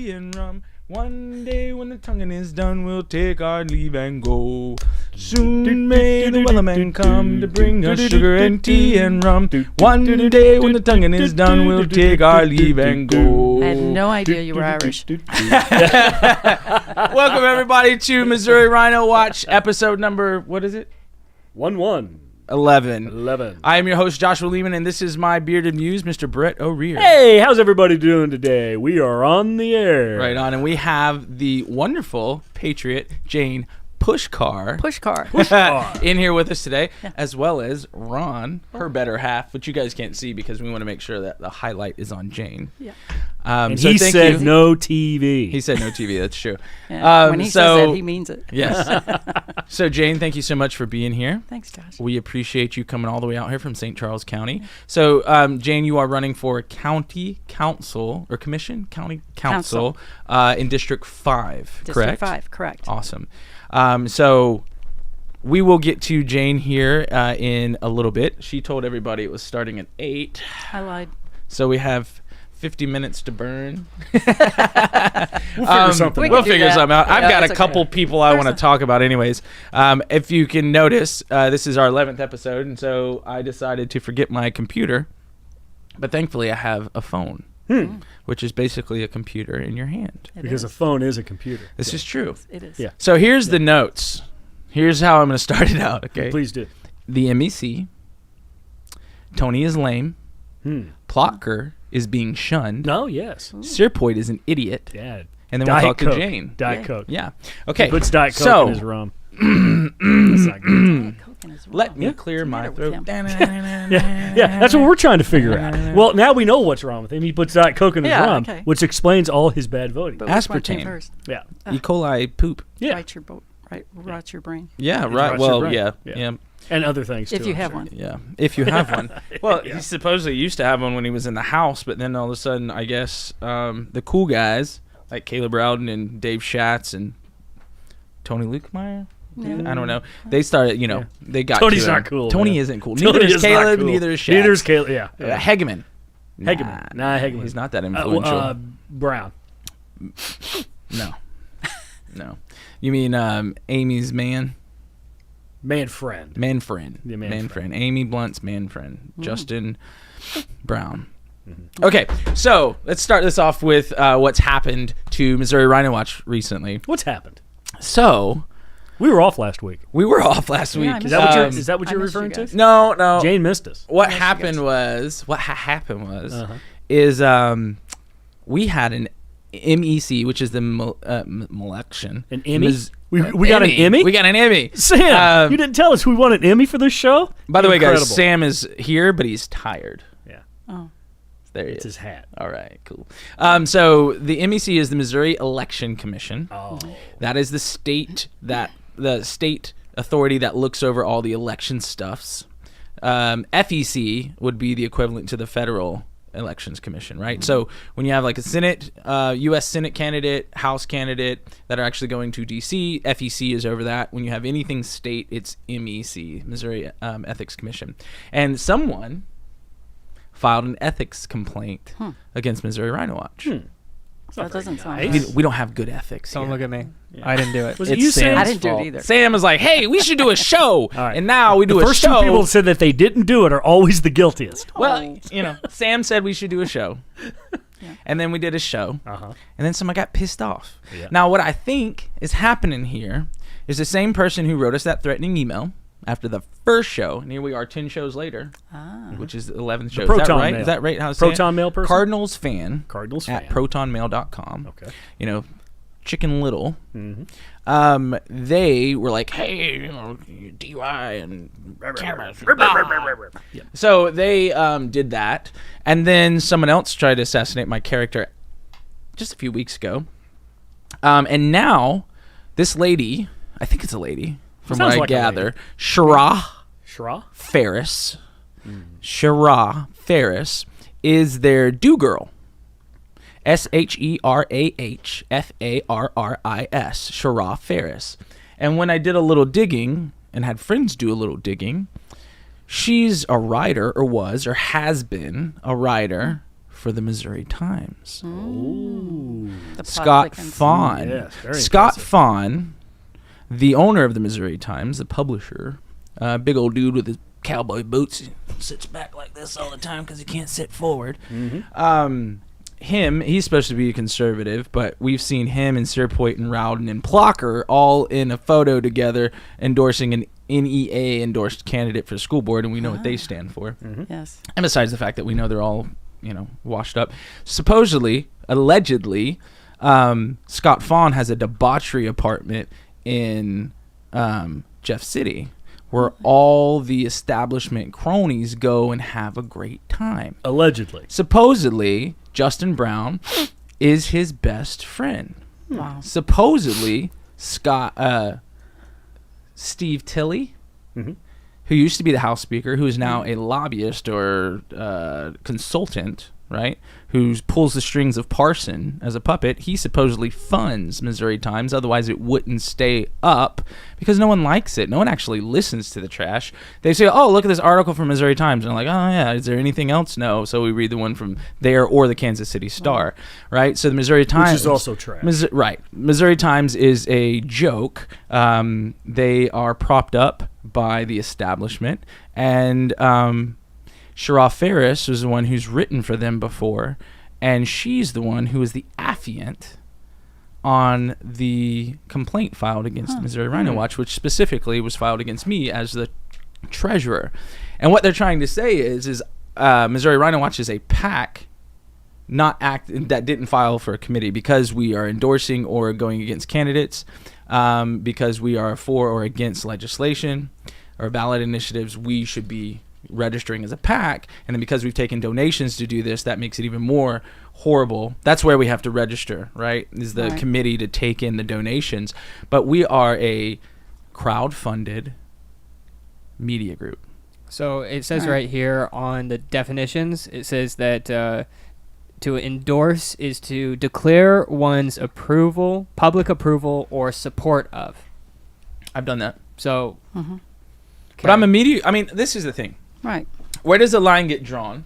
tea and rum. One day when the tonguing is done, we'll take our leave and go. Soon may the weatherman come to bring us sugar and tea and rum. One day when the tonguing is done, we'll take our leave and go. I had no idea you were Irish. Welcome everybody to Missouri Rhino Watch episode number, what is it? 11. I am your host, Joshua Lehman, and this is my bearded muse, Mr. Brett O'Rear. Hey, how's everybody doing today? We are on the air. Right on, and we have the wonderful patriot, Jane Puszkar. In here with us today, as well as Ron, her better half, which you guys can't see because we want to make sure that the highlight is on Jane. Yeah. And so he said no TV. He said no TV, that's true. Yeah, when he says that, he means it. Yes. So, Jane, thank you so much for being here. Thanks, Josh. We appreciate you coming all the way out here from St. Charles County. So, Jane, you are running for county council or commission? County council. In District 5, correct? District 5, correct. Awesome. So we will get to Jane here in a little bit. She told everybody it was starting at 8. I lied. So we have 50 minutes to burn. We'll figure something out. We'll figure something out. Yeah, I've got a that's couple okay. people I want to talk about anyways. If you can notice, this is our 11th episode, and so I decided to forget my computer. But thankfully, I have a phone, which is basically a computer in your hand. Because a phone is a computer. This is true. It is. Yeah. So here's the notes. Here's how I'm going to start it out, okay? Please do. The MEC, Tony is lame, Plucker is being shunned, No, yes. Cierpiot is an idiot, Dad. and then we'll talk to Jane. Diet Coke. Yeah. Okay. He puts Diet Coke so, in his rum. That's not good. let me clear my throat. Yeah, that's what we're trying to figure out. Well, now we know what's wrong with him. He puts Diet Coke in his rum, okay. which explains all his bad voting. But which one Aspartame. came first? Yeah. E. coli poop. Yeah. Rot your brain. Yeah, It right. rots your Well, brain. yeah. Yeah. And other things, too. If you I'm have sure. one. Yeah, if you have one. Well, Yeah. he supposedly used to have one when he was in the house, but then all of a sudden, I guess, the cool guys, like Caleb Rowden and Dave Schatz and Tony Luetkemeyer, I don't know. They started, they got Tony's to him. not cool, Tony man. isn't cool. Tony Neither is is not Caleb, cool. neither is Schatz. Neither is Caleb, yeah. Hegeman. Hegeman. Nah, Hegeman. He's not that influential. Brown. No. You mean Amy's man? Man friend. Yeah, man friend. Amy Blunt's man friend. Justin Brown. Okay, so let's start this off with what's happened to Missouri Rhino Watch recently. What's happened? So We were off last week. we were off last Yeah, I week. missed Is that what I you're missed you referring to? guys. No. Jane missed us. What missed you happened guys. was is we had an MEC, which is the election. An Emmy? We got an Emmy? We got an Emmy. Sam, you didn't tell us we won an Emmy for this show? By the way, Incredible. guys, Sam is here, but he's tired. Yeah. Oh. There he It's is. his hat. All right, cool. So the MEC is the Missouri Election Commission. Oh. That is the state authority that looks over all the election stuffs. FEC would be the equivalent to the Federal Elections Commission, right? So when you have like a Senate, U.S. Senate candidate, House candidate that are actually going to D.C., FEC is over that. When you have anything state, it's MEC, Missouri Ethics Commission. And someone filed an ethics complaint against Missouri Rhino Watch. That doesn't sound nice. right. We don't have good ethics. Don't here. look at me. I didn't do it. Was it It's you, Sam? Sam's I didn't do it fault. either. Sam was like, "Hey, we should do a show," right. and now we do The a first show. two people that said that they didn't do it are always the guiltiest. Well, Sam said we should do a show, and then we did a show, and then someone got pissed off. Yeah. Now, what I think is happening here is the same person who wrote us that threatening email after the first show, and here we are 10 shows later, which is the 11th show. Is that Proton right? Mail. Is that right? How to say Proton it? Mail person? Cardinals fan. Cardinals at fan. protonmail.com. Okay. Chicken Little. They were like, hey, DUI and cameras. So they did that, and then someone else tried to assassinate my character just a few weeks ago, and now this lady, I think it's a lady from what Sounds I like a gather, lady. Shara Ferris. Shara Ferris is their do-girl. SHERAHFARRIS, Shara Ferris. And when I did a little digging and had friends do a little digging, she's a writer, or was, or has been a writer for the Missouri Times. Ooh. Scott Fawn. Yes, very Scott impressive. Fawn, the owner of the Missouri Times, the publisher, big old dude with his cowboy boots, he sits back like this all the time because he can't sit forward. He's supposed to be a conservative, but we've seen him and Cierpiot and Rowden and Plucker all in a photo together endorsing an NEA endorsed candidate for the school board, and we know what they stand for. Yes. And besides the fact that we know they're all, washed up. Supposedly, allegedly, Scott Fawn has a debauchery apartment in Jeff City where all the establishment cronies go and have a great time. Allegedly. Supposedly, Justin Brown is his best friend. Wow. Supposedly, Steve Tilley, who used to be the House Speaker, who is now a lobbyist or consultant, right, who pulls the strings of Parson as a puppet, he supposedly funds Missouri Times. Otherwise, it wouldn't stay up because no one likes it. No one actually listens to the trash. They say, oh, look at this article from Missouri Times. And I'm like, oh, yeah, is there anything else? No. So we read the one from there or the Kansas City Star, right? So the Missouri Times. Which is also trash. Right. Missouri Times is a joke. They are propped up by the establishment. And Sherrod Ferris was the one who's written for them before, and she's the one who is the affiant on the complaint filed against Missouri RINO Watch, which specifically was filed against me as the treasurer. And what they're trying to say is Missouri RINO Watch is a PAC, that didn't file for a committee because we are endorsing or going against candidates, because we are for or against legislation or ballot initiatives. We should be registering as a PAC, and then because we've taken donations to do this, that makes it even more horrible. That's where we have to register, right? Is the committee to take in the donations. But we are a crowd-funded media group. So it says right here on the definitions, it says that to endorse is to declare one's approval, public approval, or support of. I've done that. So, but I'm a media. I mean, this is the thing. Right. Where does the line get drawn?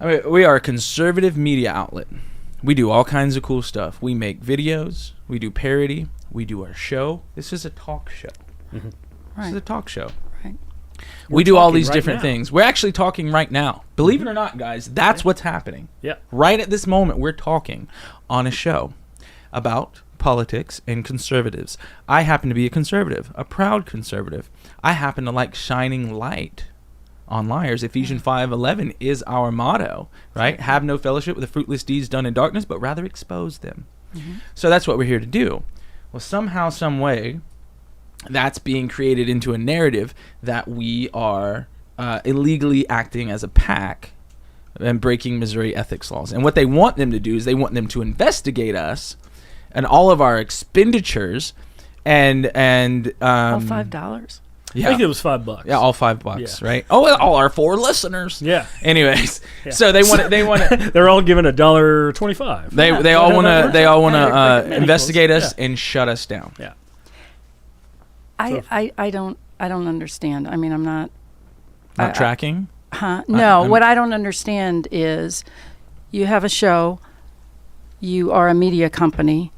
I mean, we are a conservative media outlet. We do all kinds of cool stuff. We make videos. We do parody. We do our show. This is a talk show. This is a talk show. Right. We do all these right different now. things. We're actually talking right now. Believe it or not, guys, that's what's happening. Yeah. Right at this moment, we're talking on a show about politics and conservatives. I happen to be a conservative, a proud conservative. I happen to like shining light on liars. Ephesians 5:11 is our motto, right? Have no fellowship with the fruitless deeds done in darkness, but rather expose them. So that's what we're here to do. Well, somehow, some way, that's being created into a narrative that we are illegally acting as a PAC and breaking Missouri ethics laws. And what they want them to do is they want them to investigate us and all of our expenditures and All $5. yeah. I think it was $5. Yeah, all $5, Yeah. right? Oh, all our 4 listeners. Yeah. Anyways, so they want to They're all given $1.25. they all want to Yeah. investigate us Yeah. and shut us down. Yeah. I don't understand. I mean, I'm not Tracking. No, what I don't understand is you have a show, you are a media company.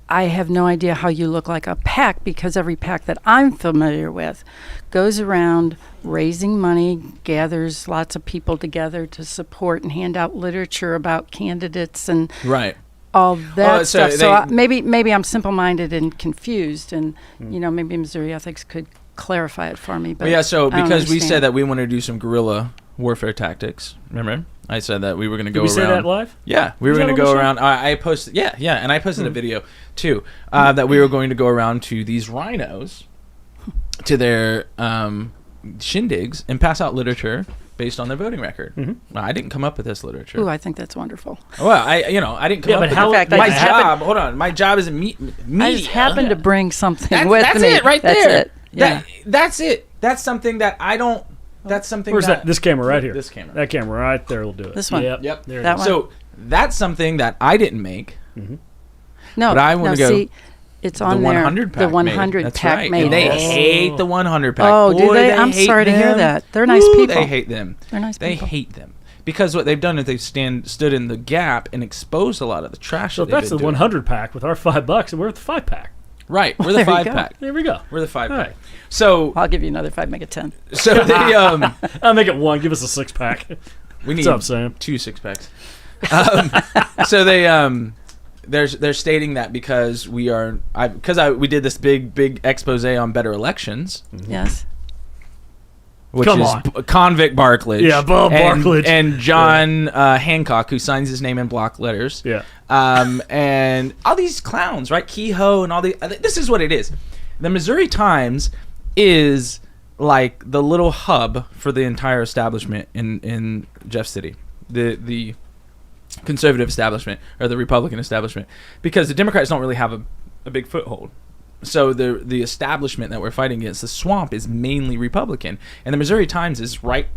I have no idea how you look like a PAC, because every PAC that I'm familiar with goes around raising money, gathers lots of people together to support and hand out literature about candidates and Right. all that so stuff. they- Maybe I'm simple-minded and confused, and maybe Missouri Ethics could clarify it for me. But Well, yeah, so I don't because we understand. said that we want to do some guerrilla warfare tactics, remember? I said that we were going to Did go we around. say that live? Yeah, we were Was that going to on go the show? around. I posted, and I posted a video too that we were going to go around to these rhinos, to their shindigs, and pass out literature based on their voting record. Well, I didn't come up with this literature. Ooh, I think that's wonderful. Well, I didn't come Yeah, up but with how- In fact, my I just happened- job. Hold on, my job is media. I just happened to bring something with That's me. it right That's there. It. Yeah. That's it. That's something that I don't. That's something. Where's that? This camera right here. This camera. That camera right there will do it. This one. Yep. There it That is. one. So that's something that I didn't make. No, But I wanna no, go- see, it's on the there. 100 pack. The 100 made it. That's pack right. made And they it. hate the 100 pack. Oh, do Boy, they? I'm hate sorry to hear them. that. They're nice Ooh, people. They hate them. They're nice They people. hate them because what they've done is they've stood in the gap and exposed a lot of the trash. So if that's the 100 pack with our $5, and we're at the 5 pack. Right, we're Well, the there you 5 go. pack. There we go. We're the 5 All pack. right. So I'll give you another 5, make it 10. so they I'll make it 1. Give us a 6 pack. we need What's up, Sam? 2 6-packs. So they're stating that because we did this big expose on better elections, Yes. which Come is on. Convict Barklage. Yeah, Bob Barklage. And John Hancock, who signs his name in block letters. Yeah. And all these clowns, right? Kehoe and all the. This is what it is. The Missouri Times is like the little hub for the entire establishment in Jeff City. The conservative establishment or the Republican establishment, because the Democrats don't really have a big foothold. So the establishment that we're fighting against, the swamp, is mainly Republican, and the Missouri Times is right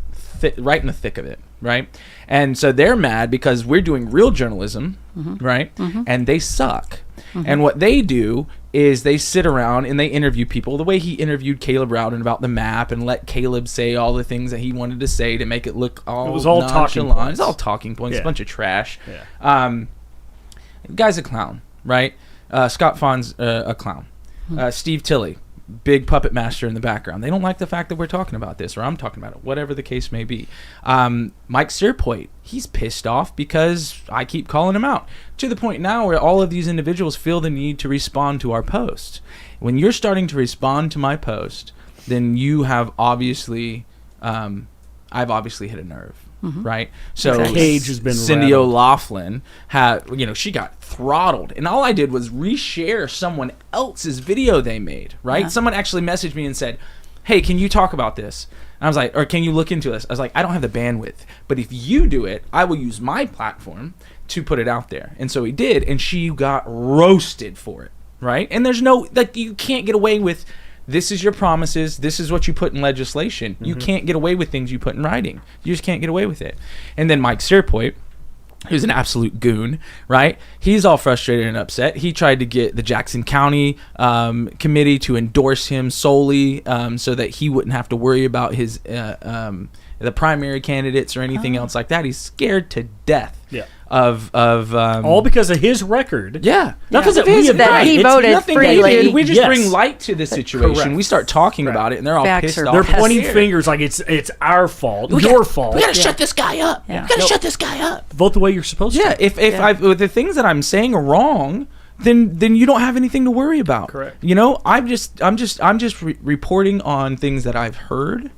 in the thick of it, right? And so they're mad because we're doing real journalism, right? And they suck. And what they do is they sit around and they interview people the way he interviewed Caleb Rowden about the map and let Caleb say all the things that he wanted to say to make it look all It was all talking nonchalant. points. It's all talking points. Yeah. A bunch of trash. Yeah. The guy's a clown, right? Scott Fawn's a clown. Steve Tilley, big puppet master in the background. They don't like the fact that we're talking about this, or I'm talking about it, whatever the case may be. Mike Cierpiot, he's pissed off because I keep calling him out, to the point now where all of these individuals feel the need to respond to our post. When you're starting to respond to my post, then you have obviously, I've obviously hit a nerve. Right, so The cage has been Cindy rattled. O'Laughlin had, she got throttled, and all I did was reshare someone else's video they made. Right, Yeah. someone actually messaged me and said, "Hey, can you talk about this?" And I was like, or can you look into this? I was like, I don't have the bandwidth, but if you do it, I will use my platform to put it out there. And so he did, and she got roasted for it. Right, and there's no, like, you can't get away with. This is your promises. This is what you put in legislation. You can't get away with things you put in writing. You just can't get away with it. And then Mike Cierpiot, who's an absolute goon, right? He's all frustrated and upset. He tried to get the Jackson County committee to endorse him solely so that he wouldn't have to worry about his the primary candidates or anything else like that. He's scared to death. Yeah. Of All because of his record. yeah. Nothing Yeah. that we have That done. he It's voted Nothing freely. they did. We just Yes. bring light to the situation. Correct. We start talking about it, and they're all Facts pissed are off. They're Yes. pointing Scared. fingers like it's our fault, your fault. We gotta shut this guy up. Yeah. We gotta shut this guy up. Vote the way you're supposed Yeah, to. if Yeah. if the things that I'm saying are wrong, then you don't have anything to worry about. Correct. I'm just reporting on things that I've heard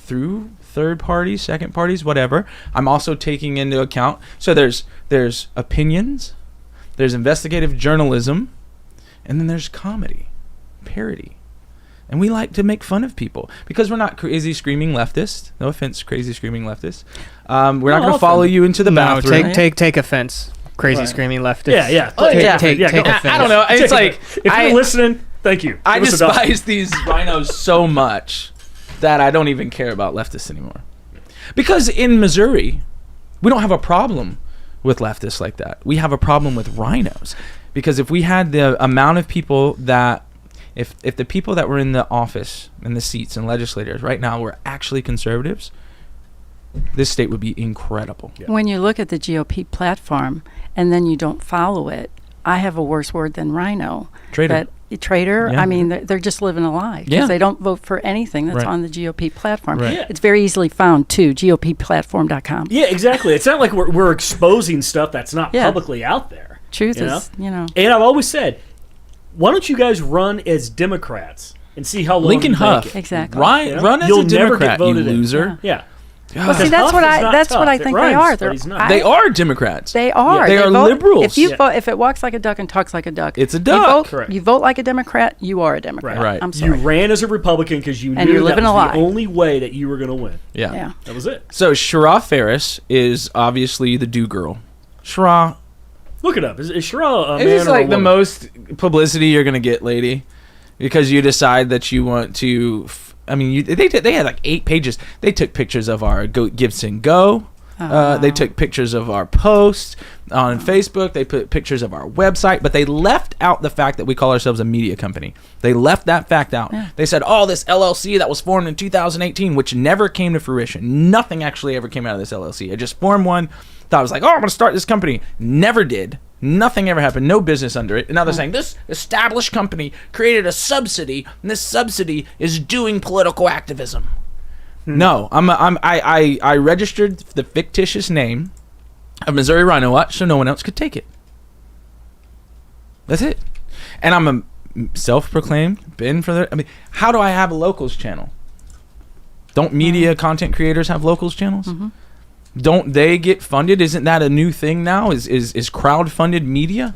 through third parties, second parties, whatever. I'm also taking into account. So there's opinions, there's investigative journalism, and then there's comedy, parody. And we like to make fun of people because we're not crazy screaming leftists. No offense, crazy screaming leftists. We're not going to follow you into the No, bathroom. take offense. Crazy Right. screaming leftist. Yeah. Oh, yeah. Take go. offense. I don't know. It's like if I you're listening, thank you. I Give us a dollar. despise these rhinos so much that I don't even care about leftists anymore. Because in Missouri, we don't have a problem with leftists like that. We have a problem with rhinos. Because if we had the amount of people that, if the people that were in the office, in the seats and legislators right now were actually conservatives, this state would be incredible. Yeah. When you look at the GOP platform and then you don't follow it, I have a worse word than rhino. Traitor. Traitor. Yeah. I mean, they're just living a lie because Yeah. they don't vote for anything that's Right. on the GOP platform. Right. Yeah. It's very easily found too. GOPplatform.com. Yeah, exactly. It's not like we're exposing stuff that's not Yeah. publicly out there. Truth You is, And I've always said, why don't you guys run as Democrats and see how long Lincoln you make Huff. it? Exactly. Yeah. Run as You'll a never get Democrat, you voted in. loser. Yeah. Well, see, Because that's Huff what is I not that's what tough. I It think rhymes, they are. but They're he's not. They are Democrats. They are. They are vote, liberals. If you Yeah. vote, if it walks like a duck and talks like a duck, It's a You duck. vote, Correct. you vote like a Democrat, you are a Democrat. Right. I'm You sorry. ran as a Republican because you And knew you're that living was a lie. the only way that you were going to win. Yeah. That was it. So Shara Ferris is obviously the do girl. Shara, Look it up. Is Shara a man it's or like a the woman? most publicity you're gonna get, lady, because you decide that you want to. They had like 8 pages. They took pictures of our Gibson Go. They took pictures of our posts on Facebook. They put pictures of our website, but they left out the fact that we call ourselves a media company. They left that fact out. Yeah. They said, oh, this LLC that was formed in 2018, which never came to fruition. Nothing actually ever came out of this LLC. I just formed one. Thought I was like, oh, I'm going to start this company. Never did. Nothing ever happened. No business under it. And now they're saying this established company created a subsidy, and this subsidy is doing political activism. No, I registered the fictitious name of Missouri Rhino Watch so no one else could take it. That's it. And I'm a self-proclaimed been for the. I mean, how do I have a locals channel? Don't media content creators have locals channels? Mm-hmm. Don't they get funded? Isn't that a new thing now? Is crowd-funded media?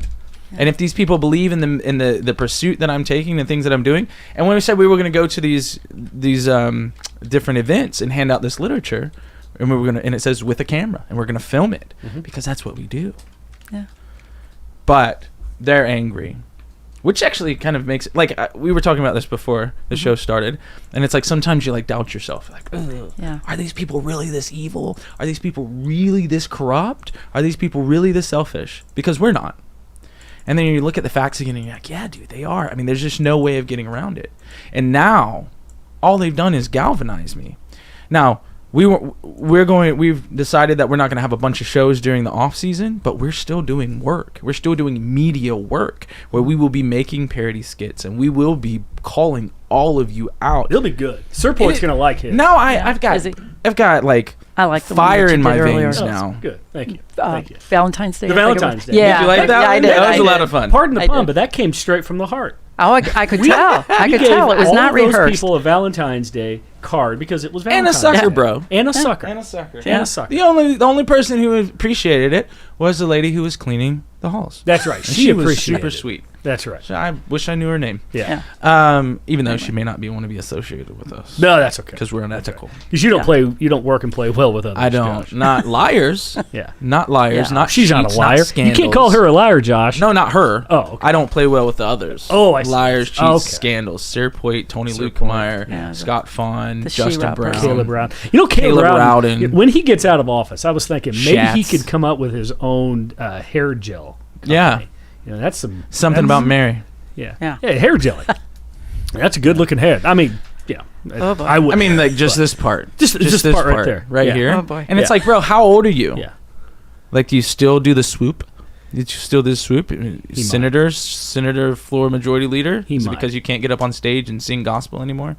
And if these people believe in the pursuit that I'm taking, the things that I'm doing, and when we said we were going to go to these different events and hand out this literature, and it says with a camera, and we're going to film it because that's what we do. Yeah. But they're angry, which actually kind of makes it like we were talking about this before the show started, and it's like sometimes you like doubt yourself, like, are these people really this evil? Are these people really this corrupt? Are these people really this selfish? Because we're not. And then you look at the facts again and you're like, yeah, dude, they are. I mean, there's just no way of getting around it. And now all they've done is galvanize me. Now, we've decided that we're not going to have a bunch of shows during the off season, but we're still doing work. We're still doing media work where we will be making parody skits and we will be calling all of you out. It'll be good. Cierpiot's going to like it. No, I've got like I like the fire one that you in my did earlier. veins now. Good. Thank you. Thank you. Valentine's Day. The Valentine's Day. Yeah. Did you like that? Yeah, I one? did. That was I a lot did. of fun. Pardon the I pun, did. but that came straight from the heart. Oh, I could tell. I could tell. It was not all those rehearsed. people a Valentine's Day card because it was And a Valentine's sucker, Day. bro. And a sucker. And a sucker. And a sucker. The only person who appreciated it was the lady who was cleaning the halls. That's right. And She was appreciated super it. sweet. That's right. So I wish I knew her name. Yeah. Even though she may not want to be associated with us. No, that's okay. Because we're unethical. Because you don't work and play well with others. I don't. Josh. Not liars. Yeah. Not liars. Yeah. Not She's not cheats, a liar. You can't call scandals. her a liar, Josh. No, not her. Oh, okay. I don't play well with the others. Oh, I see. Liars, cheats, Okay. scandals. Cierpiot, Tony Cierpiot. Luetkemeyer, Yeah, Scott Fawn, the Justin She-Ra Brown. person. Caleb Brown. You know, Caleb Rowden. Brown, when he gets out of office, I was thinking maybe he Shats. could come up with his own hair gel company. Yeah. You know, that's Something that's- about Mary. Yeah. Yeah. Hair jelly. That's a good looking head. I mean, yeah. Oh, boy. I would. I mean, like, just this part. Just this part right there. Right Yeah. here. Oh, boy. And it's Yeah. like, bro, how old are you? Yeah. Like, do you still do the swoop? Did you still do the swoop? Senator, floor majority leader? He Is it might. because you can't get up on stage and sing gospel anymore?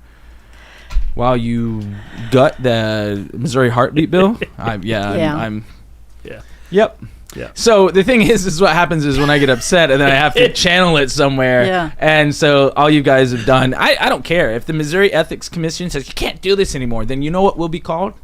While you gut the Missouri heartbeat bill? Yeah. I'm. Yeah. Yep. Yeah. So the thing is what happens is when I get upset and then I have to channel it somewhere. Yeah. And so all you guys have done, I don't care. If the Missouri Ethics Commission says you can't do this anymore, then you know what will be called?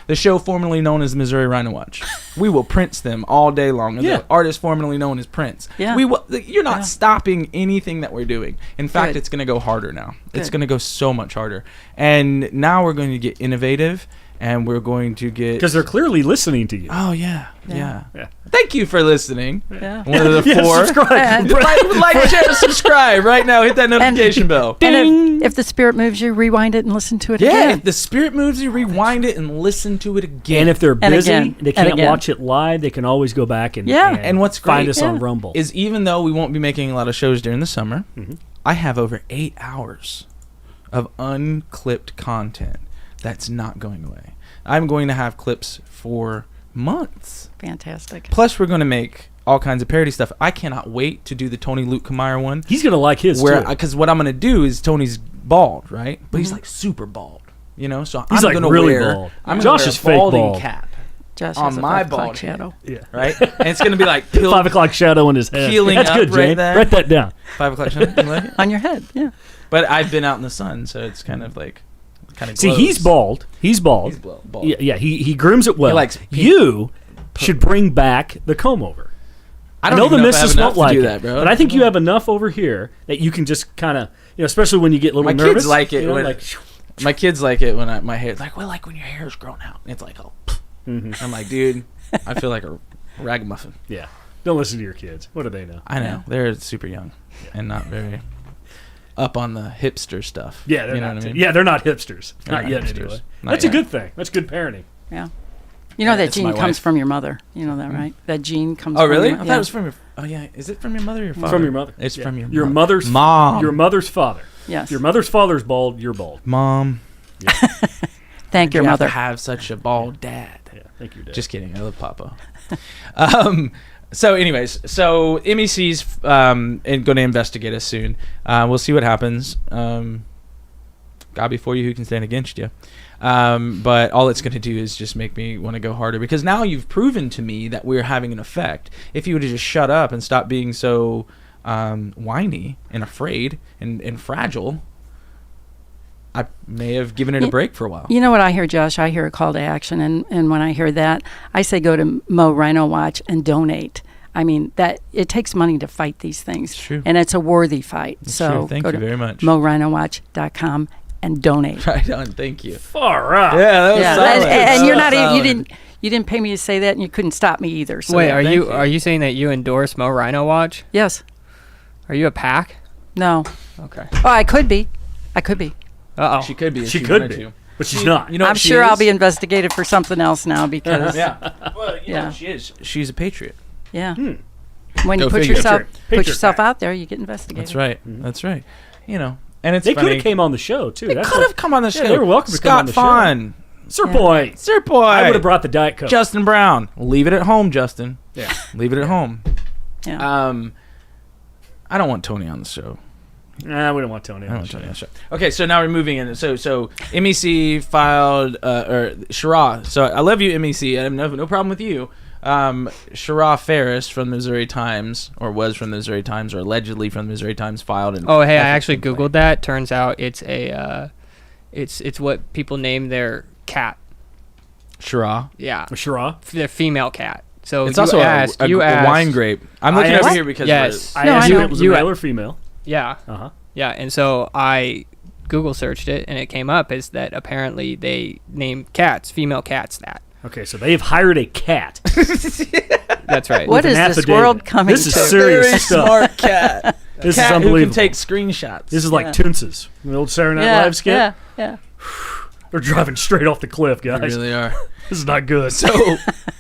The show formerly known as the Missouri Rhino Watch. We will Prince them all day long. Yeah. The artist formerly known as Prince. Yeah. We will. You're not Yeah. stopping anything that we're doing. In fact, Good. it's going to go harder now. It's Good. going to go so much harder. And now we're going to get innovative, and we're going to get. Because they're clearly listening to you. Oh yeah. Yeah. Yeah. Thank you for listening. Yeah. One of the Yeah, four. subscribe. like, share, subscribe right now. Hit that notification bell. And if the spirit moves you, rewind it and listen to it Yeah, again. if the spirit moves you, rewind it and listen to it again. And if they're And busy, again. they And can't again. watch it live, they can always go back and, Yeah. And what's find great us on Yeah. Rumble. is even though we won't be making a lot of shows during the summer, Mhm. I have over 8 hours of unclipped content that's not going away. I'm going to have clips for months. Fantastic. Plus, we're going to make all kinds of parody stuff. I cannot wait to do the Tony Luetkemeyer one. He's going to like his, Where too. because what I'm going to do is Tony's bald, right? But he's like super bald, you know. So He's I'm like going to really wear. bald. I'm gonna Josh wear is a fake balding bald. cap, Josh on has a my 5 o'clock bald head. shadow. Yeah. right? And it's going to be like 5 o'clock shadow in his head. peeling That's up good, right Jane. there. Write that down. 5 o'clock. You like it? On your head, yeah. But I've been out in the sun, so it's kind of like See, he's bald. He's bald. He's bald. Yeah, he grooms it well. He likes pink. You should bring back the comb over. I know the even if I have missus enough won't to like do it, that, bro. but I think you have enough over here that you can just kind of, especially when you get a little My nervous. kids like it you know, when- like, My kids like it when my hair's like, well, like when your hair's grown out. And it's like, oh. Mhm. I'm like, dude, I feel like a ragamuffin. yeah. Don't listen to your kids. What do they know? I know they're super young and not very up on the hipster stuff. Yeah, they're you know not. what I mean? Yeah, they're not hipsters. They're not not yet, hipsters. anyway. Not That's yet. a good thing. That's good parenting. Yeah. You know that It's my gene comes wife. from your mother. You know that, right? That gene comes Oh, from really? your I thought it was from your. Oh, yeah. Is it from your mother or your father? From your mother. It's from your mother's mom. Your mother's father. Yes. Your mother's father's bald. You're bald. Mom. Thank your You mother. have to have such a bald dad. Yeah, thank you, Dad. Just kidding. I love Papa. So, anyways, so MEC's going to investigate us soon. We'll see what happens. God before you, who can stand against you? But all it's going to do is just make me want to go harder, because now you've proven to me that we're having an effect. If you would have just shut up and stop being so whiny and afraid and fragile, I may have given it a break for a while. You know what I hear, Josh? I hear a call to action, and when I hear that, I say go to mRW Watch and donate. I mean, that it takes money to fight these things. It's true. And it's a worthy fight. It's so true. Thank go you to very much. mRwNOWatch.com and donate. Right on. Thank you. Far out. Yeah, that was Yeah, solid. and you're not Solid. you didn't pay me to say that, and you couldn't stop me either. So Wait, yeah. are you saying that you endorse mRW Watch? Yes. Are you a PAC? No. Okay. Oh, I could be. Uh-oh. She could be. If She she could wanted be. to. But she's not. You know I'm what she sure I'll is? be investigated for something else now because Well, you know Yeah. what she is. She's a patriot. yeah. Hmm. When Go you put figure. yourself Patriot yourself guy. out there, you get investigated. That's right. That's right. You know, and it's They could funny. have came on the show too. They That's could what- have come on the show. they were welcome to Scott come on the show. Fahn, Sir Yeah. Boy. Sir Boy. I would have brought the Diet Coke. Justin Brown. Leave it at home, Justin. Yeah. Leave it at home. Yeah. I don't want Tony on the show. Nah, we don't want Tony I don't on the want show. Tony on the show. Okay, so now we're moving in. So MEC filed or Shara. So I love you, MEC. I have no problem with you. Shara Ferris from the Missouri Times, or was from the Missouri Times, or allegedly from the Missouri Times, filed an Oh, hey, I ethics actually complaint. googled that. Turns out it's a it's what people name their cat. Shara. Yeah. Shira. Their female cat. So It's you also asked, a you asked, wine grape. I'm looking I over asked- here because Yes. I No, asked I you know. if it was a You- male or female. Yeah. Uh-huh. Yeah, and so I Google searched it, and it came up as that apparently they name cats, female cats, that. Okay, so they've hired a cat. That's right. What with is an this affidavit. world coming This is to? serious very stuff. smart cat. This Cat is who unbelievable. can take screenshots. This is like Yeah. Toonces, the old Saturday Night Yeah, Live skit. yeah. They're driving straight off the cliff, They guys. really are. This is not good.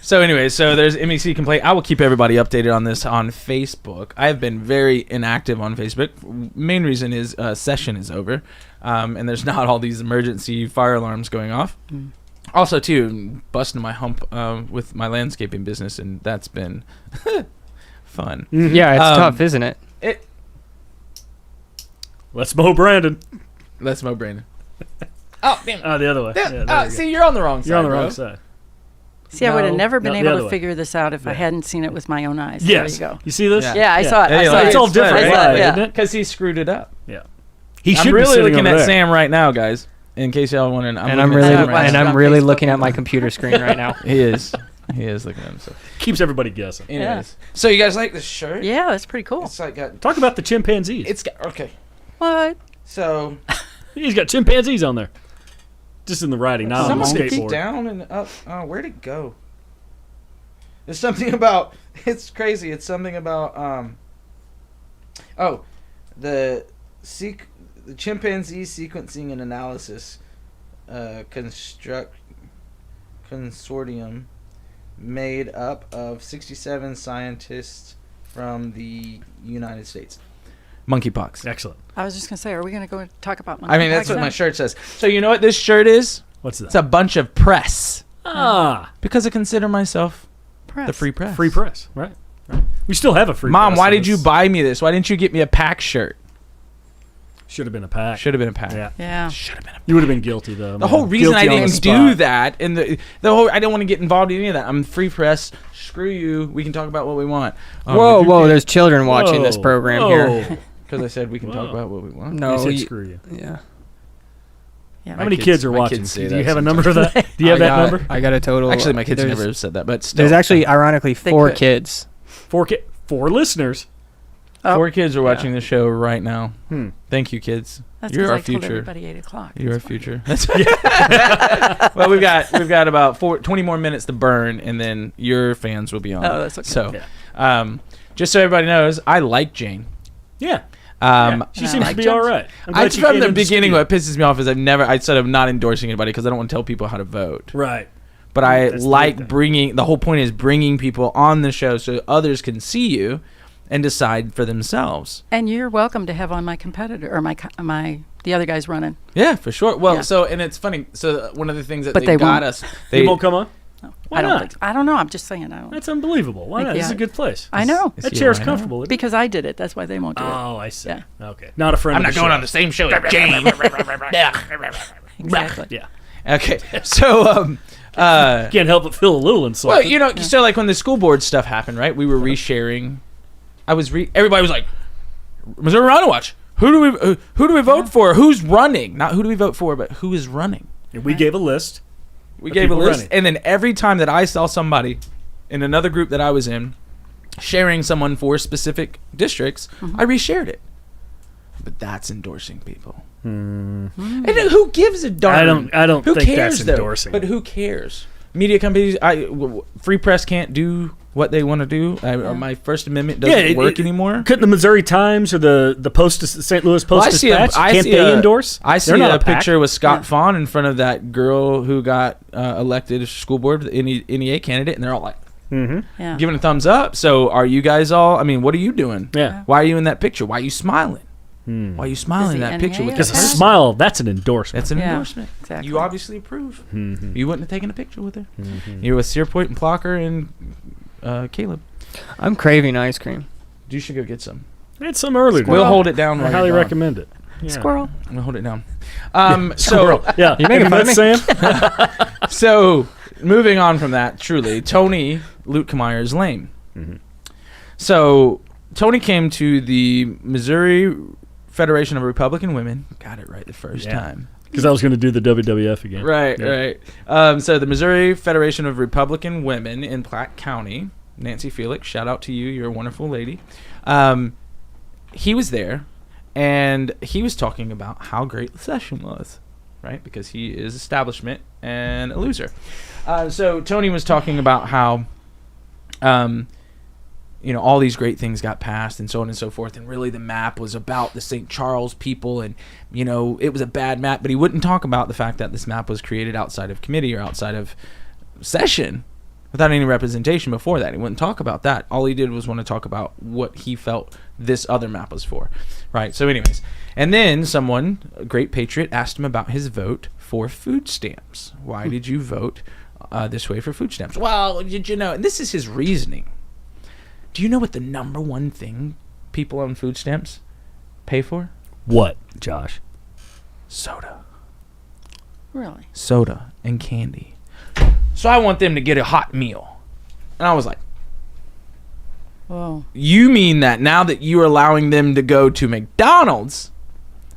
So anyway, so there's MEC complaint. I will keep everybody updated on this on Facebook. I have been very inactive on Facebook. Main reason is session is over, and there's not all these emergency fire alarms going off. Also, too, busting my hump with my landscaping business, and that's been fun. Yeah, it's tough, isn't it? Let's mow Brandon. Let's mow Brandon. Oh, damn. Oh, the other way. Yeah, there you go. See, you're on the wrong side. You're on the bro. wrong side. See, I would have No. never been No, the able other to way. figure this out if I Yeah. hadn't seen it with my own eyes. Yes. There you go. You see this? Yeah. Yeah, I saw it. I Yeah, saw yeah, it. It's all different, I saw right? it, yeah. Isn't it? Because he screwed it up. Yeah. He should I'm be really sitting looking over at there. Sam right now, guys. In case y'all wondering, And I'm looking really at Sam right and now. on really Facebook. looking at my computer screen right now. He is. He is looking at himself. Keeps everybody guessing. Anyways, so you guys like this shirt? Yeah, that's pretty cool. It's like got. Talk about the chimpanzees. It's got okay. What? So He's got chimpanzees on there. Just in the writing, not on the someone keep skateboard. down and up. Oh, where'd it go? There's something about. It's crazy. It's something about. Oh, the chimpanzee sequencing and analysis consortium made up of 67 scientists from the United States. Monkeypox. Excellent. I was just going to say, are we going to go talk about I mean, that's monkeypox what my now? shirt says. So you know what this shirt is? What's that? It's a bunch of press. Ah, Because I consider myself Press. the free press. free press. Right. Right. We still have a free Mom, press. why so did you it's- buy me this? Why didn't you get me a pack shirt? Should have been a pack. Should have been a pack. Yeah. Yeah. Should have been a pack. You would have been guilty though. The whole reason I Guilty on the didn't do spot. that, and the whole, I didn't want to get involved in any of that. I'm free press. Screw you. We can talk about what we want. Whoa, whoa! There's children watching this program here. Because I said we can talk Whoa. about what we want. No, I said you- screw you. yeah. Yeah. How many kids- kids are my watching? kids say Do that you have a sometimes. number of that? Do you have that number? I got a total. Actually, my kids there's- never have said that, but still. There's actually, ironically, They 4 could. kids. 4 listeners. Oh. 4 kids are watching the show right now. Hmm. Thank you, kids. That's You're 'cause our I told future. everybody 8 o'clock. You're our That's fine. future. That's well, we've got about 20 more minutes to burn, and then your fans will be on. Oh, that's okay. So, Yeah. just so everybody knows, I like Jane. Yeah. Yeah. She No, seems like to be Jones. all right. I'm glad It's she from came the in beginning. studio. What pisses me off is I said I'm not endorsing anybody because I don't want to tell people how to vote. Right. but I That's the like thing. bringing. The whole point is bringing people on the show so others can see you and decide for themselves. And you're welcome to have on my competitor or the other guys running. Yeah, for sure. Well, Yeah. and it's funny. So one of the things that But they they got won't. us, They won't come on? No, Why I don't not? think. I don't know. I'm just saying. I don't. That's unbelievable. Why not? This is a Yeah. good place. I know Is That he chair's a rhino? comfortable. Isn't it? because I did it. That's why they won't do it. Oh, I see. Yeah. Okay. Not a friend I'm of not the going show. on the same show as Jane. Exactly. Yeah. Okay, so Can't help but feel a little insulted. well, so like when the school board stuff happened, right? We were resharing. Everybody was like, Missouri Rhino Watch. Who do we vote for? Who's running? Not who do we vote for, but who is running? And we gave a list. We of gave a people list, running. and then every time that I saw somebody in another group that I was in sharing someone for specific districts, I reshared it. But that's endorsing people. And who gives a darn? I don't Who think cares, that's though? endorsing. But who cares? Media companies, free press can't do what they want to do. My First Amendment doesn't work anymore. Couldn't the Missouri Times or the Post, St. Louis Post Well, Dispatch, can't they endorse? I see They're not a PAC. picture with Scott Fawn in front of that girl who got elected as school board, the NEA candidate, and they're all like Yeah. giving a thumbs up. So are you guys all? I mean, what are you doing? Yeah. Why are you in that picture? Why are you smiling? Why are you smiling in Is that the picture with NEA Because that a Okay. person? smile, that's an endorsement. That's an Yeah, endorsement. exactly. You obviously approve. Mhm. You wouldn't have taken a picture with her. You're with Cierpiot and Plucker and Caleb. I'm craving ice cream. You should go get some. I had some earlier. We'll today. hold it down. I while highly you're gone. recommend it. Yeah. Squirrel. We'll hold it down. Squirrel. Yeah. You making fun of me? Sam? So moving on from that, truly, Tony Luetkemeyer is lame. So Tony came to the Missouri Federation of Republican Women. Got it right the first Yeah. time. Because I was going to do the WWF again. Right, Yeah. right. So the Missouri Federation of Republican Women in Platte County, Nancy Felix, shout out to you. You're a wonderful lady. He was there, and he was talking about how great the session was, right? Because he is establishment and a loser. So Tony was talking about how, all these great things got passed and so on and so forth, and really the map was about the St. Charles people, and it was a bad map, but he wouldn't talk about the fact that this map was created outside of committee or outside of session without any representation before that. He wouldn't talk about that. All he did was want to talk about what he felt this other map was for, right? So anyways, and then someone, a great patriot, asked him about his vote for food stamps. Why did you vote this way for food stamps? Well, did you know, and this is his reasoning. Do you know what the number one thing people on food stamps pay for? What, Josh? Soda. Really? Soda and candy. So I want them to get a hot meal. And I was like, Whoa. you mean that now that you're allowing them to go to McDonald's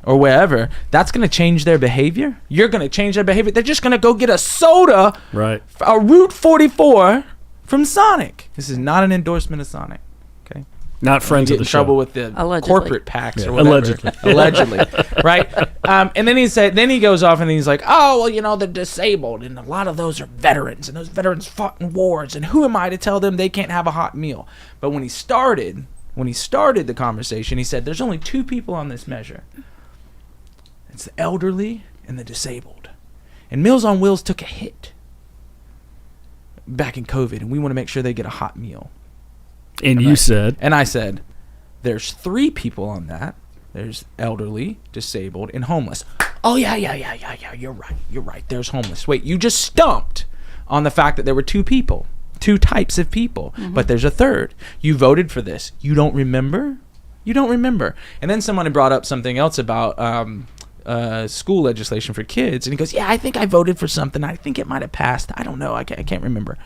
or wherever, that's going to change their behavior? You're going to change their behavior? They're just going to go get a soda, Right. a Route 44 from Sonic. This is not an endorsement of Sonic. Okay. Not friends Get of in the trouble show. with the Allegedly. corporate PACs Yeah, or whatever. allegedly. Allegedly. Right? And then he goes off and he's like, oh, well, they're disabled, and a lot of those are veterans, and those veterans fought in wars, and who am I to tell them they can't have a hot meal? But when he started the conversation, he said, there's only two people on this measure. It's the elderly and the disabled. And Meals on Wheels took a hit back in COVID, and we want to make sure they get a hot meal. And you said, And I said, there's three people on that. There's elderly, disabled, and homeless. Oh, yeah. You're right. There's homeless. Wait, you just stumped on the fact that there were two types of people, but there's a third. You voted for this. You don't remember? You don't remember. And then someone had brought up something else about school legislation for kids, and he goes, yeah, I think I voted for something. I think it might have passed. I don't know. I can't remember.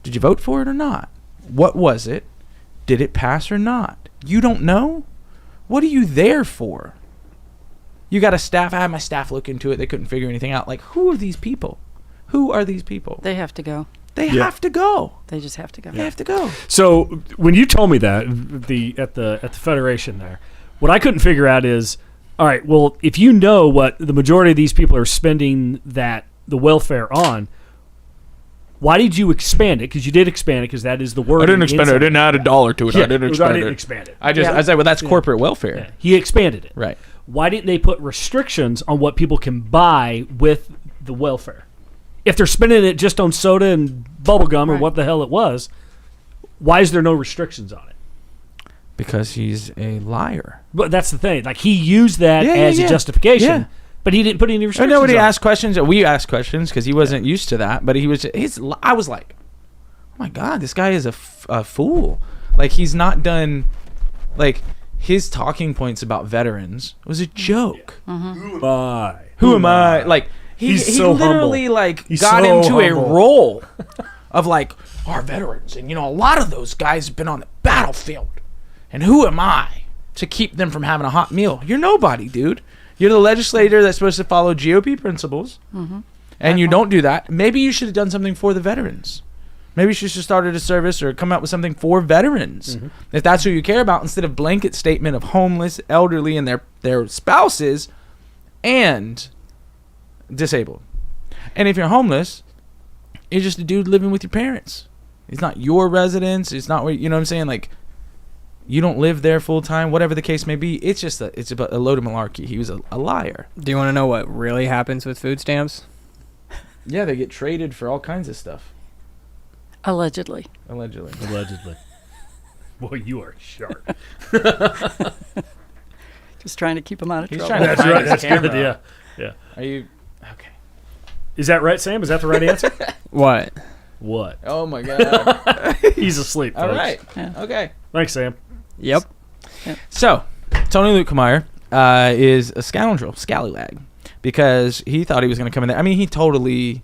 Did you vote for it or not? What was it? Did it pass or not? You don't know? What are you there for? You got a staff. I had my staff look into it. They couldn't figure anything out. Like, who are these people? Who are these people? They have to go. They have to go. They just have to go. They have to go. so when you told me that at the Federation there, what I couldn't figure out is, all right, well, if you know what the majority of these people are spending the welfare on, why did you expand it? Because you did expand it, because that is the word. I didn't expand it. I didn't add a dollar to it. Yeah, I didn't expand it. I said, well, that's corporate welfare. Yeah, he expanded it. Right. Why didn't they put restrictions on what people can buy with the welfare? if they're spending it just on soda and bubble gum or Right. what the hell it was, why is there no restrictions on it? Because he's a liar. But that's the thing. Like, he used that Yeah, as yeah. a justification, Yeah. but he didn't put any restrictions Nobody on asked questions. We asked questions because he wasn't used to that. But I was like, oh my God, this guy is a fool. Like, he's not done. Like, his talking points about veterans was a joke. it. Who am I? Like, he so literally humble. like He's got so into a humble. role of like our veterans, and a lot of those guys have been on the battlefield. And who am I to keep them from having a hot meal? You're nobody, dude. You're the legislator that's supposed to follow GOP principles, and you don't do that. Maybe you should have done something for the veterans. Maybe you should have started a service or come out with something for veterans, if that's who you care about, instead of blanket statement of homeless, elderly, and their spouses, and disabled. And if you're homeless, you're just a dude living with your parents. It's not your residence. It's not where, you know what I'm saying? Like, you don't live there full time, whatever the case may be. It's just it's about a load of malarkey. He was a liar. Do you want to know what really happens with food stamps? Yeah, they get traded for all kinds of stuff. Allegedly. Allegedly. Boy, you are sharp. Just trying to keep them out of He's trouble. trying to That's find right. his That's camera. good. Yeah. Are you okay? Is that right, Sam? Is that the right answer? What? What? Oh my God. He's asleep, folks. All right. Yeah. Okay. Thanks, Sam. Yep. So, Tony Luetkemeyer is a scoundrel, scallywag, because he thought he was going to come in there. I mean, he totally.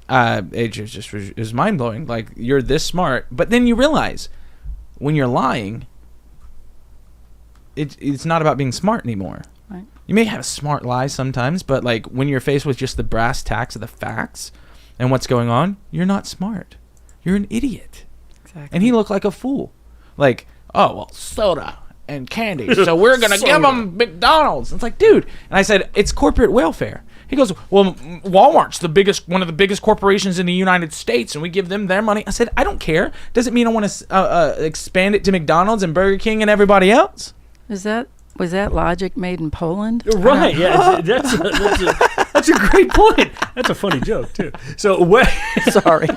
It was mind blowing. Like, you're this smart, but then you realize when you're lying, it's not about being smart anymore. Right. You may have a smart lie sometimes, but like when you're faced with just the brass tacks of the facts and what's going on, you're not smart. You're an idiot. Exactly. And he looked like a fool. Like, oh, well, soda and candy, so we're going to give them McDonald's. It's like, dude. And I said, it's corporate welfare. He goes, well, Walmart's one of the biggest corporations in the United States, and we give them their money. I said, I don't care. Doesn't mean I want to expand it to McDonald's and Burger King and everybody else. Was that logic made in Poland? Right. Yeah. That's a great point. That's a funny joke too. So, Sorry.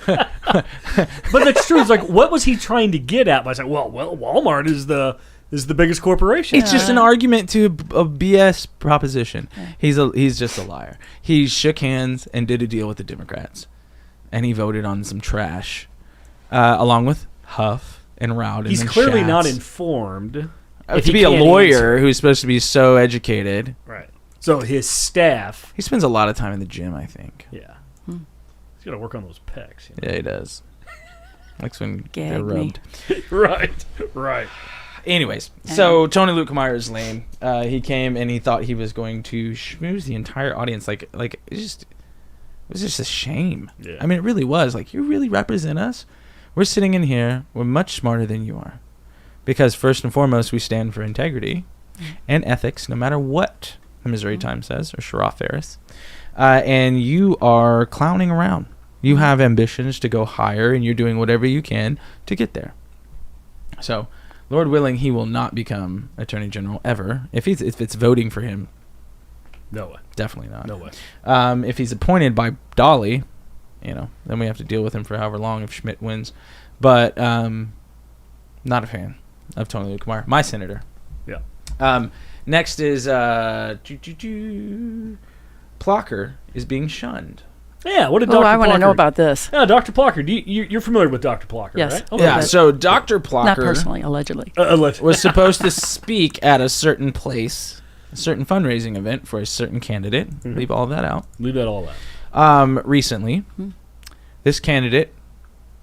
but that's true. It's like, what was he trying to get at by saying, well, Walmart is the biggest corporation? It's just an argument to a BS proposition. He's just a liar. He shook hands and did a deal with the Democrats, and he voted on some trash, along with Huff and Rowden. He's and clearly not Schatz. informed. To if he be a can't lawyer answer. who's supposed to be so educated. Right. So his staff. He spends a lot of time in the gym, I think. Yeah. He's got to work on those pecs. Yeah, he does. Likes when Gag they're me. rubbed. Right. Anyways, so Tony Luetkemeyer is lame. He came and he thought he was going to schmooze the entire audience. Like it was just a shame. Yeah. I mean, it really was. Like, you really represent us? We're sitting in here. We're much smarter than you are. Because first and foremost, we stand for integrity and ethics, no matter what the Missouri Times says, or Sheriff Ferris. And you are clowning around. You have ambitions to go higher, and you're doing whatever you can to get there. So, Lord willing, he will not become Attorney General ever. If it's voting for him, No way. definitely not. No way. If he's appointed by Dolly, then we have to deal with him for however long if Schmidt wins. But not a fan of Tony Luetkemeyer, my senator. Yeah. Next is Plucker is being shunned. Yeah. What did Oh, Dr. I want to Plucker- know about this. Yeah, Dr. Plucker. You're familiar with Dr. Plucker, Yes. right? A little Yeah, bit. so Dr. Plucker Not personally, allegedly. was supposed to speak at a certain place, a certain fundraising event for a certain candidate. Leave all of that out. Leave that all out. Recently, this candidate,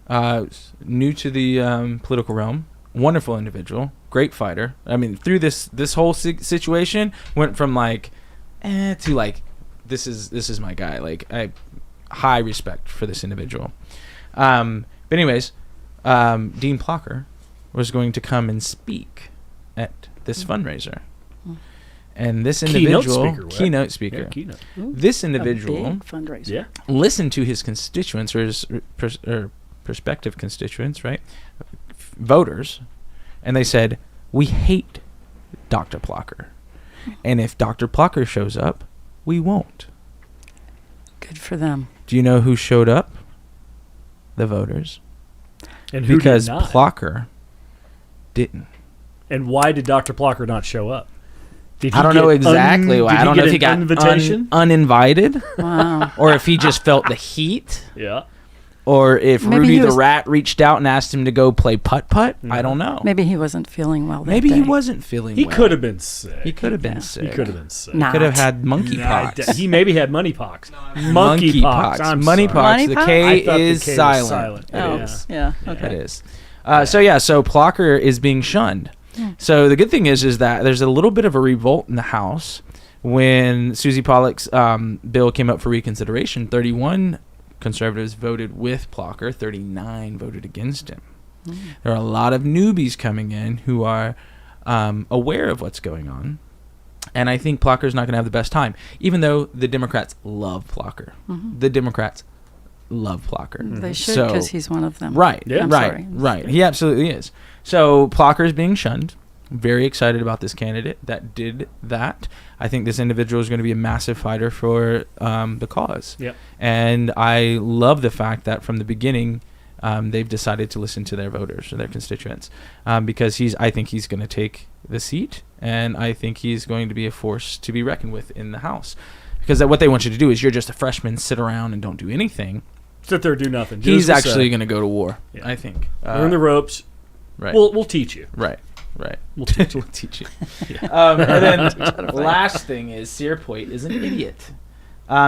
new to the political realm, wonderful individual, great fighter. I mean, through this whole situation, went from like, to like, this is my guy. Like, I high respect for this individual. But anyways, Dean Plucker was going to come and speak at this fundraiser. And this individual, keynote speaker. Yeah, keynote. This individual A big fundraiser. Yeah. listened to his constituents or his prospective constituents, right? Voters, and they said, we hate Dr. Plucker. And if Dr. Plucker shows up, we won't. Good for them. Do you know who showed up? The voters. And who Because did not? Plucker didn't. And why did Dr. Plucker not show up? Did he I don't know get exactly why. did I don't know if he get got an invitation. uninvited Wow. or if he just felt the heat. Yeah. Or if Maybe Rudy he the was- Rat reached out and asked him to go play putt-putt. I don't know. Maybe he wasn't feeling well that Maybe day. he wasn't feeling He well. could have been sick. He could have been sick. He could have been sick. Nah. Could have had Nah, monkeypox. he maybe had moneypox. Monkeypox. Monkeypox. I'm sorry. Moneypox. The Moneypox? K I thought the is K was silent. silent. It Oh, is. yeah. It Okay. is. So Plucker is being shunned. So the good thing is that there's a little bit of a revolt in the House when Susie Pollack's bill came up for reconsideration. 31 conservatives voted with Plucker. 39 voted against him. There are a lot of newbies coming in who are aware of what's going on. And I think Plucker's not going to have the best time, even though the Democrats love Plucker. The Democrats love Plucker. They should, So- because he's one of them. Right, Yeah. I'm right, sorry. right. He absolutely is. So Plucker is being shunned. Very excited about this candidate that did that. I think this individual is going to be a massive fighter for the cause. Yep. And I love the fact that from the beginning, they've decided to listen to their voters or their constituents, because I think he's going to take the seat, and I think he's going to be a force to be reckoned with in the House. Because what they want you to do is you're just a freshman, sit around and don't do anything. Sit there, do nothing. Do He's as we actually say. going to go to war, Yeah. I think. Learn the ropes. Right. We'll teach you. Right. Right. We'll teach you. We'll teach you. And then last thing is Cierpiot is an idiot.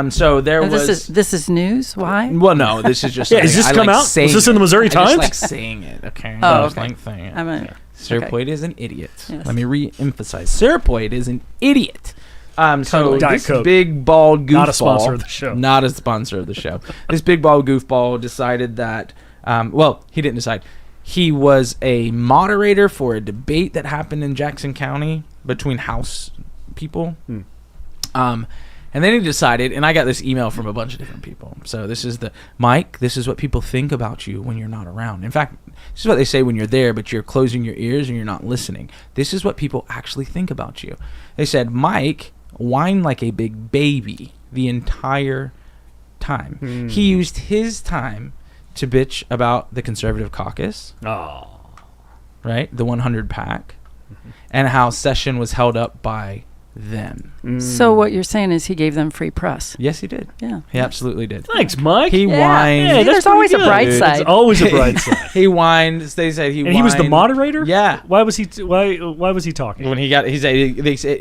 So there And was. this is news. Why? Well, no, this is just. Yeah, has something this I come like out? Was saying this in the it. Missouri I Times? just like saying it. Okay. Oh, I just okay. like saying it. I'm a, Cierpiot is an idiot. Yes. Let me re-emphasize. Cierpiot is an idiot. So Totally. Diet this Coke. big bald goofball. Not a sponsor of the show. Not a sponsor of the show. This big bald goofball decided that. Well, he didn't decide. He was a moderator for a debate that happened in Jackson County between House people. And then he decided, and I got this email from a bunch of different people. So this is Mike, this is what people think about you when you're not around. In fact, this is what they say when you're there, but you're closing your ears and you're not listening. This is what people actually think about you. They said, Mike whined like a big baby the entire time. He used his time to bitch about the conservative caucus, Oh. right? The 100 pack, and how session was held up by them. So what you're saying is he gave them free press. Yes, he did. Yeah. He absolutely did. Thanks, Mike. He Yeah. whined. Yeah, See, that's there's pretty always a good, bright dude. side. There's always a bright side. He whined. They said he. And he was the whined. moderator? Yeah. Why was he? Why was he talking? When he got, he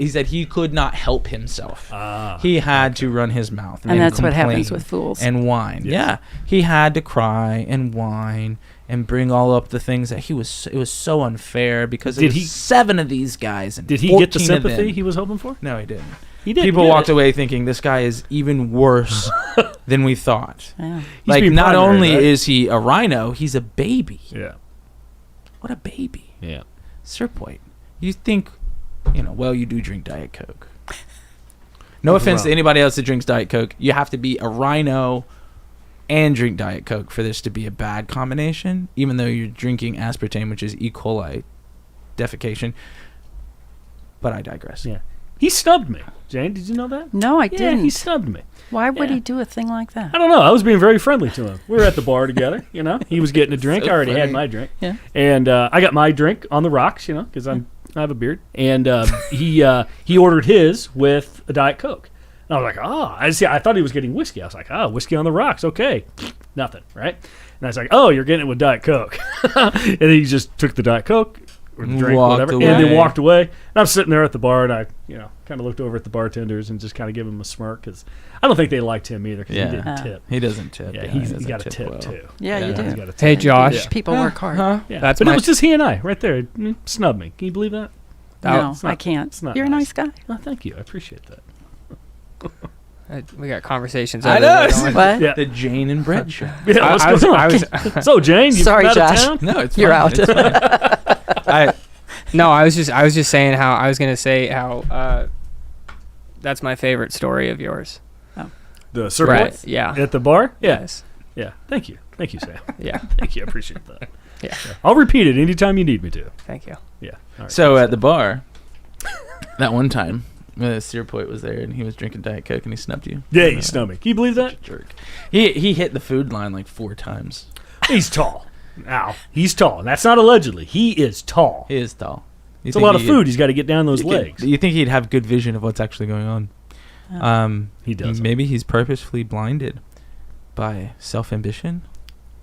said he could not help himself. He had to run his mouth, And that's what complain happens with fools. and whine. Yes. Yeah, he had to cry and whine and bring all up the things that it was so unfair because Did it was he- 7 of these guys and Did he 14 get the of sympathy them. he was hoping for? No, he didn't. He did. People walked away thinking this guy is even worse than we thought. Yeah. He's Like, being not primary, only right? is he a rhino, he's a baby. Yeah. What a baby. Yeah. Cierpiot. You think, well, you do drink Diet Coke. No Nothing offense to wrong. anybody else that drinks Diet Coke. You have to be a rhino and drink Diet Coke for this to be a bad combination, even though you're drinking aspartame, which is E. coli defecation. But I digress. Yeah. He snubbed me. Jane, did you know that? No, I Yeah, didn't. he snubbed me. Why would Yeah. he do a thing like that? I don't know. I was being very friendly to him. We were at the bar together, He was getting a drink. So I already had funny. my drink. Yeah. And I got my drink on the rocks, because I have a beard. And he ordered his with a Diet Coke. And I was like, I thought he was getting whiskey. I was like, whiskey on the rocks. Okay. Nothing, right? And I was like, you're getting it with Diet Coke. And he just took the Diet Coke or the drink, Walked whatever, away. and then walked away. And I'm sitting there at the bar, and I, kind of looked over at the bartenders and just kind of gave him a smirk because I don't think they liked him either because Yeah. he didn't tip. He doesn't tip. Yeah, he he doesn't got a tip well. too. Yeah, you he's do. got a tip. Hey, Josh. Yeah. People work hard. Yeah. That's but my- it was just he and I right there. Snubbed me. Can you believe that? No, it's not- I can't. it's not You're a nice. nice guy. Oh, thank you. I appreciate that. We got conversations. I over know. there going. What? Yeah. The Jane and Bread show. Yeah, what's going on? So, Jane, you Sorry, from out of Josh. town? No, it's You're fine. out. It's fine. No, I was just saying how I was gonna say how that's my favorite story of yours. The circle Right? Yeah. at the bar? Yeah. Yes. Yeah. Thank you. Thank you, Sam. Yeah. Thank you. I appreciate that. Yeah. I'll repeat it anytime you need me to. Thank you. Yeah. All right. So at the bar, that one time, Cierpiot was there, and he was drinking Diet Coke, and he snubbed you. Yeah, he snubbed me. Can you believe that? Jerk. He hit the food line like 4 times. He's tall. Now, he's tall. That's not allegedly. He is tall. He is tall. It's a lot of food. He's got to get down those legs. You think he'd have good vision of what's actually going on? He does. Maybe he's purposefully blinded by self-ambition.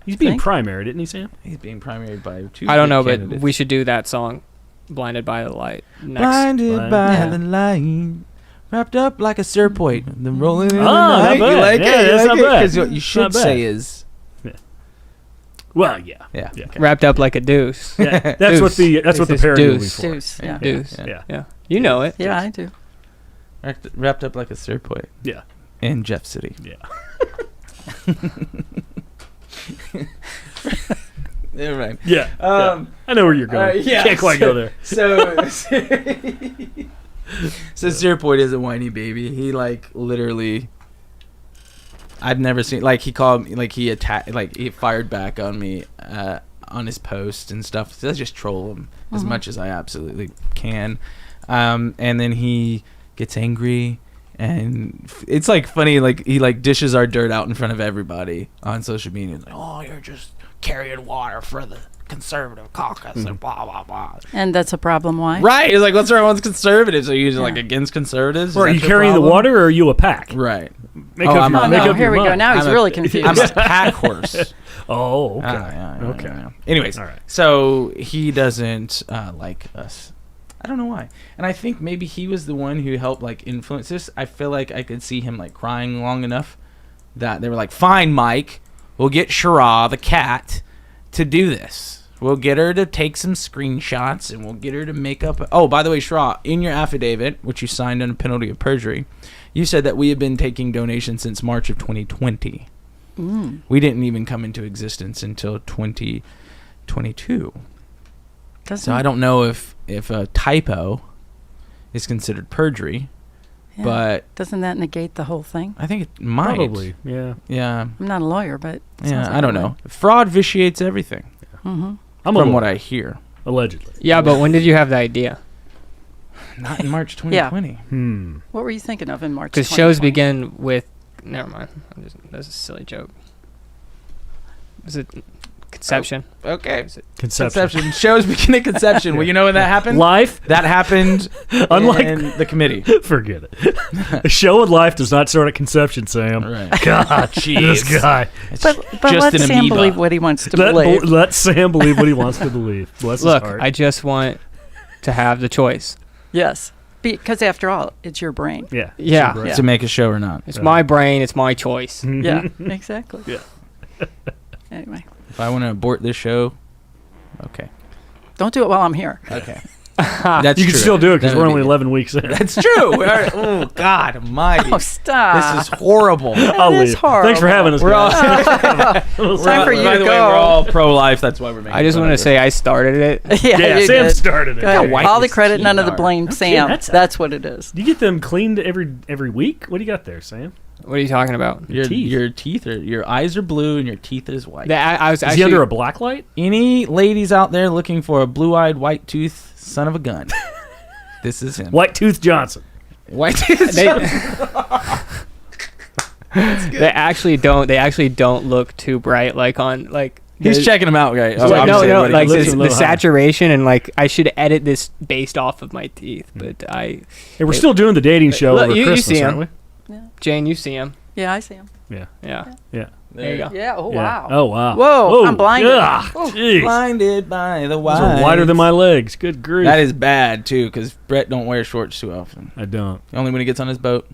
He's being primaried, isn't he, Sam? He's being primaried by 2 I don't know, but candidates. we should do that song, "Blinded by the Light." Next. Blinded by the light, wrapped up like a Cierpiot, then rolling in the not night. bad. You like Yeah, it? that's You not like it? bad. Because what you Not should bad. say is, Well, yeah. yeah. Yeah. Wrapped up like a deuce. Yeah, that's what the This parody will be deuce. for. Deuce. Yeah. Deuce. Yeah. Yeah. Yeah. You know it. Yeah, I do. Wrapped up like a Cierpiot Yeah. in Jeff City. Yeah. Never mind. Yeah. Um, I know where you're going. yeah, Can't quite go there. So Cierpiot is a whiny baby. He like literally. I've never seen like he called me like he attacked like he fired back on me on his post and stuff. So I just troll him as much as I absolutely can, and then he gets angry. And it's like funny, like he like dishes our dirt out in front of everybody on social media. Like, oh, you're just carrying water for the conservative caucus and blah blah blah. And that's a problem. Why? Right? It's like, what's wrong with conservatives? Are you like against conservatives? Or are you carrying the water, or are you a pack? Right. Make Oh, up I'm your, not. make No, up here your we go. mind. Now he's I'm really confused. I'm a pack horse. Oh, okay. Yeah, Okay. yeah. Anyways, All right. so he doesn't like us. I don't know why. And I think maybe he was the one who helped like influence this. I feel like I could see him like crying long enough that they were like, fine, Mike, we'll get Shara, the cat, to do this. We'll get her to take some screenshots and we'll get her to make up. Oh, by the way, Shara, in your affidavit, which you signed under penalty of perjury, you said that we have been taking donations since March of 2020. We didn't even come into existence until 2022. So I don't know if a typo is considered perjury, Yeah. but Doesn't that negate the whole thing? I think it might. Probably. Yeah. Yeah. I'm not a lawyer, but it sounds Yeah. like I don't it know. Fraud vitiates everything, I'm from what I hear. allegedly. Yeah, but when did you have the idea? Not in March 2020. Hmm. would. What were you thinking of in March? Because shows 2020? begin with. Never mind. That's a silly joke. Is it conception? Okay. Is it Conception. Shows begin at conception. Well, you know when that happened? Life, That happened Unlike- in the committee. forget it. A show in life does not start at conception, Sam. Right. God, this guy. But Just let an Sam amoeba. believe what he wants to believe. Let Sam believe what he wants to believe. Bless his Look, heart. I just want to have the choice. Yes. Because after all, it's your brain. yeah. Yeah. Sure, Yeah. To make a show or not. It's my brain. It's my choice. Yeah, exactly. Yeah. Anyway, If I want to abort this show, okay. don't do it while I'm here. Okay. That's You can true. still do it because That we're would only be- 11 weeks in. That's true. Oh, God almighty. Oh, stop. This is horrible. I'll That is leave. horrible. Thanks for having us. We're all, guys. Time for you by to the way, go. we're all pro-life. That's why we're making I just fun want to of it. say I started it. yeah, you Sam did. started it. Go ahead. white All the his credit, teeth none of the are. blame. kidding, Sam. that's- That's what it is. Do you get them cleaned every week? What do you got there, Sam? What are you talking about? Your teeth are, your eyes are blue and your teeth is white. I was Is actually he under a black light? Any ladies out there looking for a blue-eyed, white-tooth son of a gun? This is him. White Tooth Johnson. White tooth. they, they actually don't look too bright like on like He's the- checking him out, right? Well, I'm no, saying, no, buddy, like looks a the little high. saturation and like I should edit this based off of my teeth, but Hey, we're still doing the dating show Look, over you Christmas, see him. aren't Jane, you see him? Yeah, I see him. we? Yeah. Yeah, Yeah. there you go. Yeah. Oh, Yeah. wow. Oh, wow. Whoa, I'm blinded. Yeah. Oh. Jeez. blinded by the Those white. are wider than my legs. Good grief. That is bad too, because Brett don't wear shorts too often. I don't. Only when he gets on his boat.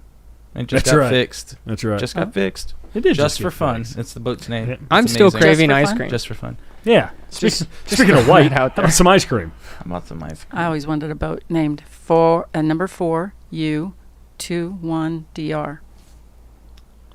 And just That's got right. fixed. That's right. Just got fixed. it did Just get for fun. fixed. That's the boat's name. Yeah. It's I'm still amazing. craving Just for ice fun? cream. Just for fun. Yeah. Speaking of white, out how about some ice cream? I'm about some ice cream. I always wanted a boat named number 4 U21DR.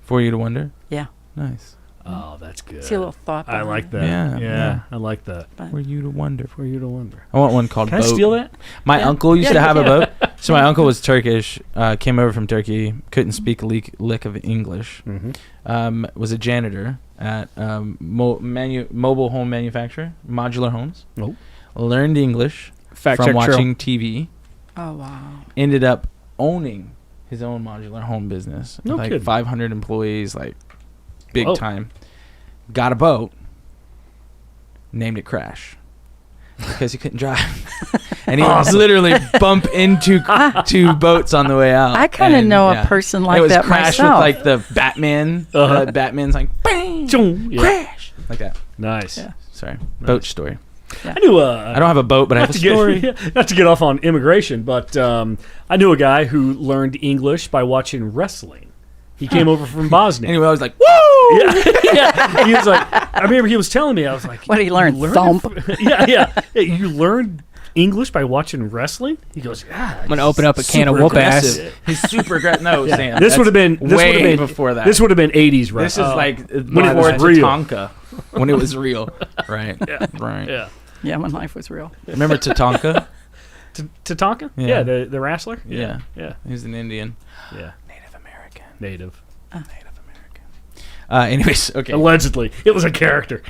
For you to wonder? Yeah. Nice. Oh, that's good. See a little thought. I behind like it. that. Yeah, Yeah, yeah. I like that. But- For you to wonder. For you to wonder. I want one called Can Boat. I steal that? My Yeah. uncle used Yeah, to you have a can. boat. So my uncle was Turkish, came over from Turkey, couldn't speak a lick of English, Mm-hmm. was a janitor at mobile home manufacturer, Modular Homes. Oh. Learned English Fact from check true. watching TV. Oh, wow. Ended up owning his own modular home business. No like kidding. 500 employees, like big Whoa. time. Got a boat, named it Crash because he couldn't drive. And he would literally bump into two boats on the way out. I kind of And, know yeah. a person like it was that Crash myself. with like the Batman. Batman's like, bang, Yeah. Crash. Like that. Nice. Yeah. Sorry. Boat story. I knew I don't have a boat, but I have a story. Not to get off on immigration, but I knew a guy who learned English by watching wrestling. He came over from Bosnia. Anyway, I was like, woo! Yeah. He was like, I remember he was telling me, I was like, What did he learn? "You Thump." Yeah. Hey, you learned English by watching wrestling? He goes, yeah. I'm gonna open up a can of Super whoop ass. aggressive. He's super aggressive. No, Yeah. Sam. This would have been way before that. This would have been 80s wrestling. This is like when it before was real. Tatanka, when it was real. Right. Yeah. Right. Yeah. Yeah, when life was real. Remember Tatanka? Tatanka? Yeah. Yeah, the wrestler? Yeah. Yeah. He's an Indian. Yeah. Native American. Native. Native American. Anyways, okay. Allegedly. It was a character.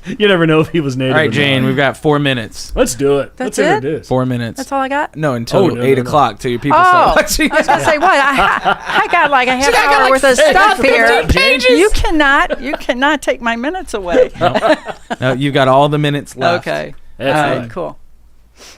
You never know if he was native. All right, or not. Jane, we've got 4 minutes. Let's do it. That's Let's it? introduce. 4 minutes. That's all I got? No, until Oh, no, 8 no, no. o'clock, till your people Oh, start I was watching. going to say, what? I got like a half got hour like worth of stuff 15 here. pages. You cannot take my minutes away. No, you've got all the minutes left. Okay. That's All right, right. cool.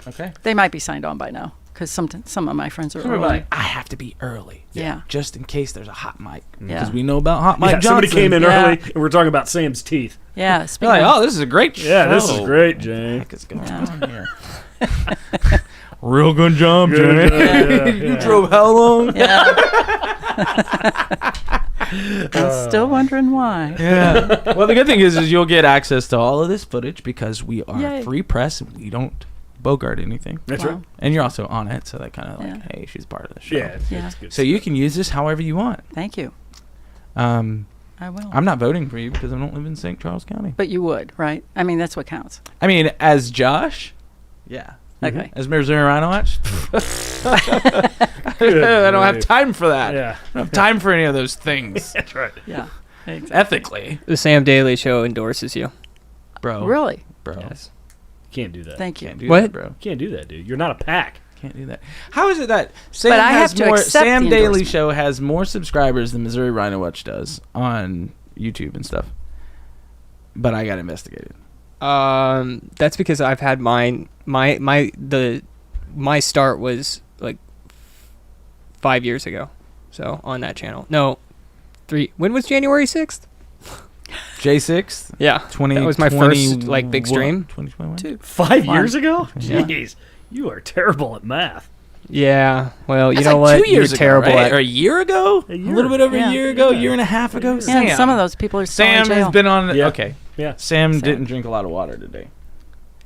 Okay. They might be signed on by now because some of my friends are Everybody, early. like, I have to be early. Yeah. Just in case there's a hot mic. Yeah. Because we know about hot mic Yeah, Johnson. somebody came in Yeah. early, and we're talking about Sam's teeth. Yeah. They're Speaking like, of, oh, this is a great show. Yeah, this is great, What Jane. the heck is going on here? Real good job, Good, Jane. yeah. You drove how long? I'm still wondering why. Yeah. Well, the good thing is you'll get access to all of this footage because we are Yay. free press and we don't bogart anything. That's Wow. right. And you're also on it, so that kind of like, Yeah. hey, she's part of the show. Yeah, it's, Yeah. it's good. So you can use this however you want. Thank you. Um, I will. I'm not voting for you because I don't live in St. Charles County. But you would, right? I mean, that's what counts. I mean, as Josh, yeah. Okay. As Missouri Rhino Watch, Good I don't have grief. time for that. Yeah, I don't have time for any of those things. that's right. Yeah. Exactly. Ethically, The Sam Daly Show endorses you. bro. Really? Bro. Yes. Can't do that. Thank you. Can't do What? that, bro. Can't do that, dude. You're not a pack. Can't do that. How is it that Sam But I has have to more? accept Sam the Daily endorsement. Show has more subscribers than Missouri Rhino Watch does on YouTube and stuff. But I got investigated. That's because I've had my start was like 5 years ago, so on that channel. No, 3. When was January 6th? J6. Yeah, 20. that was my first like big stream. 2021. 5 years ago? Yeah. Jeez, you are terrible at math. Yeah, well, you That's know like what? 2 years You're ago, terrible right? Or at. a year ago? A A year. little bit over Yeah. a year ago. Yeah. Year and a half ago. Yeah, Sam. and some of those people are still Sam in jail. has been on. Yeah. Okay. Yeah. Sam didn't drink a lot of water today.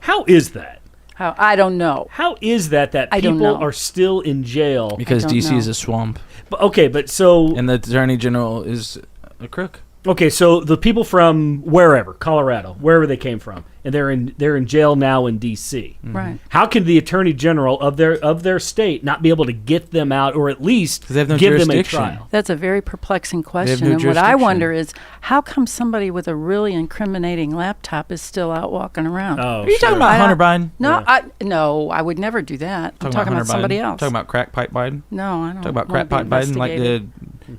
How is that? How? I don't know. How is that I don't people know. are still in jail? Because don't DC is know. a swamp. But, okay, but so And the Attorney General is a crook. okay, so the people from wherever, Colorado, wherever they came from, and they're in jail now in D.C. Right. How can the Attorney General of their state not be able to get them out, or at least 'Cause they have no give them a jurisdiction. trial? That's a very perplexing question. no And what I jurisdiction. wonder is, how come somebody with a really incriminating laptop is still out walking around? Oh, Are you talking about I- Hunter Biden? No, Yeah. I would never do that. I'm talking Hunter about somebody Biden? else. Talking about crack pipe Biden? No, I don't. Talking about wanna crack be pipe Biden like investigated.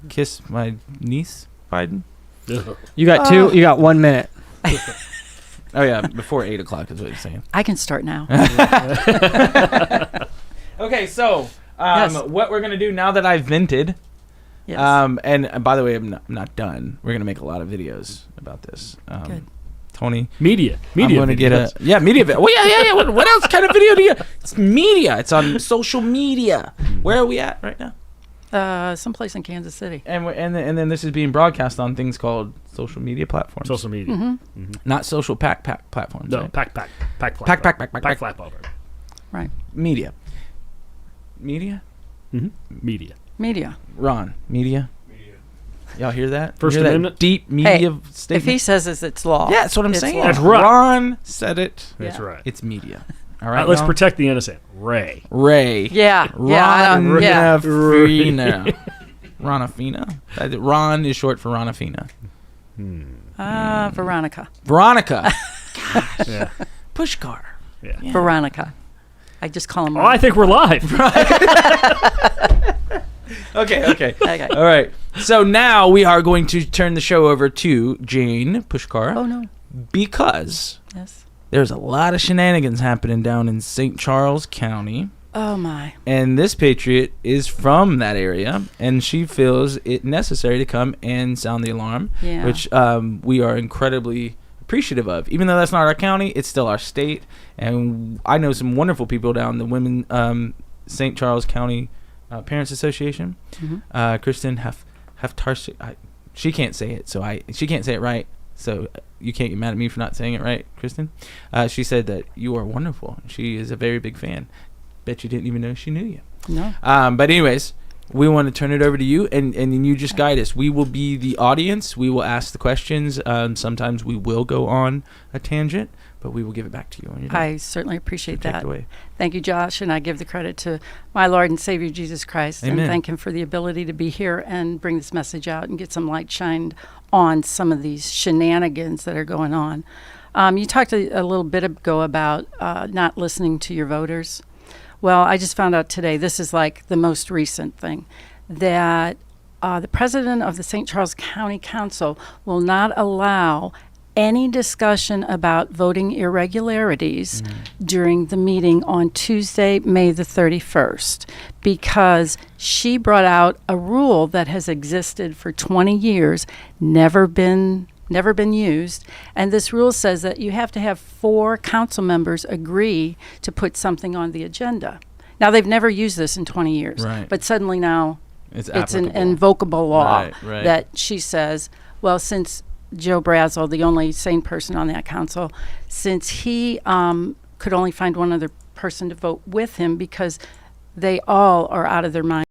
the kiss my niece Biden? Ugh. You got two. You got 1 minute. Oh, yeah. Before 8 o'clock is what he's saying. I can start now. Okay, so Yes. what we're going to do now that I've vented, Yes. and by the way, I'm not done. We're going to make a lot of videos about this. Good. Tony, Media I'm going to get videos. media video. Well, yeah. What else kind of video do you? It's media. It's on social media. Where are we at right now? Someplace in Kansas City. And then this is being broadcast on things called social media platforms. social media. Mm-hmm. Not social pack platforms. No, right? pack Pack flap over. Right. Media. Media. Media. Ron. Media. Y'all hear that? First You hear that Amendment? deep media If statement. he says it's law. Yeah, that's what I'm it's saying. law. That's right. Ron said it. That's Yeah. right. It's media. All All right. right, let's y'all? protect the innocent. Ray. Ray. Yeah. Yeah. I don't- yeah. Ronafina. Ronafina. Ron is short for Ronafina. Veronica. Veronica. Yeah. Pushkar. Yeah. Yeah. Veronica. I just call them. Oh, I think we're live. Okay. Okay. All right. So now we are going to turn the show over to Jane Puszkar. Oh no. Because Yes. there's a lot of shenanigans happening down in St. Charles County. Oh my. And this patriot is from that area, and she feels it necessary to come and sound the alarm, Yeah. which we are incredibly appreciative of. Even though that's not our county, it's still our state. And I know some wonderful people down the Women St. Charles County Parents Association. Mm-hmm. Kristen Haftarshi, she can't say it, she can't say it right. So you can't get mad at me for not saying it right, Kristen. She said that you are wonderful. She is a very big fan. Bet you didn't even know she knew you. No. But anyways, we want to turn it over to you, and you just guide us. We will be the audience. We will ask the questions. Sometimes we will go on a tangent, but we will give it back to you. When you're done. I certainly appreciate So take that. it away. Thank you, Josh, and I give the credit to my Lord and Savior Jesus Christ, Amen. and thank Him for the ability to be here and bring this message out and get some light shined on some of these shenanigans that are going on. You talked a little bit ago about not listening to your voters. Well, I just found out today, this is like the most recent thing, that the president of the St. Charles County Council will not allow any discussion about voting irregularities during the meeting on Tuesday, May the 31st, because she brought out a rule that has existed for 20 years, never been used, and this rule says that you have to have 4 council members agree to put something on the agenda. Now, they've never used this in 20 years, Right. but suddenly now It's an applicable. invocable law Right. that she says, well, since Joe Brazel, the only sane person on that council, since he could only find one other person to vote with him because they all are out of their mind.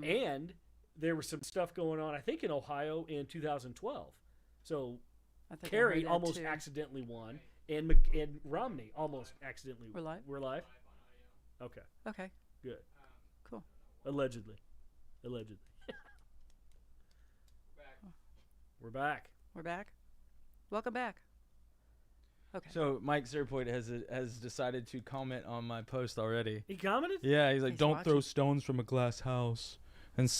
And there was some stuff going on, I think, in Ohio in 2012. So I think I Kerry heard that almost too. accidentally won, and Romney almost accidentally We're live? We're live? Okay, Okay, good. cool. Allegedly. We're back. We're back. Welcome back. Okay. So Mike Cierpiot has decided to comment on my post already. He commented? Yeah, he's like, He's don't throw watching. stones from a glass house. And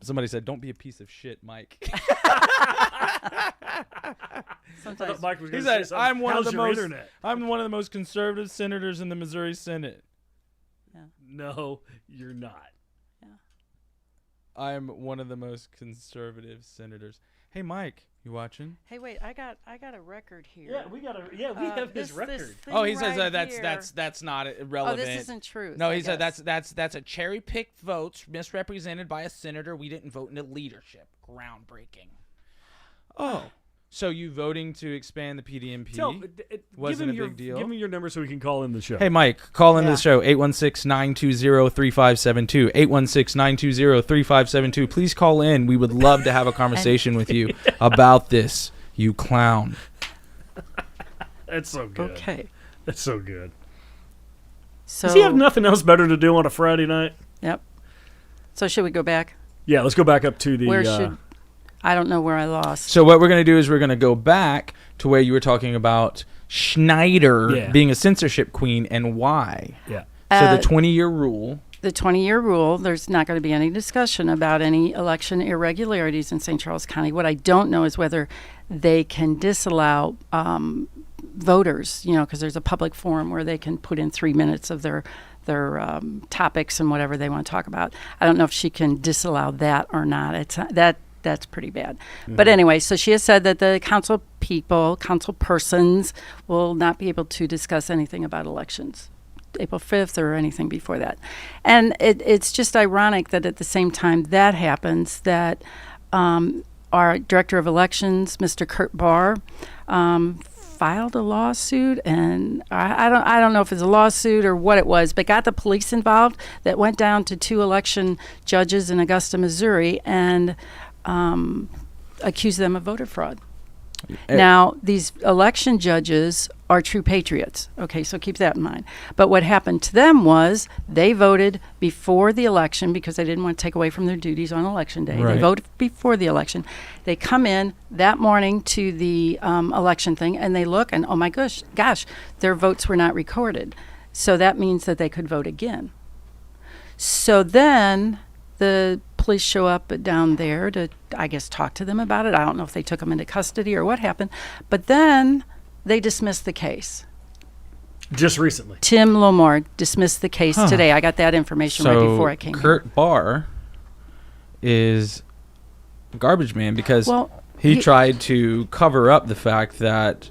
somebody said, don't be a piece of shit, Mike. I Sometimes thought Mike was He going to say said, something. I'm one of How's the your most internet? I'm one of the most conservative senators in the Missouri Senate. No, you're not. I'm one of the most conservative senators. Hey, Mike, you watching? Hey, wait! I got a record here. Yeah, we have his record. Oh, he says right that's not Oh, irrelevant. this isn't true. No, he said that's a cherry picked votes misrepresented by a senator. We didn't vote into leadership. Groundbreaking. Oh, so you voting to expand the PDMP wasn't a big deal? Give me your number so we can call in the show. Hey, Mike, call into Yeah. the show, 816-920-3572, 816-920-3572. Please call in. We would love to have a conversation with you about this, you clown. That's so good. Okay. That's so good. So Does he have nothing else better to do on a Friday night? Yep. So should we go back? Yeah, let's go back up to the... Where should I don't know where I lost. So what we're going to do is we're going to go back to where you were talking about Schneider being a censorship queen and why. Yeah. So the 20-year rule. The 20-year rule, there's not going to be any discussion about any election irregularities in St. Charles County. What I don't know is whether they can disallow voters, because there's a public forum where they can put in 3 minutes of their topics and whatever they want to talk about. I don't know if she can disallow that or not. That's pretty bad. Mm-hmm. But anyway, so she has said that the council persons will not be able to discuss anything about elections, April 5th or anything before that. And it's just ironic that at the same time that happens, that our director of elections, Mr. Kurt Barr, filed a lawsuit, and I don't know if it's a lawsuit or what it was, but got the police involved. That went down to 2 election judges in Augusta, Missouri, and accused them of voter fraud. Now, these election judges are true patriots. Okay, so keep that in mind. But what happened to them was they voted before the election because they didn't want to take away from their duties on election day. Right. They voted before the election. They come in that morning to the election thing, and they look, and oh my gosh, their votes were not recorded. So that means that they could vote again. So then the police show up down there to, I guess, talk to them about it. I don't know if they took them into custody or what happened. But then they dismissed the case. Just recently. Tim Lomar dismissed the case today. I got that information right before I came Kurt Barr is a garbage man because he tried to cover up the fact that,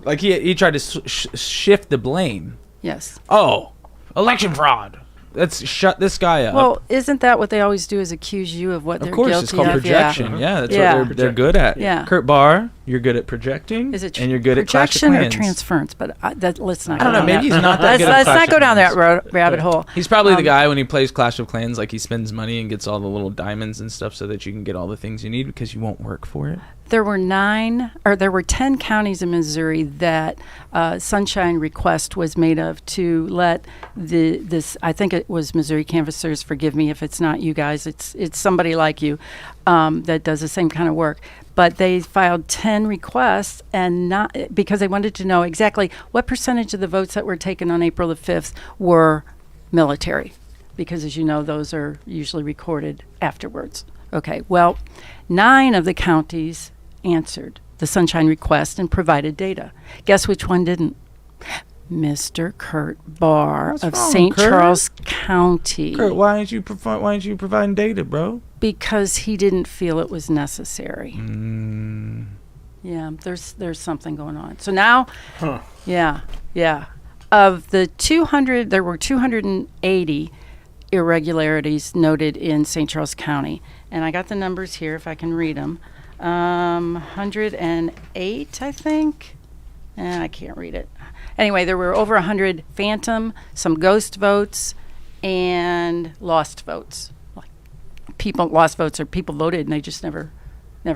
like, he tried to shift the blame. Yes. Oh, election fraud. Let's shut this guy up. Well, isn't that what they always do, is accuse you of what they're guilty of? Of course, it's called projection. Yeah, that's what they're good at. Yeah. Kurt Barr, you're good at projecting, Is it and you're good at Clash of projection or Clans. transference? But let's not. I don't know. Go down Maybe that. he's not that good at Let's Clash not go of down that Clans. rabbit hole. He's probably the guy when he plays Clash of Clans, like he spends money and gets all the little diamonds and stuff so that you can get all the things you need because you won't work for it. There were 10 counties in Missouri that sunshine request was made of to let this. I think it was Missouri canvassers. Forgive me if it's not you guys. It's somebody like you that does the same kind of work. But they filed 10 requests, and not because they wanted to know exactly what percentage of the votes that were taken on April the 5th were military, because as you know, those are usually recorded afterwards. Okay, well, 9 of the counties answered the sunshine request and provided data. Guess which one didn't? Mr. Kurt Barr of St. Charles County. Kurt, why aren't you providing data, bro? Because he didn't feel it was necessary. Yeah, there's something going on. So now, yeah. Of the 200, there were 280 irregularities noted in St. Charles County. And I got the numbers here if I can read them. 108, I think. I can't read it. Anyway, there were over 100 phantom, some ghost votes, and lost votes. people lost votes or people voted and they just never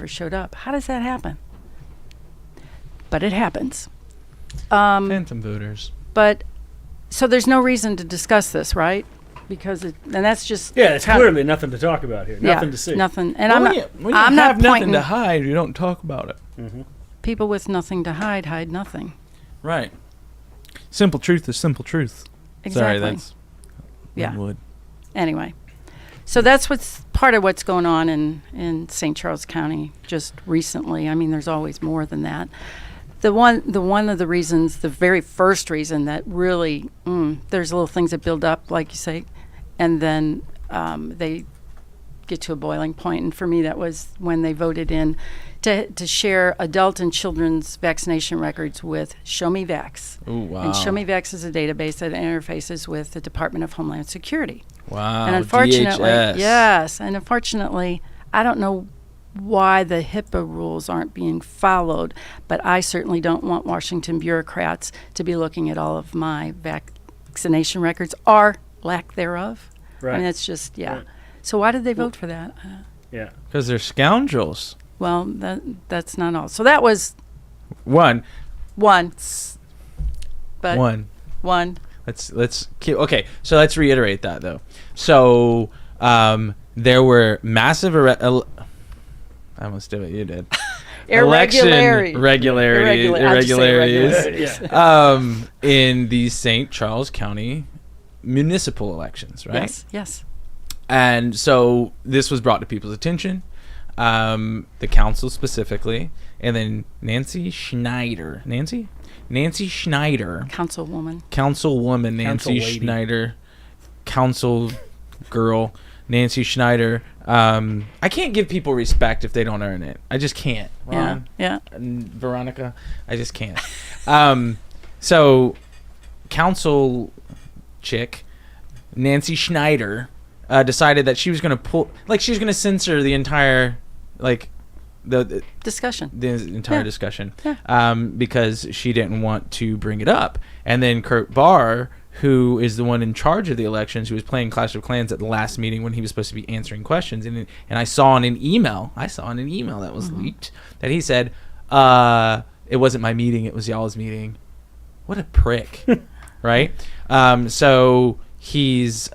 showed up. How does that happen? But it happens. Phantom voters. But so there's no reason to discuss this, right? Because and that's just it's clearly nothing to talk about here. Nothing to see. Nothing. And Well, I'm not have nothing pointing. to hide. You don't talk about it. People with nothing to hide nothing. Right. Simple truth is simple truth. Exactly. Sorry, that's Yeah. wood. Anyway, so that's what's part of what's going on in St. Charles County just recently. I mean, there's always more than that. The one of the reasons, the very first reason that really there's little things that build up, like you say, and then they get to a boiling point. And for me, that was when they voted in to share adult and children's vaccination records with Show Me Vax. Ooh, wow. And Show Me Vax is a database that interfaces with the Department of Homeland Security. Wow. And unfortunately, DHS. yes, and unfortunately, I don't know why the HIPAA rules aren't being followed, but I certainly don't want Washington bureaucrats to be looking at all of my vaccination records or lack thereof. Right. I mean, it's just, Right. So why did they vote for that? Yeah. Because they're scoundrels. Well, that's not all. So that was One. one. But One. Let's keep, okay. So let's reiterate that though. So there were massive. I almost did what you did. Irregularities. In the St. Charles County municipal elections, right? Yes. And so this was brought to people's attention, the council specifically, and then Nancy Schneider, Councilwoman Nancy Council lady. Schneider, council girl Nancy Schneider. I can't give people respect if they don't earn it. I just can't. Ron, Yeah. and Veronica, I just can't. So council chick Nancy Schneider decided that she was going to censor the entire the Discussion. entire Yeah. discussion Yeah. because she didn't want to bring it up. And then Kurt Barr, who is the one in charge of the elections, who was playing Clash of Clans at the last meeting when he was supposed to be answering questions, and I saw in an email that was leaked that he said, it wasn't my meeting, it was y'all's meeting. What a prick. Right? So he's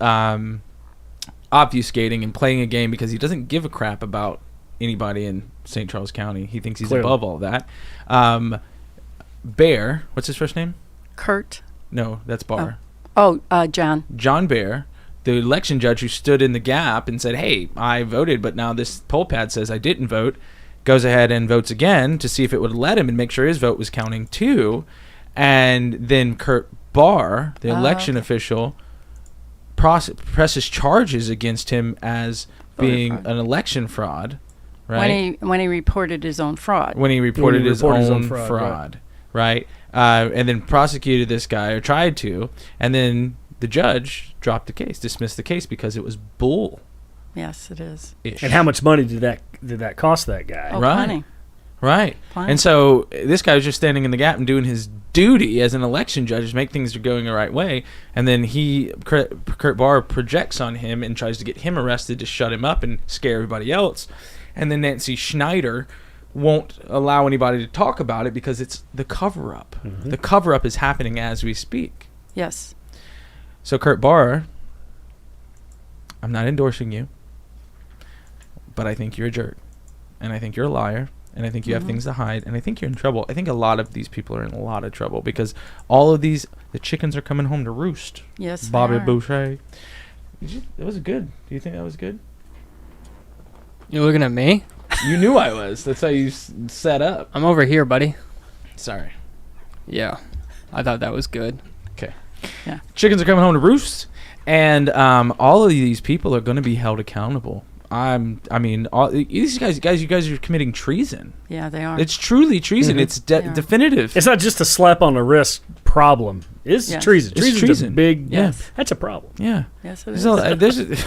obfuscating and playing a game because he doesn't give a crap about anybody in St. Charles County. He thinks he's Clearly. above all that. Bear, what's his first name? Kurt. No, that's Barr. John. John Bear, the election judge who stood in the gap and said, hey, I voted, but now this poll pad says I didn't vote, goes ahead and votes again to see if it would let him and make sure his vote was counting too. And then Kurt Barr, the election official, presses charges against him as being fraud. an election fraud, right? When he reported his own fraud. When he reported his own fraud, fraud, right? And then prosecuted this guy, or tried to, and then the judge dropped the case, dismissed the case because it was bull. Yes, it is. And how much money did that cost that guy? Oh, Right. plenty. Right. Plenty. And so this guy was just standing in the gap and doing his duty as an election judge, make things are going the right way. And then Kurt Barr projects on him and tries to get him arrested to shut him up and scare everybody else. And then Nancy Schneider won't allow anybody to talk about it because it's the cover-up. Mm-hmm. The cover-up is happening as we speak. Yes. So Kurt Barr, I'm not endorsing you, but I think you're a jerk. And I think you're a liar. And I think you have things to hide. And I think you're in trouble. I think a lot of these people are in a lot of trouble because all of the chickens are coming home to roost. Yes. they Bobby are. Boucher. That was good. Do you think that was good? You're looking at me? You knew I was. That's how you set up. I'm over here, buddy. Sorry. Yeah. I thought that was good. Okay. Yeah. Chickens are coming home to roost. And all of these people are going to be held accountable. All these guys, you guys are committing treason. Yeah, they are. It's truly treason. Mhm. It's They are. definitive. It's not just a slap on the wrist problem. It's Yes. treason. It's Treason's treason. a big. Yes. That's a problem. Yeah. Yes, it There's is.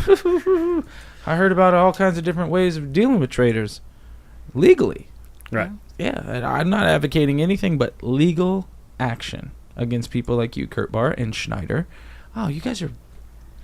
I heard about all kinds of different ways of dealing with traitors legally. Right. Yeah, and I'm not advocating anything but legal action against people like you, Kurt Barr and Schneider. Oh, you guys are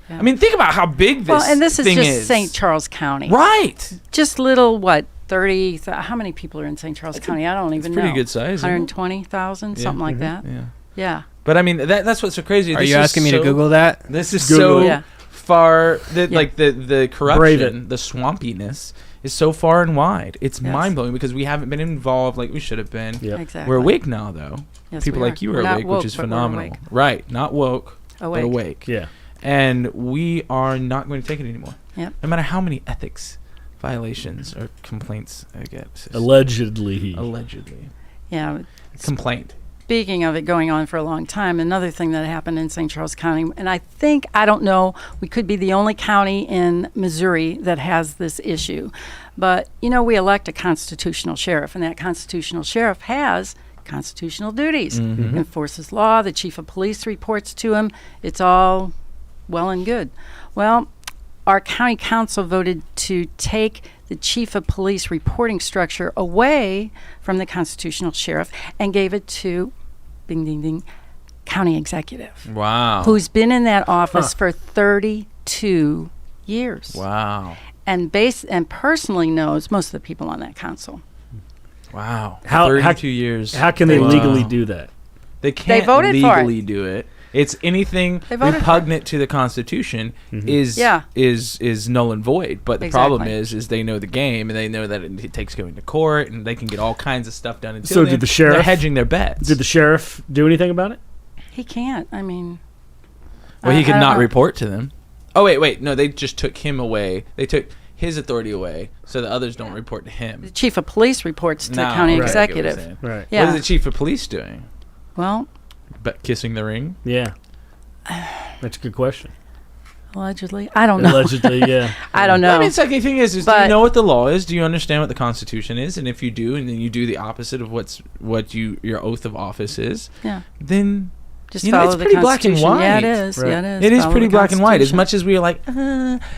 Yeah. I mean, think about how big this and this is thing just St. Charles County. Right. Just little, 30, how many people are in St. Charles County? I don't even know. Pretty good size. 120,000, something like that. Yeah. Yeah. But I mean, that's what's so crazy. Are you asking me to Google that? This is Google so it. far. Yeah. Like the corruption, the swampiness is so far and wide. It's Yes. mind blowing because we haven't been involved like we should have been. Yep. Exactly. We're awake now, though. Yes, People we like you are We're not awake, woke, which is but we're phenomenal. awake. Right? Not woke, Awake. but awake. Yeah. And we are not going to take it anymore. Yep. No matter how many ethics violations or complaints I get. Allegedly. Yeah. Complaint. Speaking of it going on for a long time, another thing that happened in St. Charles County, and I don't know, we could be the only county in Missouri that has this issue. But, we elect a constitutional sheriff, and that constitutional sheriff has constitutional duties. Mm-hmm. Enforces law, the chief of police reports to him. It's all well and good. Well, our county council voted to take the chief of police reporting structure away from the constitutional sheriff and gave it to, ding, ding, ding, county executive, Wow. who's been in that office for 32 years. Wow. And personally knows most of the people on that council. Wow. How- 32 years. How can they Wow. legally do that? They can't voted for it. legally do it. It's anything They voted for repugnant to the Constitution is null and void. But the problem Exactly. is they know the game and they know that it takes going to court and they can get all kinds of stuff done. Until So then, did the sheriff- They're hedging their bets. Did the sheriff do anything about it? He can't. I mean, Well, he could I don't not know. report to them. Oh wait, no, they just took him away. They took his authority away, so the others don't report to him. The chief of police reports to the Now, county right, I get what you're executive. saying. Right. Yeah. What is the chief of police doing? Well, Kissing the ring? Yeah. That's a good question. allegedly, I don't know. Allegedly, yeah. I don't Well, know. I mean, second thing is do you But- know what the law is? Do you understand what the Constitution is? And if you do, and then you do the opposite of what your oath of office is, Yeah. then Just it's follow the pretty black and Constitution. white. Yeah, it is. Right. Yeah, it is. It is Follow pretty the black and white. As Constitution. much as we are like,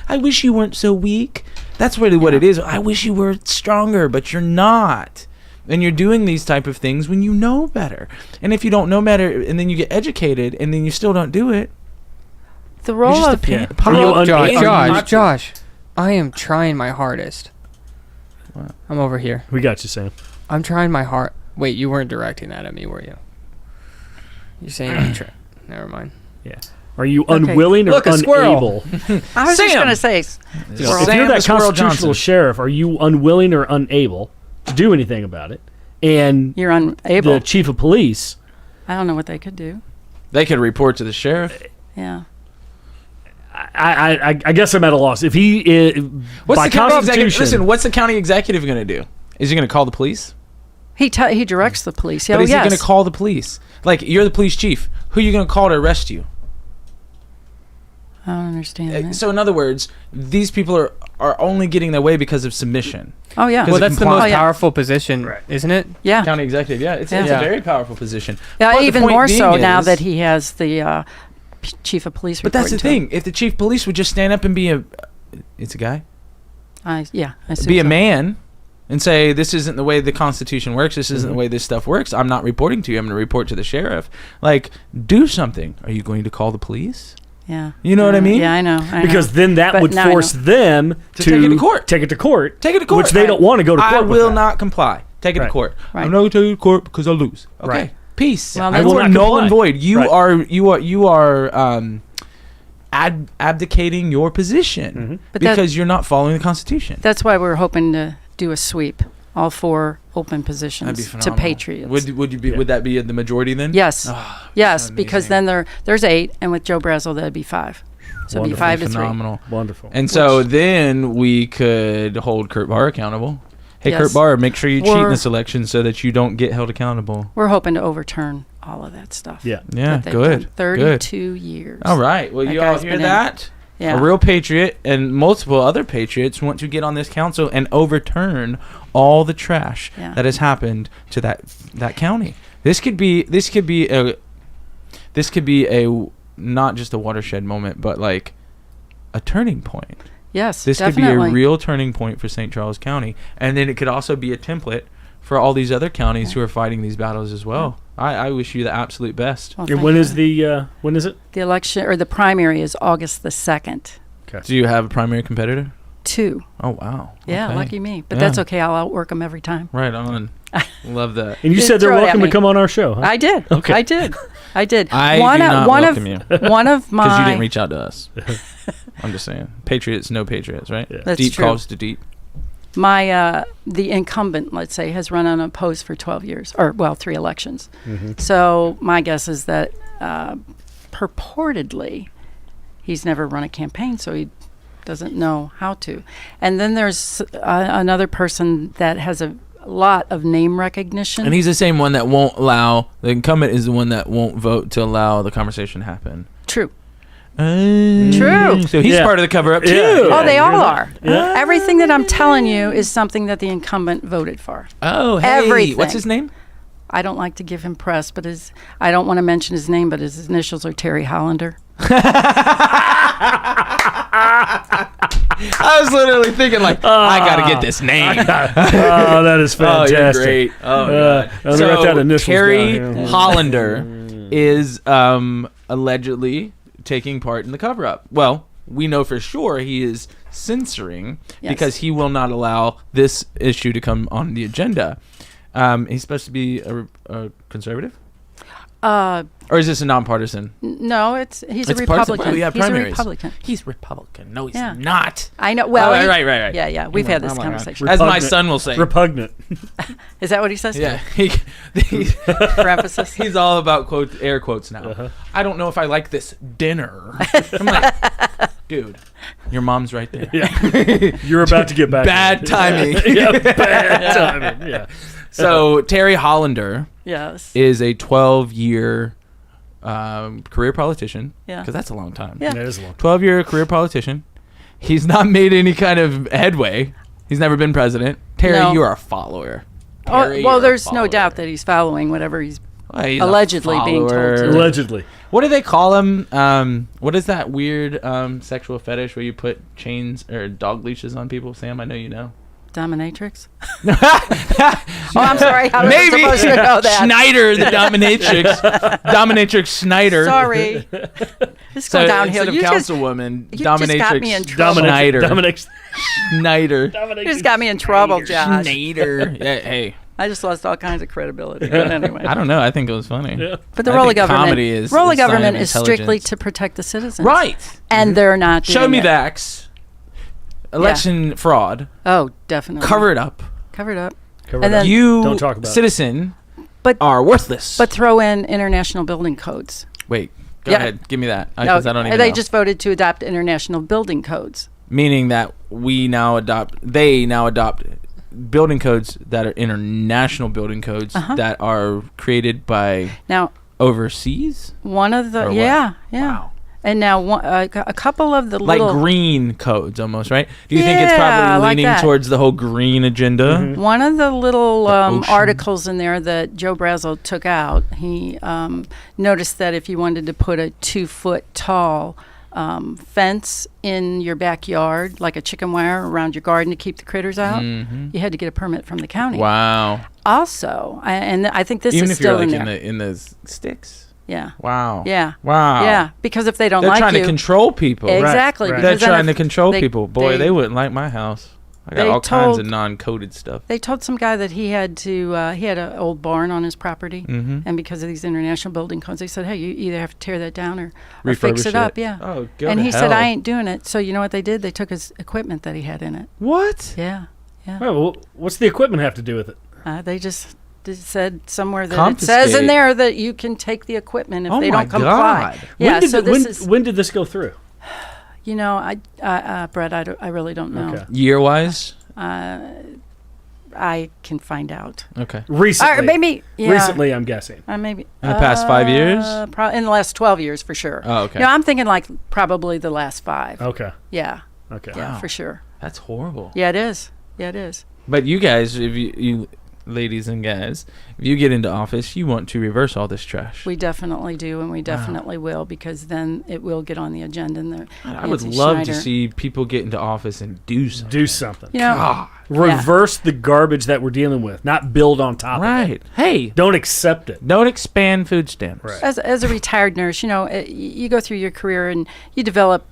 I wish you weren't so weak. That's really what it is. I wish you were stronger, but you're not. And you're doing these type of things when you know better. And if you don't know better, and then you get educated, and then you still don't do it, The you're role just a of pan- Are you un- Josh, I am trying my hardest. What? I'm over here. We got you, Sam. I'm trying my heart. Wait, you weren't directing that at me, were you? You're saying I'm Never mind. Yeah. Are you Okay. unwilling or Look, a squirrel. unable? I was just Sam! going to say, You know, if Sam you're the that Squirrel constitutional Johnson. sheriff, are you unwilling or unable to do anything about it? And you're unable. the chief of police, I don't know what they could do. they could report to the sheriff. Yeah. I guess I'm at a loss. If he is, What's by the county executive? constitution, Listen, what's the county executive going to do? Is he going to call the police? He directs the police. But Oh, is yes. he going to call the police? Like, you're the police chief. Who are you going to call to arrest you? I don't understand that. So, in other words, these people are only getting their way because of submission. Oh, yeah. Because Well, it that's the complies- most Oh, yeah. powerful position, Right. isn't it? Yeah. County executive, yeah. It's a Yeah. very powerful position. Yeah, But the even point more being so now is- that he has the chief of police But that's the reporting to him. thing. If the chief of police would just stand up and be it's a guy? I see Be a so. man and say, this isn't the way the Constitution works. This isn't Mhm. the way this stuff works. I'm not reporting to you. I'm going to report to the sheriff. Like, do something. Are you going to call the police? Yeah. You know what I mean? Yeah, I know. because then that But would now I force know. them To take it to court. Take it to court. Take it to court. Which they don't want to go to court I with will that. not comply. Take it to Right. court. Right. I'm not going to take it to court because I'll lose. Okay. Right. Peace. Well, I that's- will I will not null and comply. void. You Right. are abdicating your position Mhm. But that- because you're not following the Constitution. That's why we're hoping to do a sweep, all 4 open That'd be positions to phenomenal. Patriots. Would you be? Yeah. Would that be the majority then? Yes. Ah, Yes, so because amazing. then there's 8, and with Joe Brazel, that'd be 5. So it'd be Wonderful. 5 to 3. Phenomenal. Wonderful. And so then we could hold Kurt Barr accountable. Hey, Yes. Kurt Barr, make sure you cheat in We're- this election so that you don't get held accountable. We're hoping to overturn all of that stuff. Yeah. Yeah, that they've good. done. 32 years. All right. Well, That you all guy's hear been in. that? Yeah. A real patriot and multiple other patriots want to get on this council and overturn all the trash Yeah. that has happened to that county. This could be a not just a watershed moment, but like a turning point. Yes, This definitely. could be a real turning point for St. Charles County, and then it could also be a template for all these other counties who are fighting these battles as well. I wish you the absolute best. Well, And thank when you. is when is it? The election or the primary is August the 2nd. Do you have a primary competitor? 2. Oh, wow. Yeah, Okay. lucky me. But Yeah. that's okay. I'll outwork them every time. Right on. Love that. And you Just said they're throw it at welcome to me. come on our show, huh? I did. Okay. I did. I did. I one do of, not one welcome of, you. One of my. Because you didn't reach out to us. I'm just saying. Patriots, no Patriots, right? Yeah. That's deep true. calls to deep. My the incumbent, let's say, has run unopposed for 12 years, or 3 elections. Mm-hmm. So my guess is that purportedly he's never run a campaign, so he doesn't know how to. And then there's another person that has a lot of name recognition. And he's the same one that won't allow, the incumbent is the one that won't vote to allow the conversation to happen. True. True. So he's Yeah. part of the cover up too. Yeah. Oh, they you're all the- are. Yeah. Everything that I'm telling you is something that the incumbent voted for. Oh, hey. Everything. What's his name? I don't like to give him press, but I don't want to mention his name, but his initials are Terry Hollander. I was literally thinking like, I gotta get this name. Oh, that is Oh, fantastic. you're great. Oh, God. I'm gonna write that initials Terry down, yeah. Hollander is allegedly taking part in the cover-up. Well, we know for sure he is censoring Yes. because he will not allow this issue to come on the agenda. He's supposed to be a conservative? Or is this a nonpartisan? No, he's a It's partisan. Republican. We have He's a primaries. Republican. He's Republican. No, he's Yeah. not. I know. Well, Oh, right. Yeah. We've had this Oh my God. conversation. As my Repugnant. son will say. Repugnant. Is that what he says? Yeah. For emphasis. He's all about air quotes now. Uh-huh. I don't know if I like this dinner. I'm like, dude, your mom's right there. You're about to get back. Bad timing. Yeah, bad timing. Yeah. So Terry Hollander Yes. is a 12-year career politician. Yeah. Because that's a long time. Yeah. That is a long. 12-year career politician. He's not made any kind of headway. He's never been president. Terry, No. you are a follower. Terry, Well, you're a there's no follower. doubt that he's following whatever he's Well, he's a allegedly being told to. follower. Allegedly. What do they call him? What is that weird sexual fetish where you put chains or dog leashes on people? Sam, I know you know. Dominatrix? Oh, I'm sorry. I was Maybe supposed to know that. Schneider, the dominatrix, dominatrix Schneider. Sorry. This So going downhill. instead of You just councilwoman, you just dominatrix got me in trouble. Schneider. Dominic's. Schneider. you just got me in trouble, Josh. Schneider. Yeah, hey, I just lost all kinds of credibility. But anyway. I don't know. I think it was funny. Yeah. But the I role of think government, comedy is role a of sign government of is strictly intelligence. to protect the citizens. Right. And they're not doing Show me it. the X. Election fraud. Oh, definitely. Cover it up. Cover it up. Cover And it up. then- You, Don't talk about it. citizen, But- are worthless. But throw in international building codes. Wait, go Yeah. ahead. Give me that. No, Because I don't even they know. just voted to adopt international building codes. Meaning that they now adopt building codes that are international building codes Uh-huh. that are created by Now, overseas. one of the Or what? yeah. Wow. And now a couple of the Like little green codes almost, right? Do you think it's Yeah, probably like leaning that. towards the whole green agenda? one of the little The ocean. articles in there that Joe Brazel took out, he noticed that if you wanted to put a 2-foot tall fence in your backyard, like a chicken wire around your garden to keep the critters out, Mhm. you had to get a permit from the county. Wow. Also, and I think this Even is if you're still like in there. in the sticks. Yeah. Wow. Yeah. Wow. Yeah. Because if they don't They're like trying you, to control people. exactly. Right. They're because then trying to if control they- people. Boy, they wouldn't like my house. I got they all kinds told- of non-coded stuff. They told some guy that he had an old barn on his property, Mhm. and because of these international building codes, they said, "Hey, you either have to tear that down or fix Refurbish it up." Yeah. Oh, go And to he said, hell. "I ain't doing it." So you know what they did? They took his equipment that he had in it. What? Yeah. Yeah. Oh, well, what's the equipment have to do with it? They just said somewhere that it Confiscate. says in there that you can take the equipment if Oh they my don't comply. God. Yeah. So when did this go through? you know, Brett, I really don't know. Okay. Year-wise? I can find out. Okay. Recently. Or maybe yeah. Recently, I'm guessing. Maybe In the past 5 years? In the last 12 years, for sure. Oh, okay. No, I'm thinking like probably the last 5. Okay. Yeah, Okay. yeah, Wow. for sure. That's horrible. Yeah, it is. Yeah, it is. But you guys, if you ladies and guys, if you get into office, you want to reverse all this trash. We definitely do, and we definitely will, because then it will get on the agenda. And I would love to see people get into office and do something. Do something. You know, God. Reverse the garbage that we're dealing with, not build on top of it. Right. Hey, Don't accept it. don't expand food stamps. Right. as a retired nurse, you know, you go through your career and you develop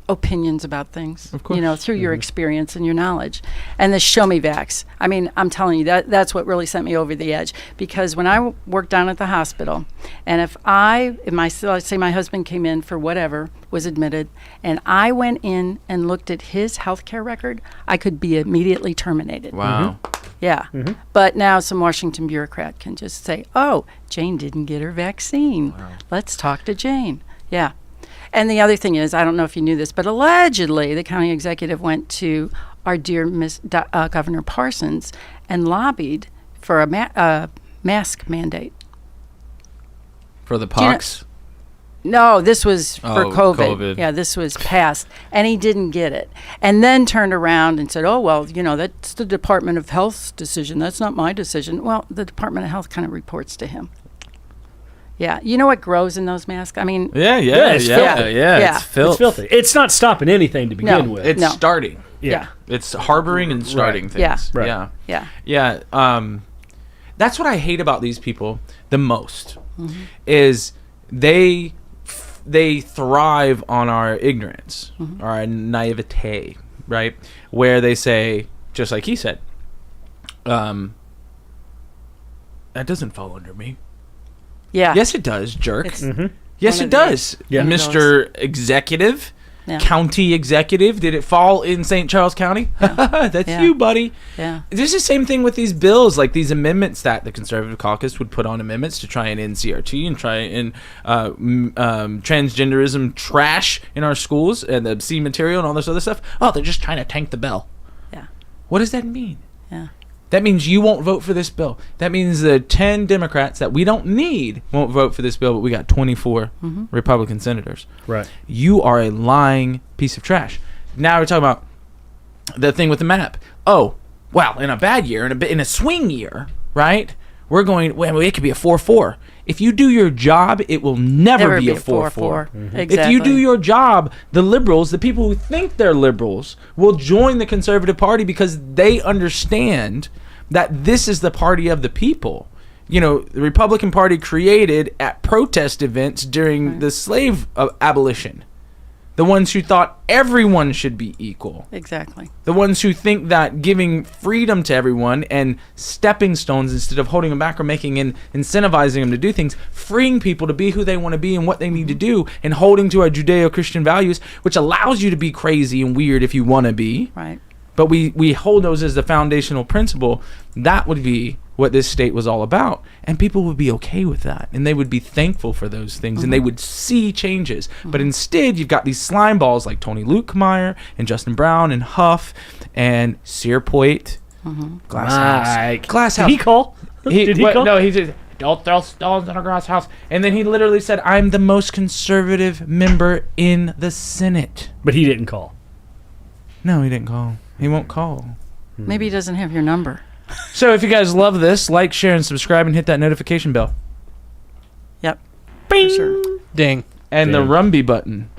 opinions about things, Of course. you know, through your experience and your knowledge. And the show me vax, I mean, I'm telling you, that's what really sent me over the edge, because when I worked down at the hospital, and if let's say my husband came in for whatever, was admitted, and I went in and looked at his healthcare record, I could be immediately terminated. Wow. Yeah. But now some Washington bureaucrat can just say, oh, Jane didn't get her vaccine. Let's talk to Jane. Yeah. And the other thing is, I don't know if you knew this, but allegedly the county executive went to our dear Governor Parsons and lobbied for a mask mandate. For the pox. No, this was for Oh, COVID. COVID. Yeah, this was passed, and he didn't get it. And then turned around and said, oh, well, you know, that's the Department of Health's decision. That's not my decision. Well, the Department of Health kind of reports to him. Yeah. You know what grows in those masks? I mean, Yeah, it's filthy. Yeah. It's filth. It's filthy. It's not stopping anything to begin with. It's No. starting. yeah. It's harboring and starting Yeah. things. Right. Yeah. Yeah. Yeah. That's what I hate about these people the most is they thrive on our ignorance, our naivete, right? Where they say, just like he said, that doesn't fall under me. Yeah. Yes, it does, jerk. It's Yes, one it of the- does. Yeah. Mr. Executive, Yeah. County Executive. Did it fall in St. Charles County? That's Yeah. you, buddy. Yeah. There's the same thing with these bills, like these amendments that the Conservative Caucus would put on amendments to try and end CRT and try and transgenderism trash in our schools and the obscene material and all this other stuff. Oh, they're just trying to tank the bill. Yeah. What does that mean? Yeah. That means you won't vote for this bill. That means the 10 Democrats that we don't need won't vote for this bill, but we got 24 Republican senators. Right. You are a lying piece of trash. Now we're talking about the thing with the map. Oh, well, in a bad year, in a swing year, right? We're going, well, it could be a 4-4. If you do your job, it will never be a 4-4. Exactly. If you do your job, the liberals, the people who think they're liberals, will join the Conservative Party because they understand that this is the party of the people. You know, the Republican Party created at protest events during the slave abolition. The ones who thought everyone should be equal. Exactly. The ones who think that giving freedom to everyone and stepping stones instead of holding them back or incentivizing them to do things, freeing people to be who they want to be and what they need to do, and holding to our Judeo-Christian values, which allows you to be crazy and weird if you want to be. Right. But we hold those as the foundational principle. That would be what this state was all about. And people would be okay with that. And they would be thankful for those things. And they would see changes. But instead, you've got these slime balls like Tony Luetkemeyer and Justin Brown and Huff and Cierpiot. Mike. Glass Did house. he call? Did he call? No, he just, don't throw stones in a glass house. And then he literally said, I'm the most conservative member in the Senate. But he didn't call. No, he didn't call. He won't call. Maybe he doesn't have your number. So if you guys love this, like, share, and subscribe, and hit that notification bell. Yep. For sure. Ding. And the Ding. Rumby button.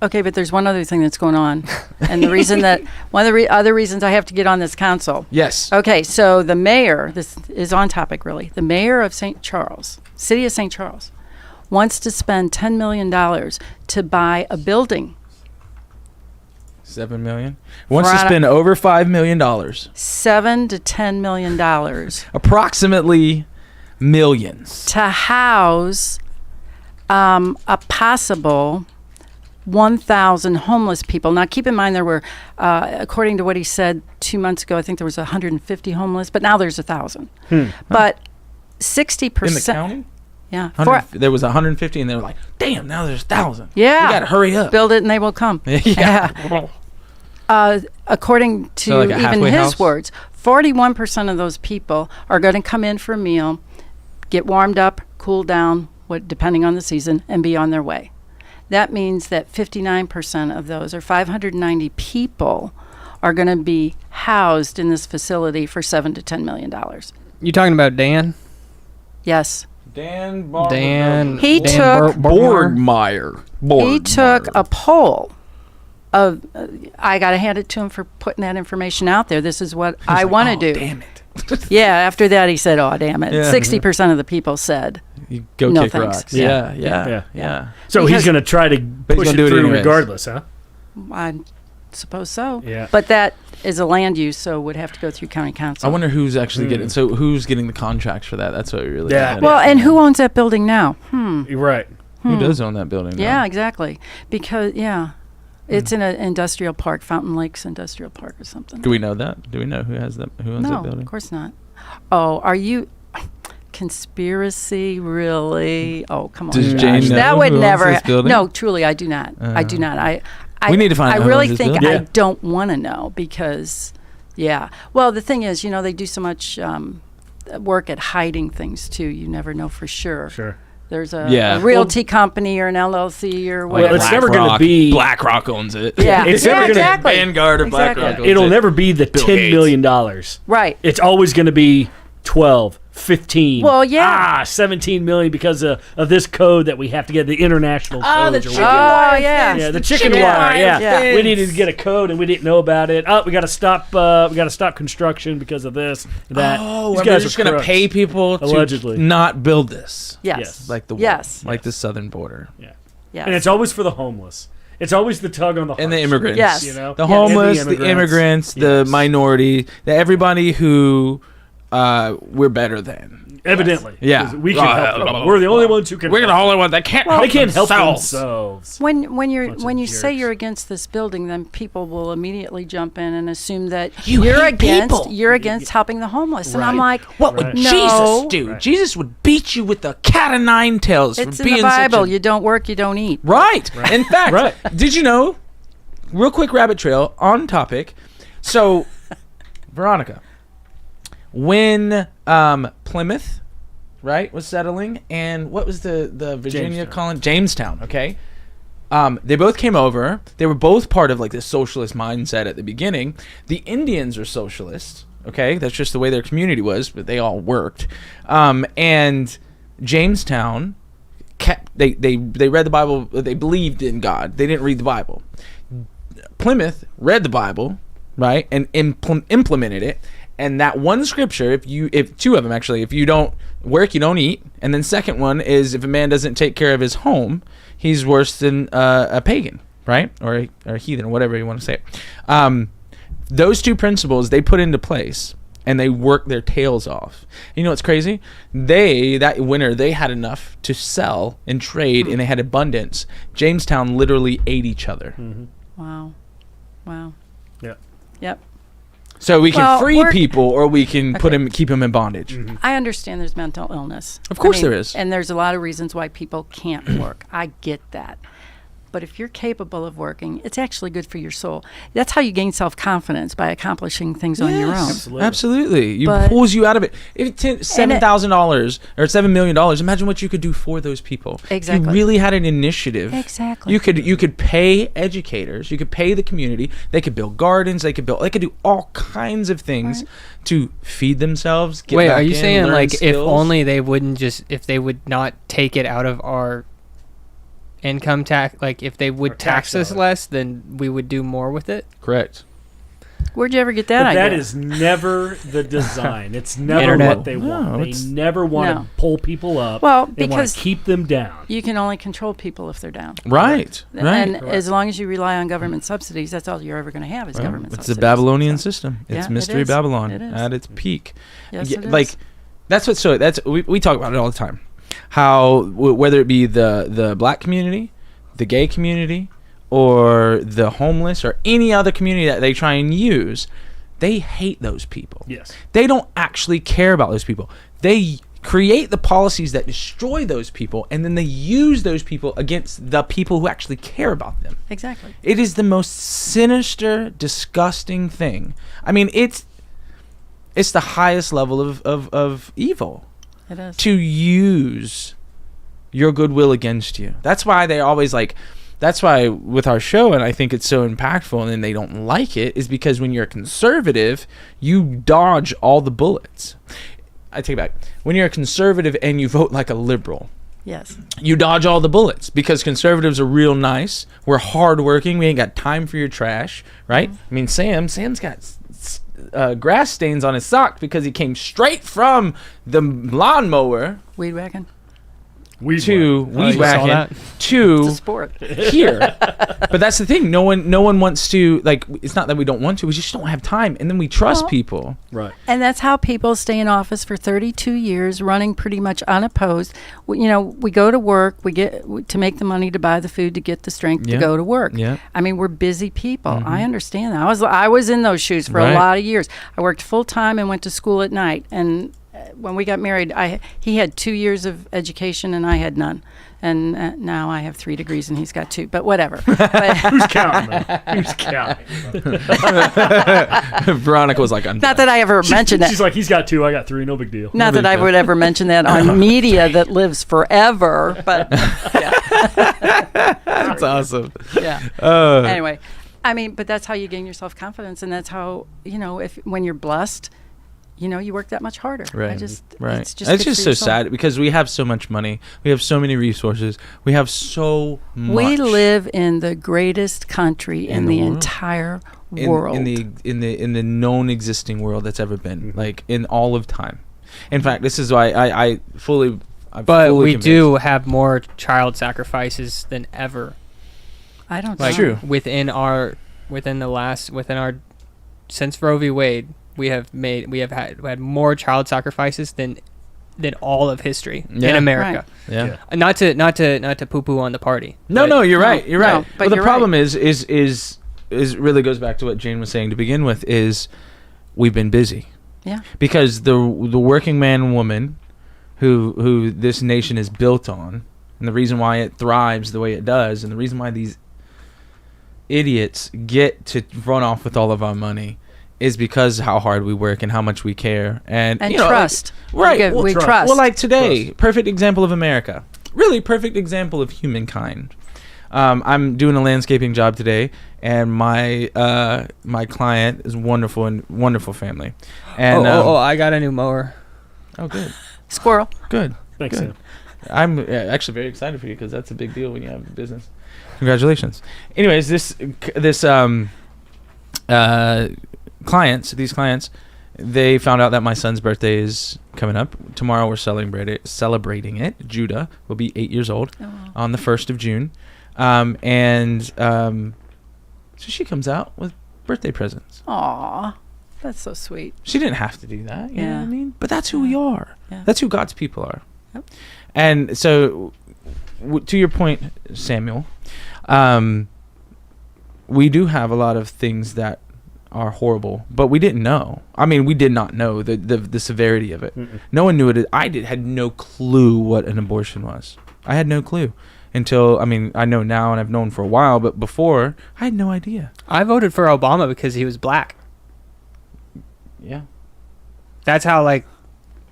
Okay, but there's one other thing that's going on. And the reason that, one of the other reasons I have to get on this council. Yes. Okay, so the mayor, this is on topic really, the mayor of St. Charles, city of St. Charles, wants to spend $10 million to buy a building. 7 million. Wants to Right. spend over $5 million. $7 to $10 million Approximately millions. to house a possible 1,000 homeless people. Now, keep in mind there were, according to what he said 2 months ago, I think there was 150 homeless, but now there's 1,000. But 60%. In the county? Yeah. 100 there was 150, and they were like, damn, now there's 1,000. Yeah. You got to hurry up. Build it and they will come. Yeah. According to So like a even halfway his house? words, 41% of those people are going to come in for a meal, get warmed up, cool down, depending on the season, and be on their way. That means that 59% of those, or 590 people, are going to be housed in this facility for $7 to $10 million. You talking about Dan? Yes. Dan He took Borgmeyer. He took a poll of. I got to hand it to him for putting that information out there. This is what I want to do. Damn it. Yeah. After that, he said, "Oh, damn it." Yeah. 60% of the people said, You go No, kick thanks. rocks. Yeah. Yeah. So Because- he's going to try to push gonna it do it through anyways. regardless, huh? "I suppose so." Yeah. But that is a land use, so would have to go through county council. I wonder who's actually getting. So who's getting the contracts for that? That's what we really. Yeah. gotta- Well, and who owns that building now? You're right. Who does own that building? Yeah, now? exactly. Because it's in an industrial park, Fountain Lakes Industrial Park or something. Do we know that? Do we know who has that? Who owns No, that building? of course not. Oh, are you conspiracy? Really? Oh, come on. Does Josh. Jane know that would who owns never. this building? No, truly, I do not. I do not. I We need to find out I who really owns this think building. I Yeah. don't want to know because, yeah. Well, the thing is, they do so much work at hiding things too. You never know for sure. Sure. There's a Yeah. realty company or an LLC or whatever. it's never gonna be- BlackRock owns it. Yeah. It's never gonna- exactly. Vanguard or Exactly. BlackRock. owns It'll it. never be the Bill $10 Gates. million. Right. It's always going to be 12, 15. Well, yeah. 17 million because of this code that we have to get, the international codes. the or chicken whatever. Oh, yeah. Yeah, the chicken chicken wire. wire Yeah. fence. We needed to get a code and we didn't know about it. Oh, we got to stop. We got to stop construction because of this. That. Oh, These and we're guys just are gonna crooks. pay people to Allegedly. not build this, Yes. Yes. like the wall, Yes. like the southern border, Yes. And it's always for the homeless. It's always the tug on the and the hearts, immigrants. Yes. You know, The Yes. homeless, And the immigrants, the Yes. minority, everybody who we're better than. Evidently, Yeah. 'Cause we can help them. We're the only ones who can. We're the help only one that can't them. help They can't help themselves. themselves. When Bunch you of say jerks. you're against this building, then people will immediately jump in and assume that You you're hate against people. you're against helping the homeless. And I'm Right. like, What Right. would No. Jesus do? Right. Jesus would beat you with the cat o' nine tails it's for in being the Bible. such a... You don't work, you don't eat. Right. In fact, Right. did you know? Real quick rabbit trail on topic. So, Veronica, when Plymouth, right, was settling, and what was the Virginia Jamestown. colony? Jamestown. Okay. They both came over. They were both part of like this socialist mindset at the beginning. The Indians are socialists. Okay, that's just the way their community was, but they all worked. And Jamestown kept they read the Bible. They believed in God. They didn't read the Bible. Plymouth read the Bible, right, and implemented it. And that one scripture, if two of them actually, if you don't work, you don't eat. And then second one is if a man doesn't take care of his home, he's worse than a pagan, right, or a heathen, or whatever you want to say it. Those two principles they put into place, and they worked their tails off. You know what's crazy? That winter they had enough to sell and trade, and they had abundance. Jamestown literally ate each other. Wow. Yeah. Yep. So we can Well, free we're- people, or we can Okay. keep them in bondage. I understand there's mental illness. Of course there is. And there's a lot of reasons why people can't work. I get that. But if you're capable of working, it's actually good for your soul. That's how you gain self-confidence, by accomplishing things on your own. Absolutely. You But- pulls you out of it. If $7,000 or $7 million, imagine what you could do for those people. Exactly. You really had an initiative. Exactly. You could pay educators. You could pay the community. They could build gardens. They could do all kinds of things to feed themselves. Get Wait, back are you in, saying learn like if skills. only they wouldn't if they would not take it out of our income tax, like if they would Or tax tax us dollar. less, then we would do more with it? Correct. Where'd you ever get that But idea? that is never the design. It's never Internet. what they No, want. They it's- never want No. to pull people up. Well, they want because to keep them down. you can only control people if they're down. Right. Right. And as long as you rely on government subsidies, that's all you're ever going to have is Well, government it's subsidies. the Babylonian So- system. It's Yeah, it Mystery is. Babylon It is. at its peak. Yes, Yeah, it is. like we talk about it all the time. How whether it be the black community, the gay community, or the homeless, or any other community that they try and use, they hate those people. Yes. They don't actually care about those people. They create the policies that destroy those people, and then they use those people against the people who actually care about them. Exactly. It is the most sinister, disgusting thing. I mean, it's the highest level of evil, It is. to use your goodwill against you. That's why they always like, that's why with our show, and I think it's so impactful, and they don't like it, is because when you're a conservative, you dodge all the bullets. I take it back. When you're a conservative and you vote like a liberal, Yes. you dodge all the bullets because conservatives are real nice. We're hardworking. We ain't got time for your trash, right? I mean, Sam's got grass stains on his sock because he came straight from the lawnmower Weed whacking. Weed to whack. weed you saw whacking that? It's a to sport. here. But that's the thing. No one wants to, like, it's not that we don't want to. We just don't have time. And then we trust Well, people. Right. And that's how people stay in office for 32 years, running pretty much unopposed. We go to work, we get to make the money to buy the food to get the strength Yeah. to go to work. Yeah. I mean, we're busy people. I understand that. I was in those shoes for Right. a lot of years. I worked full time and went to school at night. And when we got married, he had 2 years of education and I had none. And now I have 3 degrees and he's got 2. But whatever. But Who's counting, man? Who's counting? Veronica was like, I'm not that I ever mentioned that. She's like, he's got 2, I got 3, no big deal. Not that I would ever mention that on media that lives forever, but That's awesome. yeah. Uh, Anyway, I mean, but that's how you gain your self-confidence, and that's how, when you're blessed, you work that much harder. Right. It's just It's good for just so your soul. sad because we have so much money. We have so many resources. We have so much. We live in the greatest country in the world. entire in, world. in the known existing world that's ever been, like in all of time. In fact, this is why I'm But fully we convinced. do have more child sacrifices than ever. I don't Like know. True. within our since Roe v. Wade, we have had more child sacrifices than all of history Yeah. in America. Yeah. Not to poo-poo on the party. No, but no, you're No, right. You're no, right. but But the you're problem is really goes back to what Jane was saying to begin with, is we've been busy. Yeah. Because the working man and woman who this nation is built on, and the reason why it thrives the way it does, and the reason why these idiots get to run off with all of our money, is because how hard we work and how much we care and trust. Right. We trust. trust. Well, like today, Trust. perfect example of America. Really perfect example of humankind. I'm doing a landscaping job today, and my client is wonderful and wonderful family. And I got a new mower. good, Squirrel. good. Thanks, Good. Sam. I'm actually very excited for you because that's a big deal when you have a business. Congratulations. Anyways, these clients, they found out that my son's birthday is coming up. Tomorrow we're celebrating it. Judah will be 8 years old on the 1st of June. So she comes out with birthday presents. Aw, that's so sweet. She didn't have to do that. You know what I Yeah. mean? But that's who we are. Yeah. That's who God's people are. Yep. And so, to your point, Samuel, we do have a lot of things that are horrible, but we didn't know. I mean, we did not know the severity of it. Mm-mm. No one knew it. Had no clue what an abortion was. I had no clue until, I know now and I've known for a while, but before, I had no idea. I voted for Obama because he was black. Yeah. That's how, like,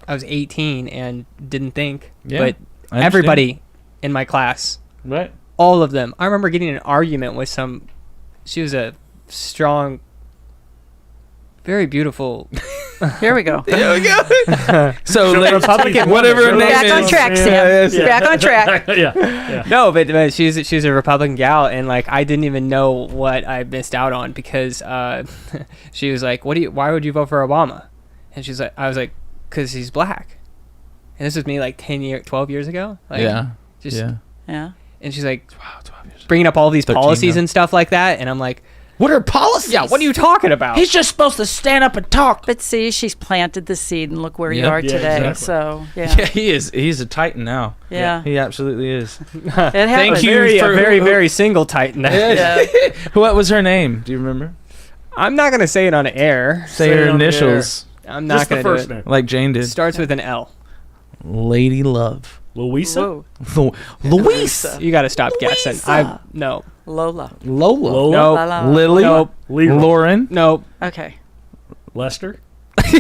I was 18 and didn't think. Yeah, But I understand. everybody in my class, Right. all of them. I remember getting in an argument with she was a strong, very beautiful. Here we go. There we go. So, Show like, Republican whatever her woman. name Back on is. track, Sam. Yes. Back on track. yeah. No, but she's a Republican gal, and like I didn't even know what I missed out on because she was like, why would you vote for Obama? And I was like, because he's black. And this was me like 12 years ago. Like, Yeah. Just, Yeah. Yeah. And she's like, Wow, 12 years. bringing up all these 13 policies now. and stuff like that, and I'm like, What are policies? yeah, what are you talking about? He's just supposed to stand up and talk. But see, she's planted the seed, and look where you Yep. are Yeah, today. exactly. So Yeah, yeah, he is. He's a titan now. yeah. He absolutely is. It happens. Thank you very, for- very, very single titan. Yeah. What was her name? Do you remember? I'm not gonna say it on air. Say Say her it on the initials, I'm not Just the gonna do first it. name. like Jane It did. starts with an L. Lady Love. Louisa? Whoa, Louisa. You gotta stop guessing. Louisa. No. Lola. Lola. Lola? Nope. La, la. Lily. Nope. Leroy? Lauren. Nope. Okay. Lester? All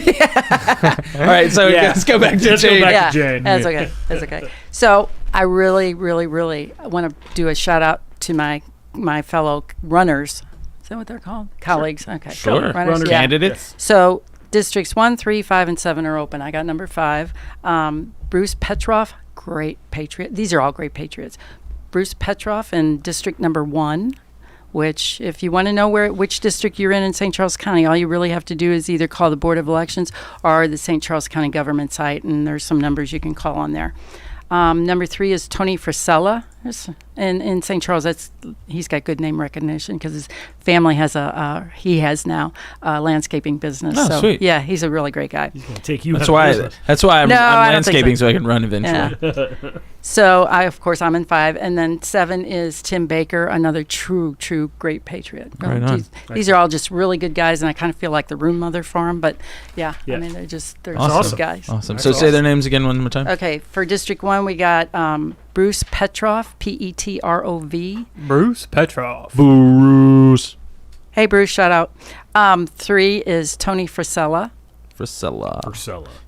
right, so Yeah. let's go back to Let's go Jane. back Yeah, to Jane. that's Yeah. okay. That's okay. So I really, really, really want to do a shout out to my fellow runners. Is that what they're called? Colleagues. Okay. Sure. Runners. Yeah. Candidates. So districts 1, 3, 5, and 7 are open. I got number 5. Bruce Petroff, great patriot. These are all great patriots. Bruce Petroff in district number 1, which if you want to know which district you're in St. Charles County, all you really have to do is either call the Board of Elections or the St. Charles County government site, and there's some numbers you can call on there. Number 3 is Tony Frisella in St. Charles. He's got good name recognition because his family has a landscaping business. Oh, so sweet. Yeah, he's a really great guy. He's going to take you. That's out of why. business. That's why I'm No, I don't think landscaping so. so I can run eventually. Yeah. So of course I'm in 5, and then 7 is Tim Baker, another true great patriot. Right on. These are all just really good guys, and I kind of feel like the room mother for them. But yeah. I mean they're Awesome. good guys. Awesome. That's So say their awesome. names again one more time. Okay, for District 1 we got Bruce Petroff, Petrov. Bruce Petroff. Bruce. Hey Bruce, shout out. 3 is Tony Frisella. Priscilla.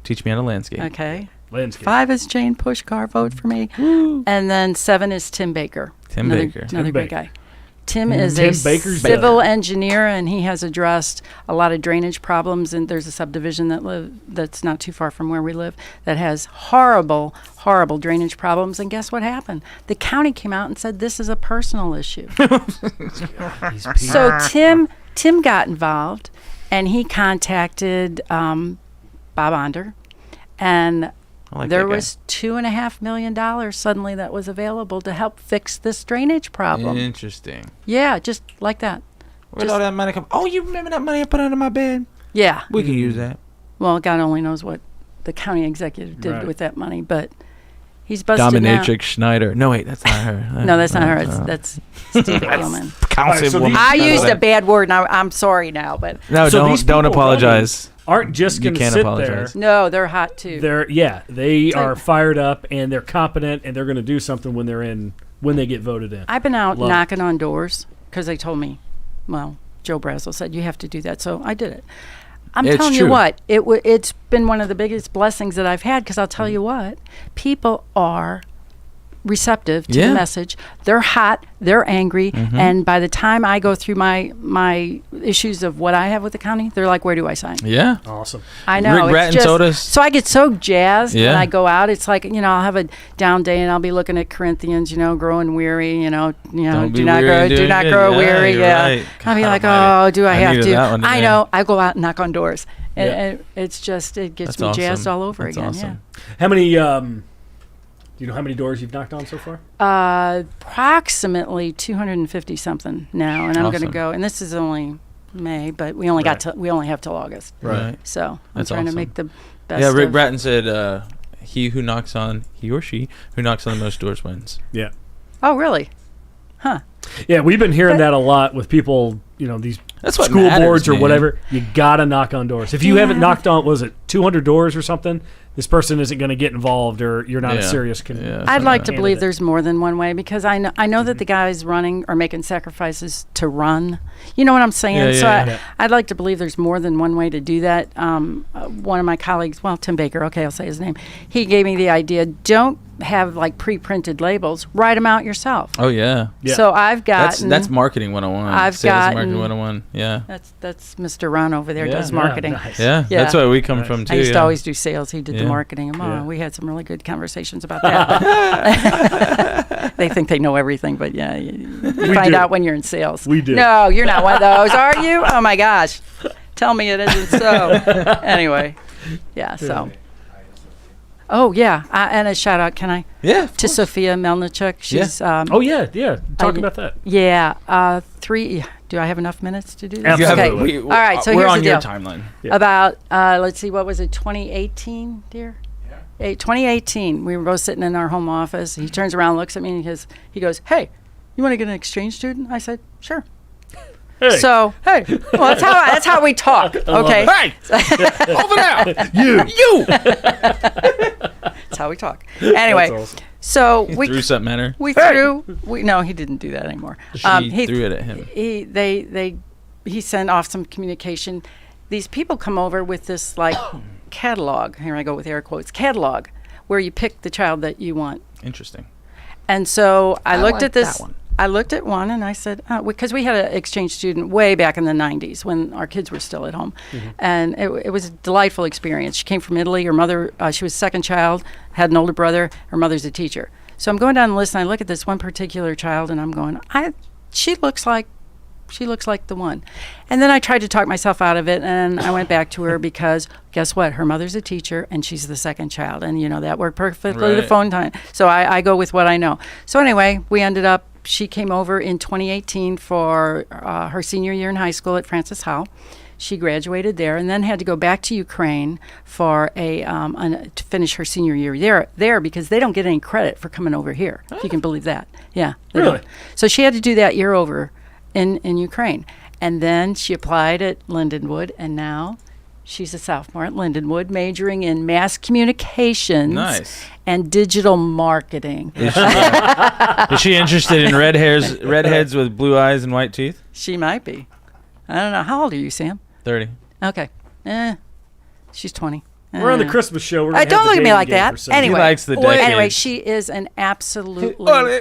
Teach me how to landscape. Okay. Landscape. 5 is Jane Puszkar. Vote for me. And then 7 is Tim Baker. Another great Tim guy. Baker. Tim is Tim a Baker's civil better. engineer, and he has addressed a lot of drainage problems. And there's a subdivision that's not too far from where we live that has horrible drainage problems. And guess what happened? The county came out and said this is a personal issue. So Tim got involved, and he contacted Bob Onder, and I like there that guy. was $2.5 million suddenly that was available to help fix this drainage problem. Interesting. Yeah, just like that. Where'd all that money come? Oh, you remember that money I put under my bed? Yeah. We can use that. Well, God only knows what the county executive did Right. with that money, but he's busted now. Dominatrix Schneider. No, wait, that's not her. No, that's not her. That's Steve Edelman. Councilwoman. I used a bad word, and I'm sorry now, but No, So these don't people apologize. Aren't just You going to can't sit apologize. no, they're hot too. there. They like- are fired up and they're competent and they're going to do something when they get voted in. I've been out Love it. knocking on doors because they told me, well, Joe Brazel said you have to do that, so I did it. I'm It's telling true. you what, it's been one of the biggest blessings that I've had because I'll tell you what, people are receptive to Yeah. the message. They're hot, they're angry, and by the time I go through my issues of what I have with the county, they're like, where do I sign? Yeah. Awesome. I know. Rick it's Bratton just, told us- so I get so jazzed when Yeah. I go out. It's like, I'll have a down day and I'll be looking at Corinthians, growing weary, Don't be do not weary, do not grow weary. you're Yeah. right. I'll be God like, almighty. oh, do I have needed to? that one I today. know. I go out and knock on doors. And, Yeah. and it's just, it gets That's me awesome. jazzed all over That's again. awesome. How many? Do you know how many doors you've knocked on so far? Yeah. Approximately 250 something now. And I'm going to Awesome. go, and this is only May, but we only we only have till August. Right. So I'm That's trying to awesome. make the best Yeah, Rick of- Bratton said he or she who knocks on the most doors wins. Yeah. Oh, really? Huh. Yeah, we've been hearing that a lot with people, these That's what school matters, boards or man. whatever. You got to knock on doors. If you Yeah. haven't knocked on, was it 200 doors or something? This person isn't going to get involved or you're not a Yeah. serious Yeah. I'd like to candidate. believe there's more than one way because I know that the guys running are making sacrifices to run. You know what I'm saying? Yeah, so yeah. I'd like to believe there's more than one way to do that. One of my colleagues, Tim Baker, okay, I'll say his name. He gave me the idea, don't have like pre-printed labels, write them out yourself. Oh yeah. Yeah. So I've got That's marketing 101. I've Sales and gotten- marketing 101. Yeah. that's Mr. Ron over there Yeah. does Yeah, marketing. nice. Yeah. Yeah. That's where we come Nice. from too. I used to yeah. always do sales. He did the Yeah. marketing. Yeah. We had some really good conversations about that. They think they know everything, but yeah, you find do. out when you're in sales. We do. No, you're not one of those, are you? Oh my gosh. Tell me it isn't so. Anyway, yeah, so. Oh, yeah. And a shout out, can I? Yeah. of To course. Sophia Melnichuk. She's, Oh, yeah. Talk about that. yeah, 3. Do I have enough minutes to do this? Absolutely. Okay. All right, so we're here's on the your deal. timeline. Yeah. About let's see, what was it, 2018, dear? 2018. We were both sitting in our home office. He turns around, looks at me, and he goes, "Hey, you want to get an exchange student?" I said, "Sure." Hey. So, well, that's how we talk. Okay, Hey, over there. You. that's how we talk. Anyway, That's awesome. so He we threw something at her. no, he didn't do that anymore. She threw it at him. He sent off some communication. These people come over with this like catalog. Here I go with air quotes. Catalog, where you pick the child that you want. Interesting. And so I looked like at this. that one. I looked at one and I said, because we had an exchange student way back in the 90s when our kids were still at home. And it was a delightful experience. She came from Italy. Her mother, she was second child, had an older brother. Her mother's a teacher. So I'm going down the list and I look at this one particular child and I'm going, she looks like the one. And then I tried to talk myself out of it, and I went back to her because guess what? Her mother's a teacher, and she's the second child. And, that worked perfectly the phone time. So I go with what I know. So anyway, she came over in 2018 for her senior year in high school at Francis Howell. She graduated there and then had to go back to Ukraine for to finish her senior year there because they don't get any credit for coming over here, if you can believe that. Yeah. They Really? don't. So she had to do that year over in Ukraine. And then she applied at Lindenwood, and now she's a sophomore at Lindenwood, majoring in mass communications and digital marketing. Is she interested in redheads with blue eyes and white teeth? She might be. I don't know. How old are you, Sam? 30. Okay. She's 20. We're on the Christmas show. We're don't look at me like that. Anyway, he likes the decade. Anyway, she is an absolutely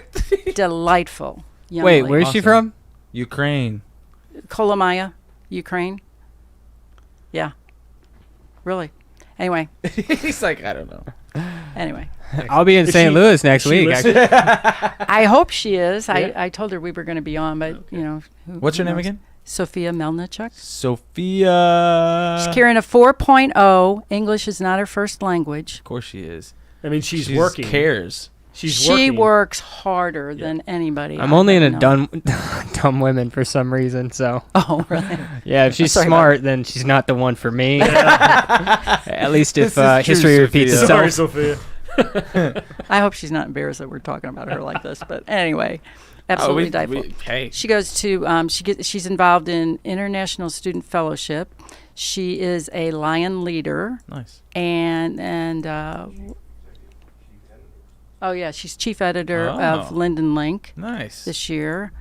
delightful young lady. Wait, where's she from? Ukraine. Kolomaya, Ukraine. Yeah. Really. Anyway. He's like, I don't know. Anyway. I'll be in St. Louis next week. Actually. I hope she is. Yeah. I told her we were going to be on, but, What's her name again? Sophia Melnichuk. Sophia. She's carrying a 4.0. English is not her first language. Of course she is. I mean, she's She working. cares. She works harder than anybody. I'm only in a dumb women for some reason, so. Oh, really? Yeah, if she's smart, then she's not the one for me. At least if history repeats itself. Sorry, Sophia. I hope she's not embarrassed that we're talking about her like this. But anyway, absolutely delightful. Hey. She goes to she's involved in International Student Fellowship. She is a Lion leader. Nice. She's chief editor of Linden Link. Nice. This year.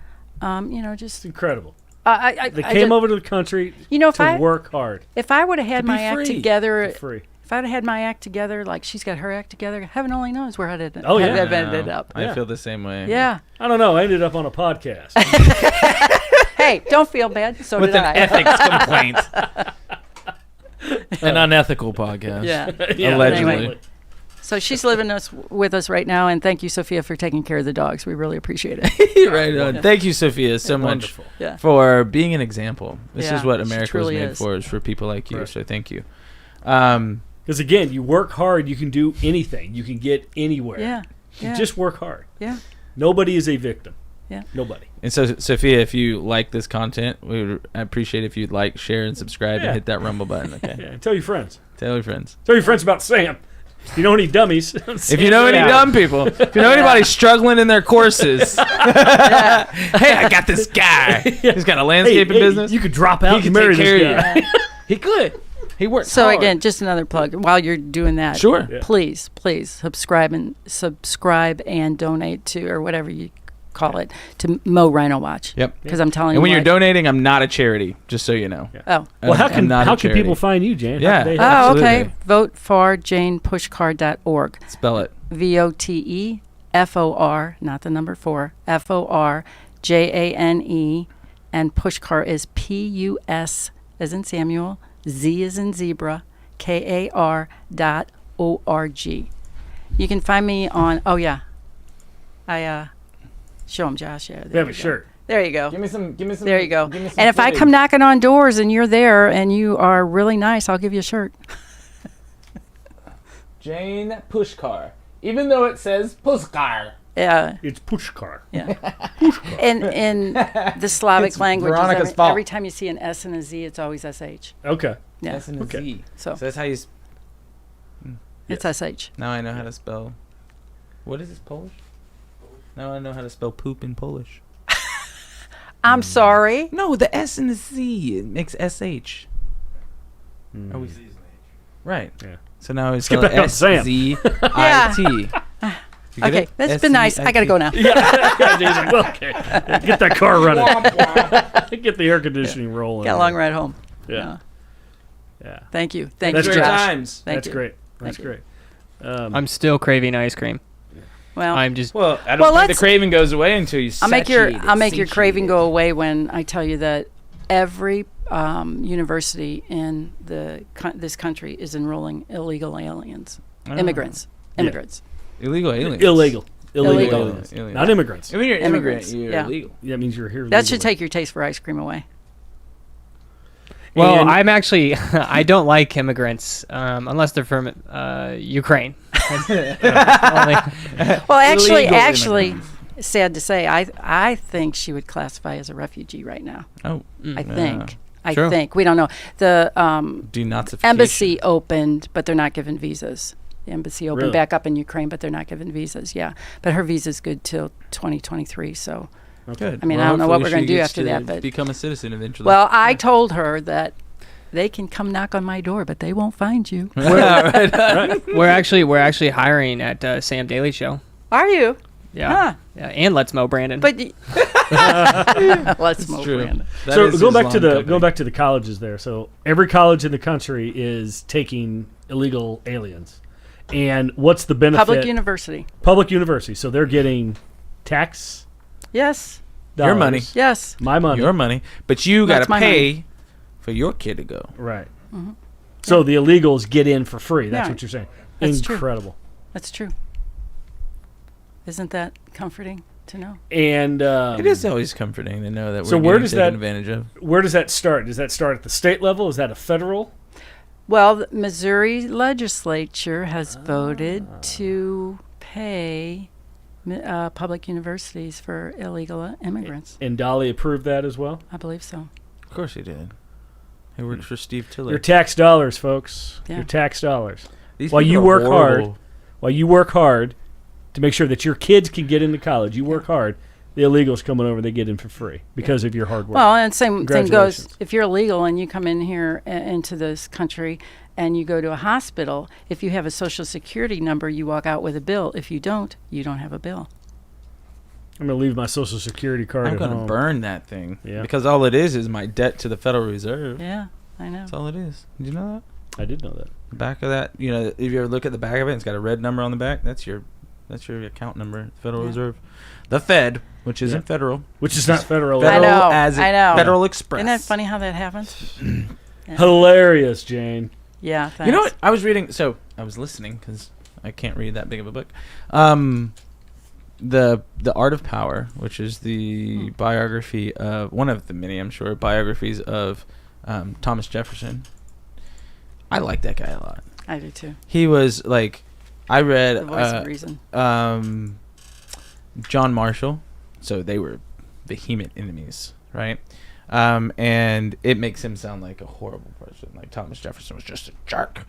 Just It's incredible. They came over to the country to work hard. If I would have had my act together, For free. if I'd have had my act together like she's got her act together, heaven only knows where I'd have Oh, yeah. ended up. I feel the same way. Yeah. I don't know. I ended up on a podcast. Hey, don't feel bad. So With did an I. ethics complaint. An unethical podcast. Yeah. Allegedly. Anyway. So she's living with us right now, and thank you, Sophia, for taking care of the dogs. We really appreciate it. Right on. Thank you, Sophia, so much for being an example. This is what America was made for, is for people like you. Right. So thank you. Because again, you work hard, you can do anything. You can get anywhere. Yeah. You just work hard. Yeah. Nobody is a victim. Yeah. Nobody. And so, Sophia, if you like this content, we would appreciate if you'd like, share, and subscribe, and hit that rumble button. Okay. Yeah. Tell your friends. Tell your friends. Tell your friends about Sam. If you know any dummies. If you know any dumb people. If you know anybody struggling in their courses. Hey, I got this guy. He's got a landscaping business. You could drop out He and could marry take care this guy. of you. He could. He works So hard. again, just another plug. While you're doing that, Sure. please subscribe and donate to, or whatever you call it, to Mo Rhino Watch. Yep. Because I'm telling you. And when you're what, donating, I'm not a charity, just so you know. Oh. Well, how I'm not a can charity. people find you, Jane? Yeah. How can they Oh, help? okay. Absolutely. Vote for JanePuszkar.org. Spell it. VOTEFOR, not the number 4, FORJANE, and Puszkar is PUS as in Samuel, Z as in zebra, KAR.org. You can find me on, I show him, Josh. Yeah, We have a shirt. There you go. Give me some. There you go. And if I come knocking on doors and you're there and you are really nice, I'll give you a shirt. Jane Puszkar. Even though it says Puszkar. Yeah. It's Puszkar. Yeah. In the Slavic It's language, Veronica's fault. every time you see an S and a Z, it's always SH. Okay. Yeah. S and a Okay. Z. So So that's how you. it's SH. Now I know how to spell. What is this, Polish? Now I know how to spell poop in Polish. I'm sorry. No, the S and the Z. It makes SH. Are we? Right. Yeah. So now it's Skip back on Sam. SZIT. Okay, that's been nice. I gotta go now. Yeah, Jane's like, well, okay. Get that car running. Get the air conditioning rolling. Got a long ride home. Yeah. Yeah. Thank you. Thank That's you, great. Josh. Times. Thank That's you. great. That's Thank you. great. I'm still craving ice cream. Well, I'm just Well, I don't Well, think the let's- craving goes away until you I'll make your satiate craving it. go away when I tell you that every university in this country is enrolling illegal aliens, immigrants. Illegal aliens. Illegal Illegal. aliens, Aliens. not immigrants. When you're an immigrant, Immigrants, you're yeah. illegal. That means you're here. That legally. should take your taste for ice cream away. well, And- I'm actually I don't like immigrants unless they're from Ukraine. Well, actually, Illegal sad to say, I think she would classify as a refugee right now. Oh, I think. True. I think. We don't know. The denazification. embassy opened, but they're not giving visas. The embassy opened Really? back up in Ukraine, but they're not giving visas. Yeah, but her visa's good till 2023. So, Good. I mean, I don't know what hopefully we're gonna she do gets after to that, but- become a citizen eventually. well, I told her that they can come knock on my door, but they won't find you. We're actually hiring at Sam Daly Show. Are you? Yeah. Huh. Yeah, and Let's Mow Brandon. But let's move, true. Brandon. That So is go his back to lawn the company. go back to the colleges there. So every college in the country is taking illegal aliens, and what's the benefit? Public university. Public university. So they're getting tax Yes. Your dollars, money. Yes. my money, your money, but you got That's to my pay for your kid to go. right? So the illegals get in for free. That's Yeah. what you're saying. That's true. Incredible. That's true. Isn't that comforting to know? And It is always comforting to know that we're So where getting does taken that- advantage of. where does that start? Does that start at the state level? Is that a federal? Well, the Missouri legislature has voted to pay public universities for illegal immigrants. And Dolly approved that as well. I believe so. Of course he did. He worked for Steve Tiller. Your tax dollars, folks. Yeah. Your tax dollars. These While people you are work horrible. hard, while you work hard to make sure that your kids can get into college, you work hard. The illegals coming over, they get in for free because of your hard work. Well, and same thing goes Congratulations. if you're illegal and you come in here into this country and you go to a hospital. If you have a social security number, you walk out with a bill. If you don't have a bill. I'm going to leave my social security card I'm at going to home. burn that thing. Yeah. Because all it is my debt to the Federal Reserve. Yeah, I know. That's all it is. Did you know that? I did know that. The back of that, if you ever look at the back of it, it's got a red number on the back. That's your account number, Federal Yeah. Reserve. The Fed, which isn't Yeah. federal. Which is not federal. I Federal know, as I know. Federal Express. Isn't that funny how that happens? Yeah. Hilarious, Jane. Yeah, thanks. You know what? I was reading, so I was listening because I can't read that big of a book. The Art of Power, which is the biography of one of the many, I'm sure, biographies of Thomas Jefferson. I like that guy a lot. I do too. He was like, I read The voice of reason. John Marshall, so they were vehement enemies, right? And it makes him sound like a horrible person. Like Thomas Jefferson was just a jerk.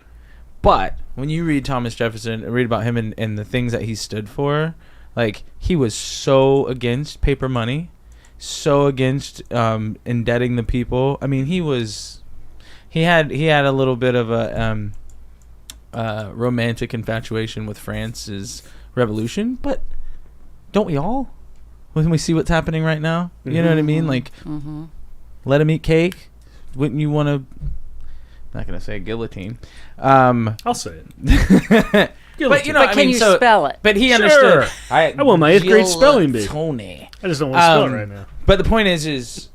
But when you read Thomas Jefferson and read about him and the things that he stood for, like he was so against paper money, so against indebting the people. I mean, he had a little bit of a romantic infatuation with France's revolution, but don't we all? When we see what's happening right now, you know what I mean? Like, let him eat cake. Wouldn't you want to? Not gonna say guillotine. I'll say it. But But can you spell it? But he Sure. understood. I want my 8th grade spelling bee. Tony. I just don't want to spell it right now. But the point is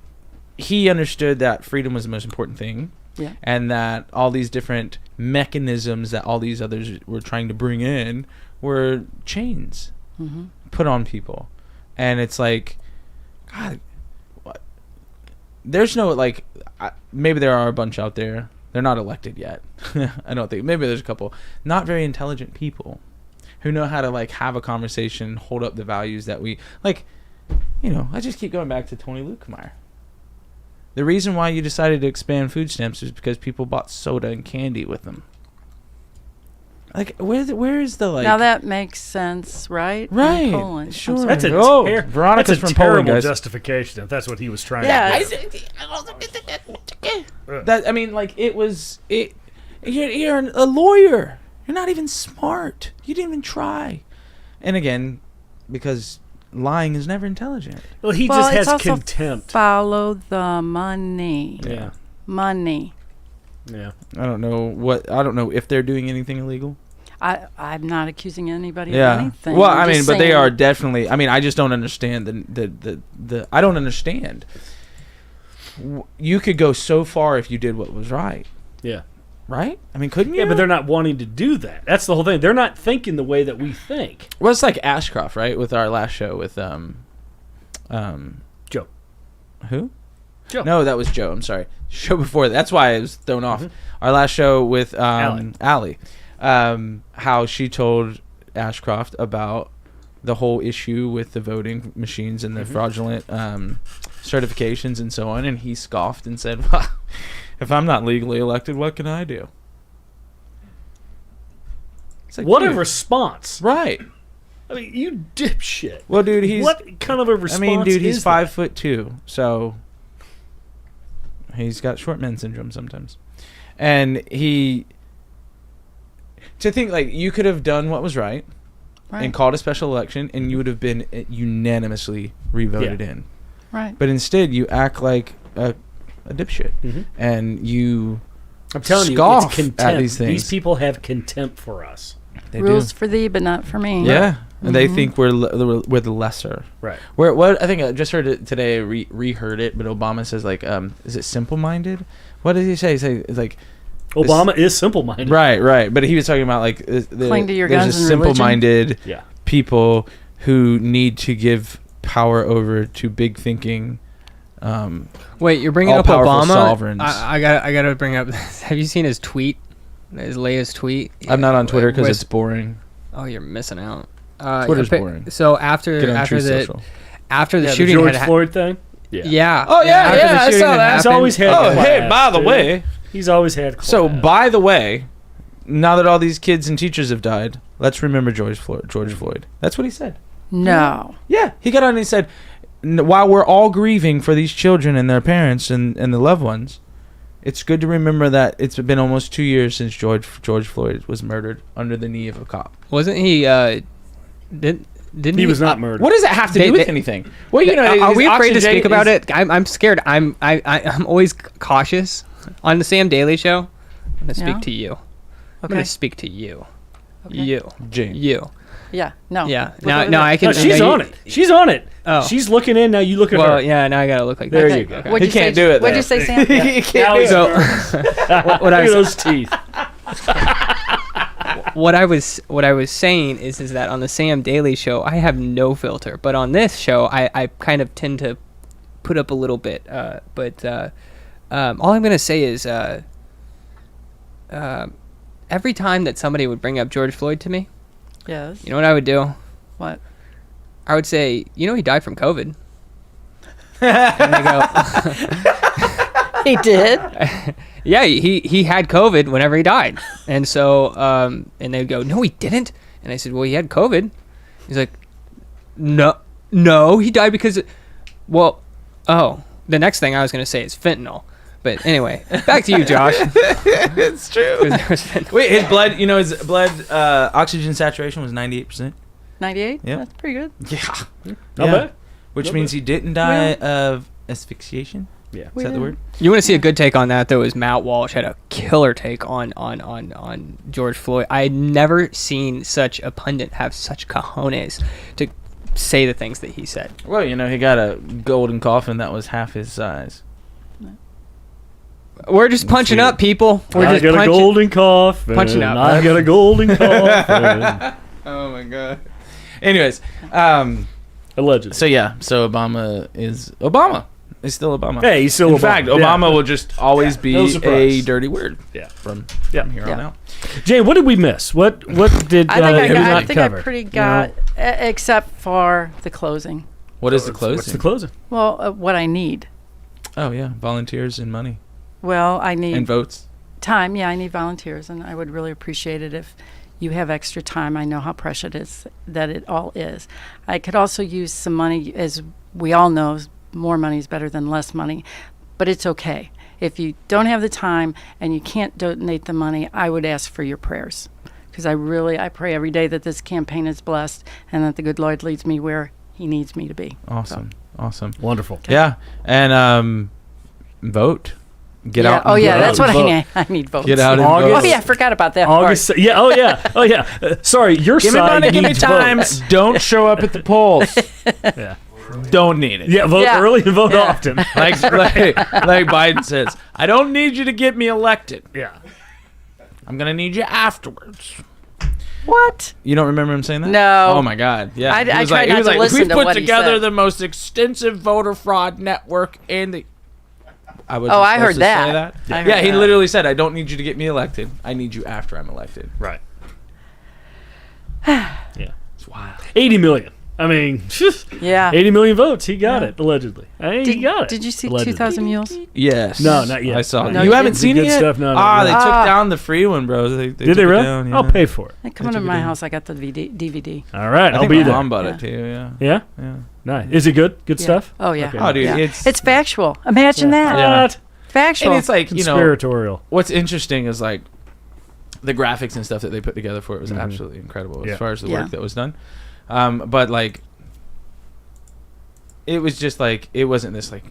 he understood that freedom was the most important thing. Yeah. And that all these different mechanisms that all these others were trying to bring in were chains put on people. And it's like, God, what? There's no, like, maybe there are a bunch out there. They're not elected yet. I don't think. Maybe there's a couple. Not very intelligent people who know how to, like, have a conversation, hold up the values that we, like, I just keep going back to Tony Luetkemeyer. The reason why you decided to expand food stamps is because people bought soda and candy with them. Like, where is the, like... Now that makes sense, right? In Right, Poland. I'm sure. sorry. That's a, Veronica's that's a from terrible Poland, guys. justification if that's what he was trying Yeah. to do. That, I mean, like, you're a lawyer. You're not even smart. You didn't even try. And again, because lying is never intelligent. Well, he Well, just it's has also contempt. Follow the money. Yeah. Money. Yeah. I don't know if they're doing anything illegal. I'm not accusing anybody of Yeah. anything. Well, I'm I mean, just but they saying- are definitely. I mean, I just don't understand the. I don't understand. You could go so far if you did what was right. Yeah. Right? I mean, couldn't you? Yeah, but they're not wanting to do that. That's the whole thing. They're not thinking the way that we think. Well, it's like Ashcroft, right? With our last show with Joe. Who? Joe. No, that was Joe. I'm sorry. Show before that. That's why I was thrown off. Our last show with Allie. How she told Ashcroft about the whole issue with the voting machines and the fraudulent certifications and so on, and he scoffed and said, well, if I'm not legally elected, what can I do? It's like, What a dude, response. right. I mean, you dipshit. Well, dude, he's... What kind of a response I mean, dude, he's is that? 5'2", so he's got short man syndrome sometimes. And to think, like, you could have done what was right, and called a special election, and you would have been unanimously revoted in. Right. But instead, you act like a dipshit, and you I'm telling you, scoff it's contempt. at these things. These people have contempt for us. They Rules do. for thee, but not for me. Yeah, and they think we're the lesser. Right. What I think I just heard it today. Reheard it, but Obama says like, is it simple-minded? What did he say? It's like Obama is simple-minded. Right. But he was talking about like Cling to your there's guns a and simple-minded Yeah. people who need to give power over to big thinking. Wait, you're bringing all up powerful Obama? sovereigns. I gotta bring up. Have you seen his tweet? His latest tweet. I'm not on Twitter because With- it's boring. Oh, you're missing out. Twitter's boring. So Get after on True the Social. after the Yeah, shooting the George had Floyd thing? yeah. Oh, yeah, after the I shooting saw had that. He's happened- always had Oh, class, hey, by the dude. way. He's always had class. So, by the way, now that all these kids and teachers have died, let's remember George Floyd. That's what he said. No. Yeah, he got on and he said, while we're all grieving for these children and their parents and the loved ones, it's good to remember that it's been almost 2 years since George Floyd was murdered under the knee of a cop. Wasn't he? Didn't he was not murdered. What does that have to do with anything? Well, you know, are we afraid to oxygen speak about is- it? I'm scared. I'm always cautious on the Sam Daily Show. I'm gonna Yeah? speak to you. I'm Okay. gonna speak to you. Okay. You. Jane. You. Yeah. No. Yeah. Look Now, over no, there. I can. No, she's now you- on it. She's on it. Oh. She's looking in. Now you look at Well, her. yeah. Now I gotta look like There that. you go. What'd He you can't say? do it What'd there. you say, Sam? He can't Now do he's it. So, nervous. what I Look at was those teeth. what I was saying is that on the Sam Daily Show I have no filter, but on this show I kind of tend to put up a little bit. But all I'm gonna say is every time that somebody would bring up George Floyd to me, Yes. you know what I would do? What? I would say, you know, he died from COVID. And they go, He did. yeah, he had COVID whenever he died. And so, and they'd go, no, he didn't. And I said, well, he had COVID. He's like, no, he died because, the next thing I was going to say is fentanyl. But anyway, back to you, Josh. It's true. Wait, his blood oxygen saturation was 98%. 98? Yep. That's pretty good. Yeah. Not bad. Which Not means bad. he didn't die of asphyxiation. Yeah. Is that the word? You want to see a good take on that, though, is Matt Walsh had a killer take on George Floyd. I had never seen such a pundit have such cojones to say the things that he said. Well, he got a golden coffin that was half his size. We're just punching up, people. We're I just got a punching. golden coffin. punching up. I got a golden coffin. Oh my god. Anyways, Allegedly. so Obama is Obama. He's still Obama. Hey, he's still In Obama. fact, Yeah. Obama will just always No be surprise. a dirty word Yeah. from Yeah. here on Yeah. out. Jane, what did we miss? What did I think have we I not think I covered? pretty You got, know? except for the closing. What is the closing? What's the closing? Well, what I need. Oh yeah, volunteers and money Well, I need and votes. time. Yeah, I need volunteers, and I would really appreciate it if you have extra time. I know how precious it is, that it all is. I could also use some money. As we all know, more money is better than less money, but it's okay. If you don't have the time and you can't donate the money, I would ask for your prayers, because I pray every day that this campaign is blessed and that the good Lord leads me where he needs me to be. Awesome. Wonderful. Yeah, and vote. Get out. Oh and yeah, vote. that's what vote. I need votes. Get out and August- vote. Oh yeah, I forgot about that August. part. Yeah. Oh yeah. Oh yeah. Sorry, your Give me side money, give me needs time. votes. Don't show up at the polls. Yeah. Don't need it. Yeah. Vote Yeah. early and vote Yeah. often. Like Biden says, I don't need you to get me elected. Yeah. I'm gonna need you afterwards. What? You don't remember him saying that? No. Oh my God. Yeah. I He was try he not was to listen we've to put what he together said." the most extensive voter fraud network in the. I was. I heard that. I heard Yeah, he that. literally said, "I don't need you to get me elected. I need you after I'm elected." Right. It's wild. 80 million. I mean, Yeah. 80 million votes. He got it allegedly. He got it. Did you see allegedly. 2,000 Mules? Yes. No, not yet. I saw it. No, You you haven't didn't. seen Good it yet? stuff? No, They no. took down the free one, bro. They Did took they it really? down, yeah. I'll pay for it. They come into took it my down. house. I got the DVD. All right. I I'll think be my there. mom bought Yeah. it too. Yeah. Yeah. Yeah. Nice. Is it good? Good Yeah. stuff? Oh yeah. Okay. Oh, dude, Yeah. it's It's factual. Imagine that. Yeah. What? Factual. and it's like, you know, Conspiratorial. what's interesting is like the graphics and stuff that they put together for it was Mhm. absolutely incredible Yeah. as far as the Yeah. work that was done. But like, it was just like, it wasn't this like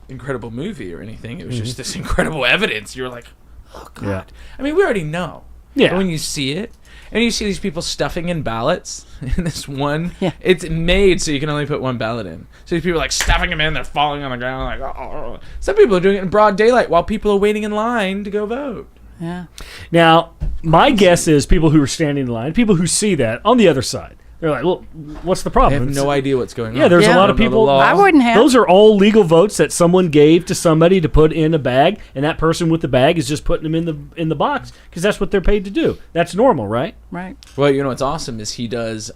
incredible movie or anything. It was just this incredible evidence. You're like, oh God. Yeah. I mean, we already know. Yeah. But when you see it, and you see these people stuffing in ballots in this one, Yeah. it's made so you can only put one ballot in. So these people are like stuffing them in, they're falling on the ground like, oh. Some people are doing it in broad daylight while people are waiting in line to go vote. Yeah. Now, my guess is people who are standing in line, people who see that on the other side, they're like, well, what's the They problem? have no idea what's going on. Yeah, there's Yeah. a lot of Don't know the people. law. I wouldn't have. Those are all legal votes that someone gave to somebody to put in a bag, and that person with the bag is just putting them in the box because that's what they're paid to do. That's normal, right? Right. Well, you know what's awesome is he does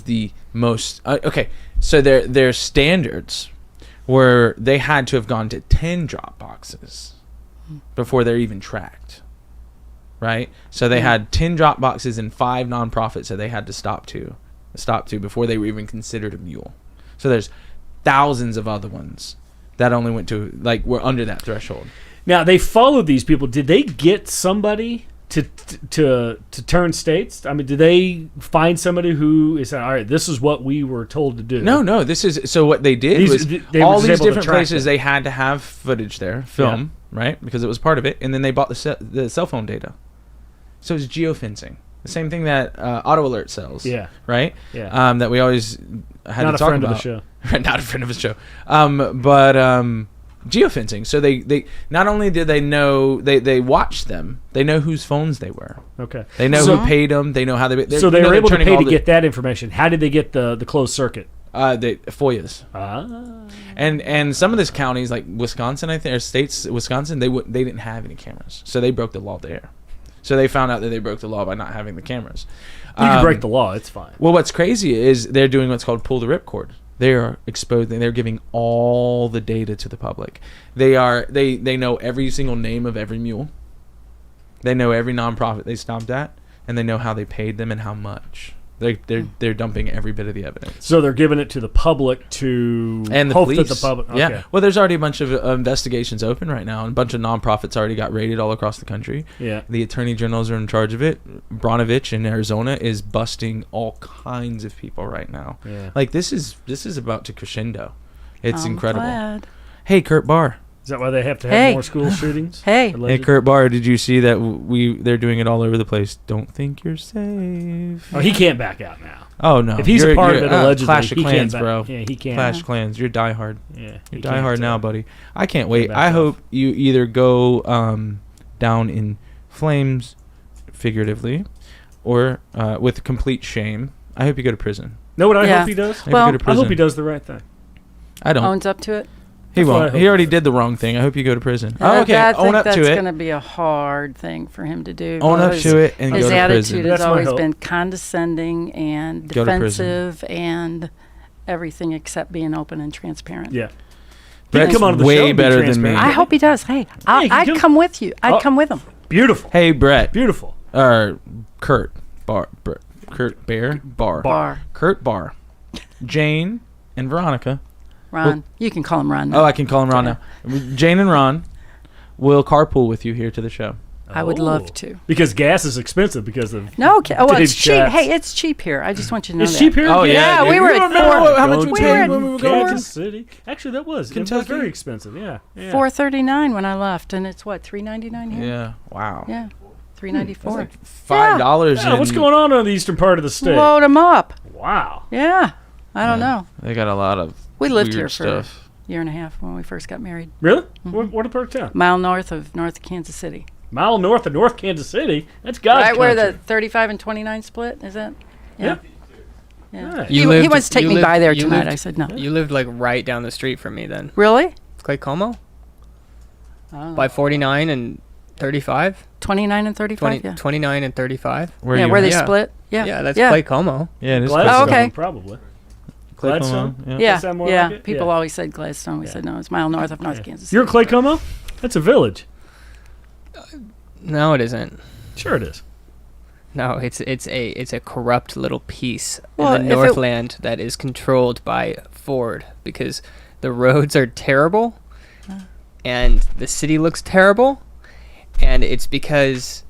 the most. Okay, so their standards were they had to have gone to 10 drop boxes before they're even tracked. Right, so they had 10 drop boxes and 5 nonprofits that they had to stop to before they were even considered a mule. So there's thousands of other ones that only went to like were under that threshold. Now they followed these people. Did they get somebody to turn states? I mean, did they find somebody who is all right? This is what we were told to do. No. This is so what they did These- was they were all just these able to different track places them. they had to have footage there, film, right? Because it was part of it, and then they bought the cell phone data. So it's geofencing, the same thing that Auto Alert sells. Yeah. Right. Yeah. That we always had Not to a talk friend about. of the show. Right, not a friend of the show. But geofencing. So they not only did they know they watched them, they know whose phones they were. Okay. They know So- who paid them. They know how they. So they were able to turning pay all to get that information. How did they get the closed circuit? the FOIAs. Ah. And some of these counties, like Wisconsin, I think, or states, Wisconsin, they didn't have any cameras, so they broke the law there. So they found out that they broke the law by not having the cameras. You can break the law. It's fine. Well, what's crazy is they're doing what's called pull the ripcord. They are exposing. They're giving all the data to the public. They know every single name of every mule. They know every nonprofit they stopped at, and they know how they paid them and how much. They're dumping every bit of the evidence. So they're giving it to the public to And the hope police. that the public. Okay. Yeah. Well, there's already a bunch of investigations open right now, and a bunch of nonprofits already got raided all across the country. Yeah. The attorney generals are in charge of it. Bronovich in Arizona is busting all kinds of people right now. Yeah. Like this is about to crescendo. It's I'm incredible. glad. Hey, Kurt Barr. Is that why they have to have Hey. more school shootings? Hey. Hey, Allegedly? Kurt Barr. Did you see that they're doing it all over the place? Don't think you're safe. Oh, he can't back out now. Oh no. If he's a part of it, allegedly, Clash of he Clans, can't back. bro. Yeah, he can't. Clash of Clans. You're diehard. Yeah, You're diehard now, buddy. I can't wait. back I off. hope you either go down in flames, figuratively, or with complete shame. I hope you go to prison. Know what I Yeah. hope he does? I hope Well, you go to I hope prison. he does the right thing. I don't. Owns up to it. He That's what I won't. hope. He already did the wrong thing. I hope you go to prison. Oh, I okay. think Own up that's to going to it. be a hard thing for him to do. Own up because to it and go his to attitude prison. has That's my always hope. been condescending and Go to prison. defensive and everything except being open and transparent. Yeah. Brett's come on the way show and be better than me. transparent. I hope he does. Hey, I'd come- come with you. I'd Oh. come with him. Beautiful. Hey, Brett. Beautiful. Or Kurt Barr. Kurt Bear Barr. Bar. Kurt Barr. Jane and Veronica. Ron. You can call him Ron. Oh, I can call him Ron now. Jane and Ron will carpool with you here to the show. I would love to. Because gas is expensive because of No, well, Dave it's cheap. Schatz. Hey, it's cheap here. I just want you to know It's that. cheap here. Oh, Yeah, dude. we were You at remember how much we Going paid to when we were going? Kansas City. Actually, that was Kentucky? very expensive. Yeah. $4.39 when I left, and it's what, $3.99 here? Yeah. Wow. Yeah, $3.94. Like $5. Yeah, what's going on the eastern part of the state? Load them up. Wow. Yeah, I don't know. They got a lot of We lived weird here for stuff. a year and a half when we first got married. Really? What part of town? Mile north of North Kansas City. Mile north of North Kansas City. That's God's Right where the country. 35 and 29 split, is it? Yeah. Nice. He wants to take me by there tonight. I said no. You lived like right down the street from me then. Really? Clay Como? Oh. By 49 and 35? 29 and 35, yeah. 29 and 35? Where Yeah, you where they at? Yeah. split. Yeah. Yeah, that's Clay Como. Yeah, it is. Gladstone, Oh, okay. Probably. Gladstone. Gladstone? Yeah. Yeah, Does that more yeah. like it? People Yeah. always said Gladstone. We said no, it's mile north of North Kansas City. You're in Clay Como? That's a village. No, it isn't. Sure it is. No, it's a corrupt little piece Well, in the if it- Northland that is controlled by Ford because the roads are terrible and the city looks terrible, and it's because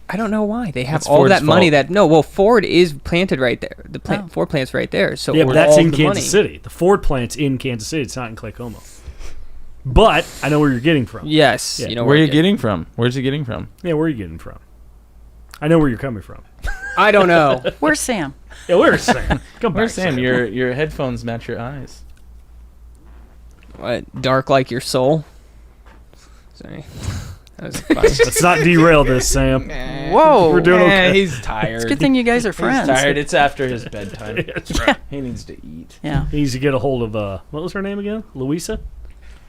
I don't know why they have It's all Ford's that money. fault. Ford is planted right there. The Oh. Ford plant's right there. So Yeah, but that's all in the Kansas money- City. The Ford plant's in Kansas City. It's not in Clay Como. But I know where you're getting from. Yes, Yeah. you know Where are you I'm getting from? Where's he getting from? Yeah, where are you getting from? I know where you're coming from. I don't know. Where's Sam? Yeah, where's Sam? Come Where's back, Sam? Your headphones match your eyes. What, dark like your soul? Sorry. That was fun. Let's not derail this, Sam. Whoa. We're doing okay. He's tired. It's a good thing you guys are friends. He's tired. It's after his bedtime. That's right. He needs to eat. Yeah. He needs to get a hold of, what was her name again? Louisa?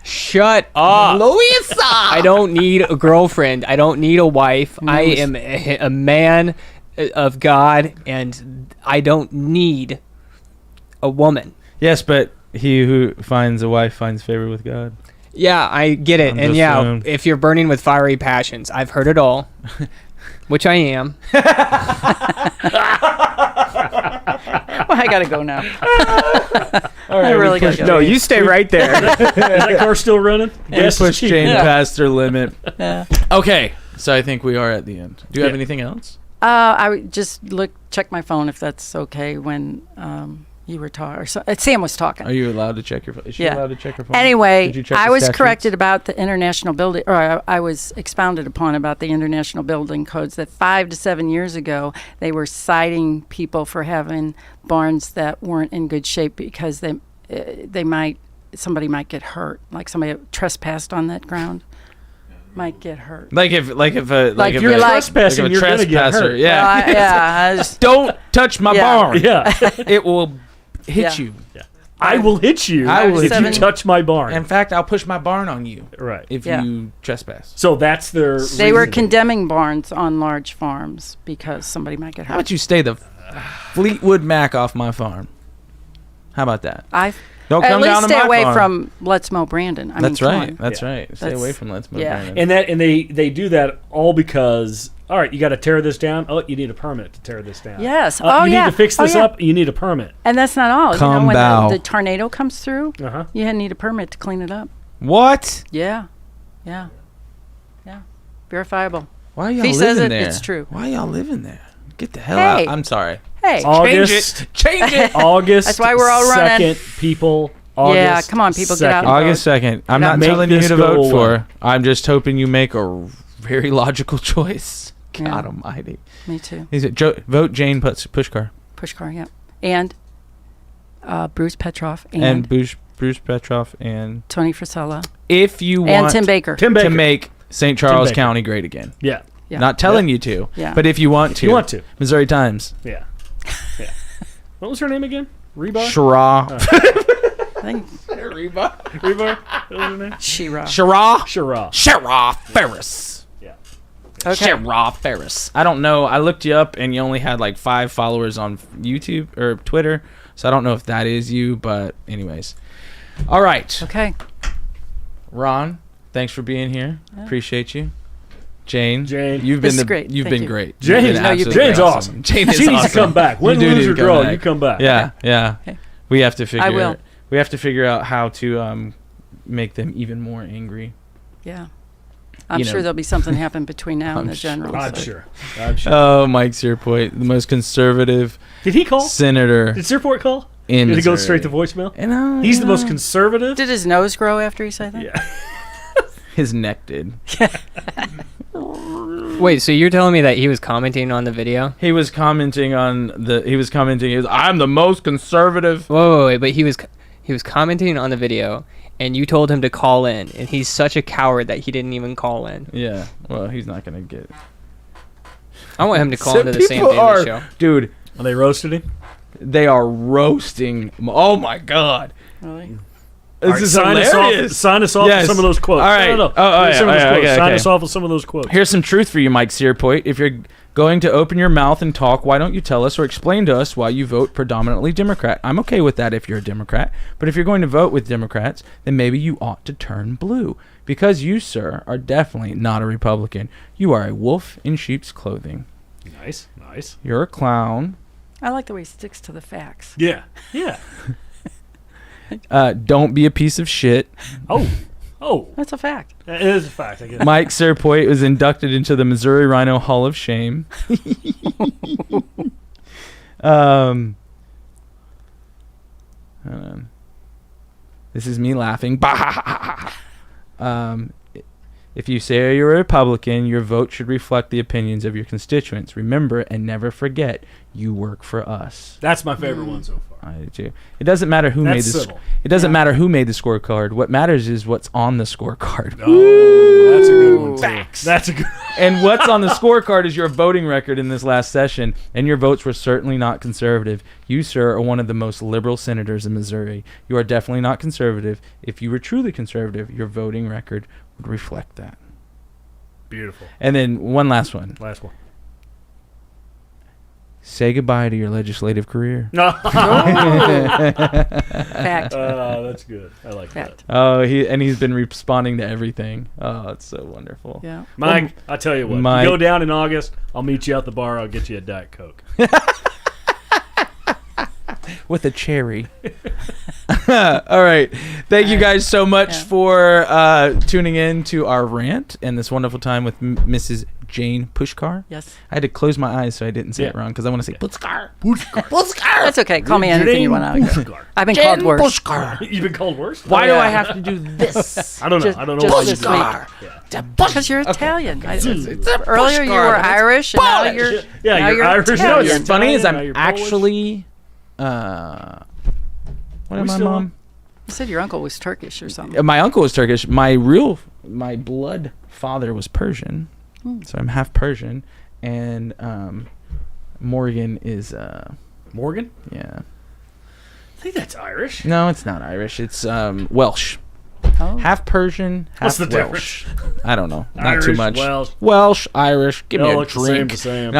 Shut up. Louisa! I don't need a girlfriend. I don't need a wife. I am a man of God, and I don't need a woman. Yes, but he who finds a wife finds favor with God. Yeah, I get it. I'm And just yeah, saying. if you're burning with fiery passions, I've heard it all, which I am. Well, I gotta go now. All right, I really we pushed, gotta go. No, you stay right there. Is that car still running? we Yes, pushed Jane past her limit. Yeah. Okay, so I think we are at the end. Do you have Yeah. anything else? I would just check my phone if that's okay when you were talking. Sam was talking. Are you allowed to check your phone? Is she Yeah. allowed to check her phone? Anyway, Did you check I the was statutes? corrected about the international building, or I was expounded upon about the international building codes that 5 to 7 years ago they were citing people for having barns that weren't in good shape because somebody might get hurt, like somebody trespassed on that ground might get hurt. Like if Like if you're a, like- Trespassing, like if a you're gonna get trespasser, hurt. yeah. Yeah, I just, Don't touch my Yeah. barn. Yeah. It will hit Yeah. you. I will hit you I will if hit you you. touch my barn. In fact, I'll push my barn on you Right. if Yeah. you trespass. So that's their they were reasoning. condemning barns on large farms because somebody might get How hurt. about you stay the Fleetwood Mac off my farm? How about that? Don't At come least down to stay my away farm. from Let's Mow Brandon. I That's mean, come right. on. That's Yeah. right. Stay That's- away from Let's Move. yeah. Brandon. And they do that all because, all right, you got to tear this down. Oh, you need a permit to tear this down. Yes. You Oh, yeah. need to fix Oh, this yeah. up. You need a permit. And that's not all. Come when bow. the tornado comes through, Uh-huh. you need a permit to clean it up. What? Yeah. Yeah. Yeah. Verifiable. Why y'all If he living says it, there? it's true. Why y'all living there? Get the hell Hey. out. I'm sorry. Hey. August. Change it. August. That's why we're all running. 2nd, people. August Yeah, come on, people, get out 2nd. and vote. August 2nd. I'm Get out not and telling vote. you who to Make this vote go away. for. I'm just hoping you make a very logical choice. God Yeah. almighty. Me too. Is it vote Jane Puszkar Pushkar, yeah. And Bruce Petroff and and Bruce Petroff and Tony Frisella if you and want Tim Baker. Tim to Baker. make St. Charles Baker. County great again. Yeah. Yeah. Not telling you to, Yeah. but if you want to. You want to. Missouri Times. Yeah. Yeah. What was her name again? Reba? Shara. I think Reba. Reba? What was her name? She-Ra. Shara. Shara. Shara Ferris. Yeah. Okay. Shara Ferris. I don't know. I looked you up and you only had like 5 followers on YouTube or Twitter. So I don't know if that is you, but anyways. All right. Okay. Ron, thanks for being here. Yeah. Appreciate you. Jane, Jane. you've This been is great. You've Thank been you. great. Jane, You've been No, you've absolutely Jane's awesome. Jane is She needs awesome. to come back. Win, You do lose, need or to come draw, back. you come back. Yeah, yeah. Okay. We have to figure. I will. We have to figure out how to make them even more angry. Yeah. I'm you know. sure there'll be something happen between now and the sure. general. I'm so- sure. I'm sure. Oh, Mike Cierpiot, the most conservative Did he call? senator Did Cierpiot call? in Did he go Missouri. straight to voicemail? And, He's the most conservative. Did his nose grow after he said that? Yeah. His neck did. Wait, so you're telling me that he was commenting on the video? He was commenting on the. He was commenting. I'm the most conservative. Wait, but he was commenting on the video, and you told him to call in, and he's such a coward that he didn't even call in. Yeah. Well, he's not gonna get. I want him to call Some into the Sam people Daily are- show. Dude, Are they roasted him? they are roasting. Oh my God. Really? This All right, is sign hilarious. us off Yes. with some of those quotes. All right. No. Oh, Here's some of those yeah, quotes. okay, Sign okay. us off with some of those quotes. Here's some truth for you, Mike Cierpiot. If you're going to open your mouth and talk, why don't you tell us or explain to us why you vote predominantly Democrat? I'm okay with that if you're a Democrat. But if you're going to vote with Democrats, then maybe you ought to turn blue. Because you, sir, are definitely not a Republican. You are a wolf in sheep's clothing. Nice, nice. You're a clown. I like the way he sticks to the facts. Yeah, yeah. Don't be a piece of shit. Oh, That's a fact. that is a fact. I guess. Mike Cierpiot was inducted into the Missouri RINO Hall of Shame. Hold on. This is me laughing. If you say you're a Republican, your vote should reflect the opinions of your constituents. Remember and never forget, you work for us. That's my favorite one so far. I do too. It doesn't matter who made That's the. civil. It doesn't matter who made the scorecard. What matters is what's on the scorecard. Oh, that's a good one too. Facts. That's a good. And what's on the scorecard is your voting record in this last session, and your votes were certainly not conservative. You, sir, are one of the most liberal senators in Missouri. You are definitely not conservative. If you were truly conservative, your voting record would reflect that. Beautiful. And then one last one. Last one. Say goodbye to your legislative career. No. Fact. That's good. I like Fact. Oh, he's been responding to everything. Oh, it's so wonderful. Yeah. that. Mike, I tell you what. Mike. You go down in August. I'll meet you out the bar. I'll get you a Diet Coke. With a cherry. All right. Thank you guys so much for tuning in to our rant and this wonderful time with Mrs. Jane Puszkar. Yes. I had to close my eyes so I didn't say it wrong because I want to say Puszkar. That's okay. Call me anything you want. Puszkar. I've been called worse. Puszkar. You've been called worse? Why do yeah. I have to do this? I don't know. Just- I don't know. just why you this do week. that. Yeah. Because you're Italian. It's Earlier you were Irish, and now you're Yeah, now you're Irish. You know Italian. what's funny is Italian, now I'm you're Polish. actually what am I, still Mom? on? You said your uncle was Turkish or something. My uncle was Turkish. My blood father was Persian, so I'm half Persian, and Morgan is Morgan? yeah. I think that's Irish. No, it's not Irish. It's Welsh. Oh. Half Persian, half What's the Welsh. I don't know. Not Irish, too much. Welsh. Irish. Give They me all a look the same drink. to Sam.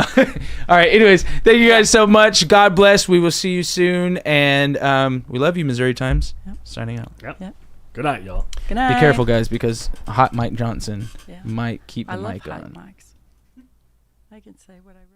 All right. Anyways, thank you guys so much. God bless. We will see you soon, and we love you, Missouri Times. Yep. Signing out. Yep. Good night, y'all. Good night. Be careful, guys, because hot Mike Johnson Yeah. might keep I the love mic hot on. mics. I can say what I really